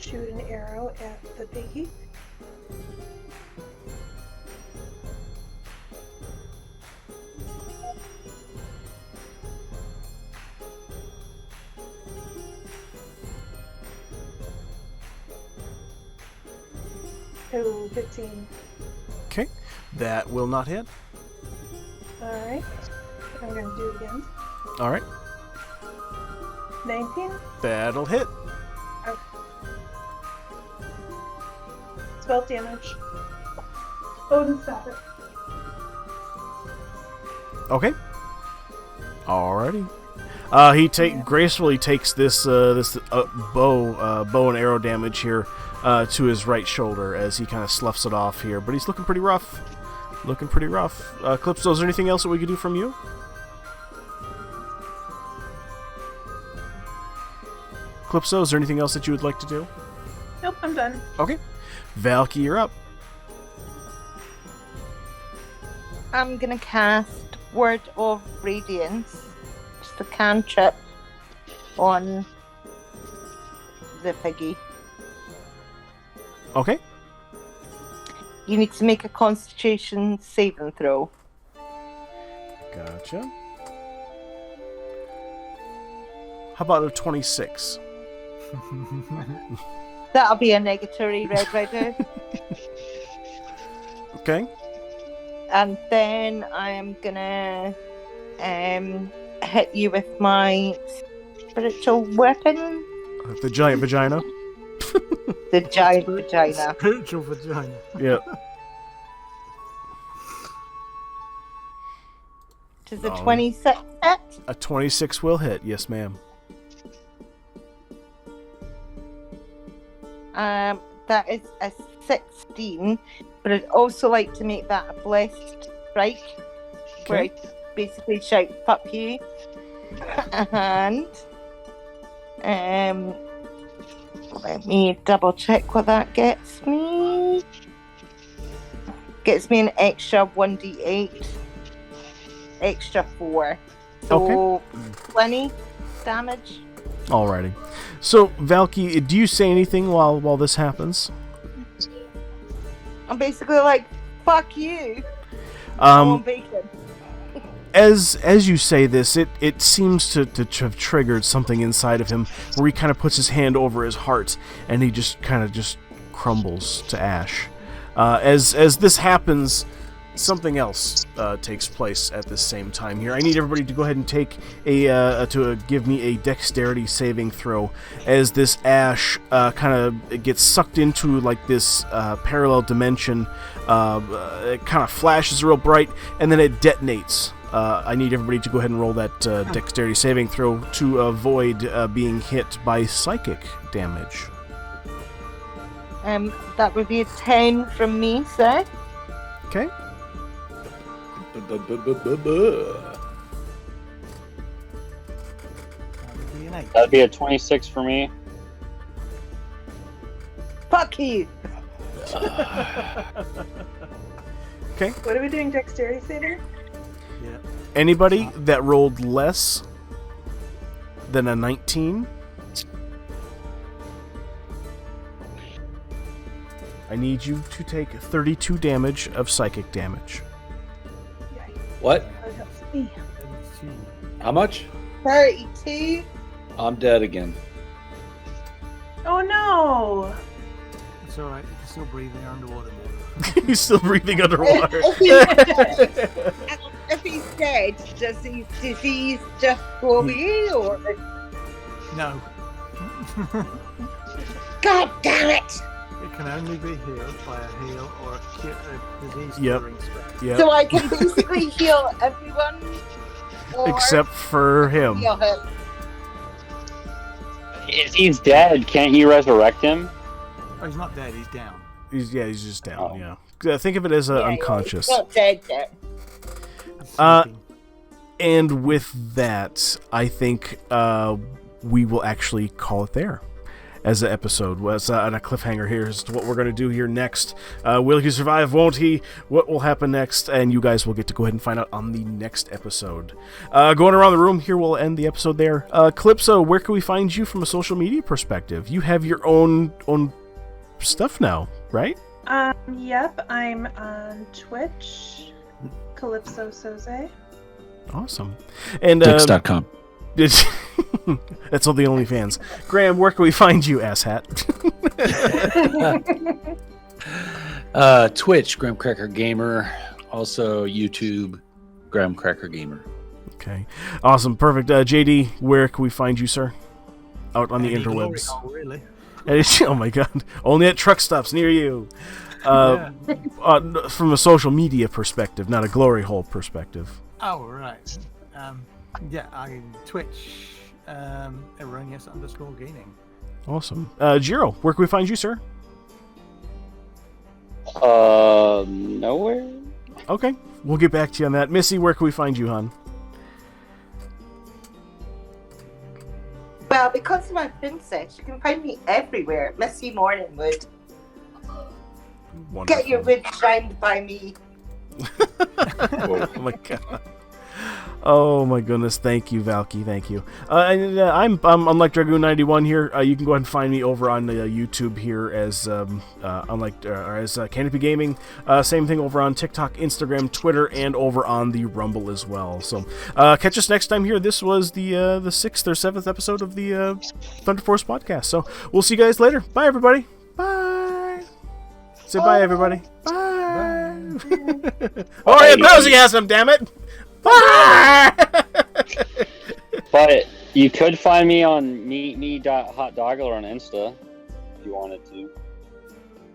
shoot an arrow at the piggy. Oh, 15.
Okay, that will not hit.
Alright. I'm gonna do it again.
All right,
19.
that'll hit.
12 damage. Odin, stop it.
Okay. Alrighty. He gracefully takes this bow and arrow damage here to his right shoulder as he kind of sloughs it off here, but he's looking pretty rough. Calypso, is there anything else that we could do from you? Calypso, is there anything else that you would like to do?
Nope, I'm done.
Okay. Valky, you're up.
I'm gonna cast Word of Radiance, just a cantrip on the piggy.
Okay.
You need to make a Constitution saving throw.
Gotcha. How about a 26?
That'll be a negatory, Red Rider.
Okay.
And then I am gonna hit you with my spiritual weapon.
The giant vagina.
The giant vagina.
Spiritual vagina.
Yeah.
Does a 26 hit?
A 26 will hit. Yes, ma'am.
That is a 16, but I'd also like to make that a blessed strike, where I basically shout "fuck you," and let me double check what that gets me. Gets me an extra 1d8, extra 4, so 20 damage.
Alrighty. So, Valky, do you say anything while this happens?
I'm basically like, "Fuck you." On bacon.
As you say this, it seems to have triggered something inside of him, where he kind of puts his hand over his heart, and he just kind of just crumbles to ash. As this happens, something else takes place at the same time here. I need everybody to go ahead and take give me a dexterity saving throw, as this ash kind of gets sucked into like this parallel dimension. It kind of flashes real bright, and then it detonates. I need everybody to go ahead and roll that dexterity saving throw to avoid being hit by psychic damage.
That would be a 10 from me, sir.
Okay.
That would be an 8.
That'd be a 26 for me.
Fuck you.
Okay.
What are we doing? Dexterity saving?
Yeah.
Anybody that rolled less than a 19, I need you to take 32 damage of psychic damage.
What?
That helps me.
How much?
32.
I'm dead again.
Oh no!
It's alright, you're still breathing underwater now.
He's still breathing underwater.
If he's dead, does his disease just go away, or?
No.
God damn it!
It can only be healed by a heal or a disease
Yep.
curing spell.
Yep.
So I can basically heal everyone, or
Except for him.
heal him.
If he's dead, can't you resurrect him?
Oh, he's not dead, he's down.
He's just down.
Oh.
Yeah. Think of it as unconscious.
He's not dead yet.
He's
Uh,
sleeping.
And with that, I think we will actually call it there. as the episode was on a cliffhanger here as to what we're going to do here next. Will he survive? Won't he? What will happen next? And you guys will get to go ahead and find out on the next episode. Going around the room here, we'll end the episode there. Calypso, where can we find you from a social media perspective? You have your own stuff now, right?
Yep, I'm on Twitch, Calypso Soze.
Awesome. And
Dix.com.
That's all the OnlyFans. Graham, where can we find you, asshat?
Twitch, Graham Cracker Gamer. Also YouTube, Graham Cracker Gamer.
Okay. Awesome. Perfect. JD, where can we find you, sir? Out on the interwebs.
Oh, really?
Oh my god. Only at truck stops near you. From a social media perspective, not a glory hole perspective.
Oh, right. Yeah, I Twitch, erroneous_gaming.
Awesome. Jiro, where can we find you, sir?
Nowhere.
Okay. We'll get back to you on that. Missy, where can we find you, hon?
Well, because I'm a princess, you can find me everywhere. Missy Morningwood.
Wonderful.
Get your wood shined by me.
Oh my god. Oh my goodness. Thank you, Valky. Thank you. I'm Unlike Dragoon 91 here. You can go ahead and find me over on YouTube here as Canopy Gaming. Same thing over on TikTok, Instagram, Twitter, and over on the Rumble as well. So catch us next time here. This was the 6th or 7th episode of the Thunderforce podcast. So we'll see you guys later. Bye, everybody. Bye. Say bye, everybody. Bye. Oh, yeah, enthusiasm, damn it.
But you could find me on meetme.hotdoggler on Insta if you wanted to.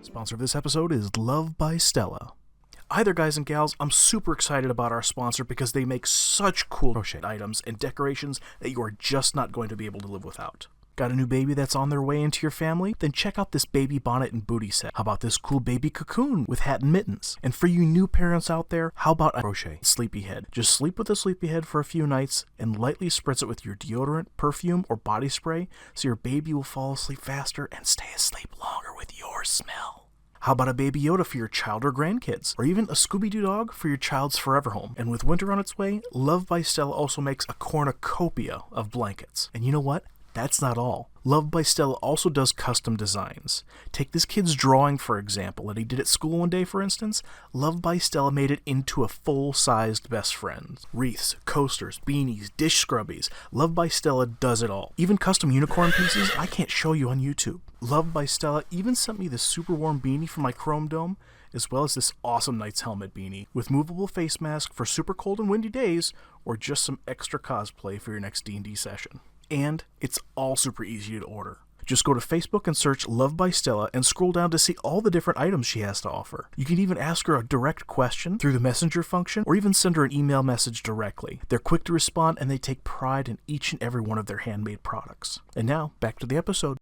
Sponsor of this episode is Love by Stella. Hi there, guys and gals. I'm super excited about our sponsor because they make such cool crochet items and decorations that you are just not going to be able to live without. Got a new baby that's on their way into your family? Then check out this baby bonnet and booty set. How about this cool baby cocoon with hat and mittens? And for you new parents out there, how about a crochet sleepyhead? Just sleep with a sleepyhead for a few nights and lightly spritz it with your deodorant, perfume, or body spray so your baby will fall asleep faster and stay asleep longer with your smell. How about a Baby Yoda for your child or grandkids? Or even a Scooby-Doo dog for your child's forever home? And with winter on its way, Love by Stella also makes a cornucopia of blankets. And you know what? That's not all. Love by Stella also does custom designs. Take this kid's drawing, for example, that he did at school one day, for instance. Love by Stella made it into a full-sized best friend. Wreaths, coasters, beanies, dish scrubbies. Love by Stella does it all. Even custom unicorn pieces I can't show you on YouTube. Love by Stella even sent me this super warm beanie for my Chrome Dome, as well as this awesome Knight's Helmet beanie with movable face mask for super cold and windy days, or just some extra cosplay for your next D&D session. And it's all super easy to order. Just go to Facebook and search Love by Stella and scroll down to see all the different items she has to offer. You can even ask her a direct question through the messenger function or even send her an email message directly. They're quick to respond and they take pride in each and every one of their handmade products. And now, back to the episode.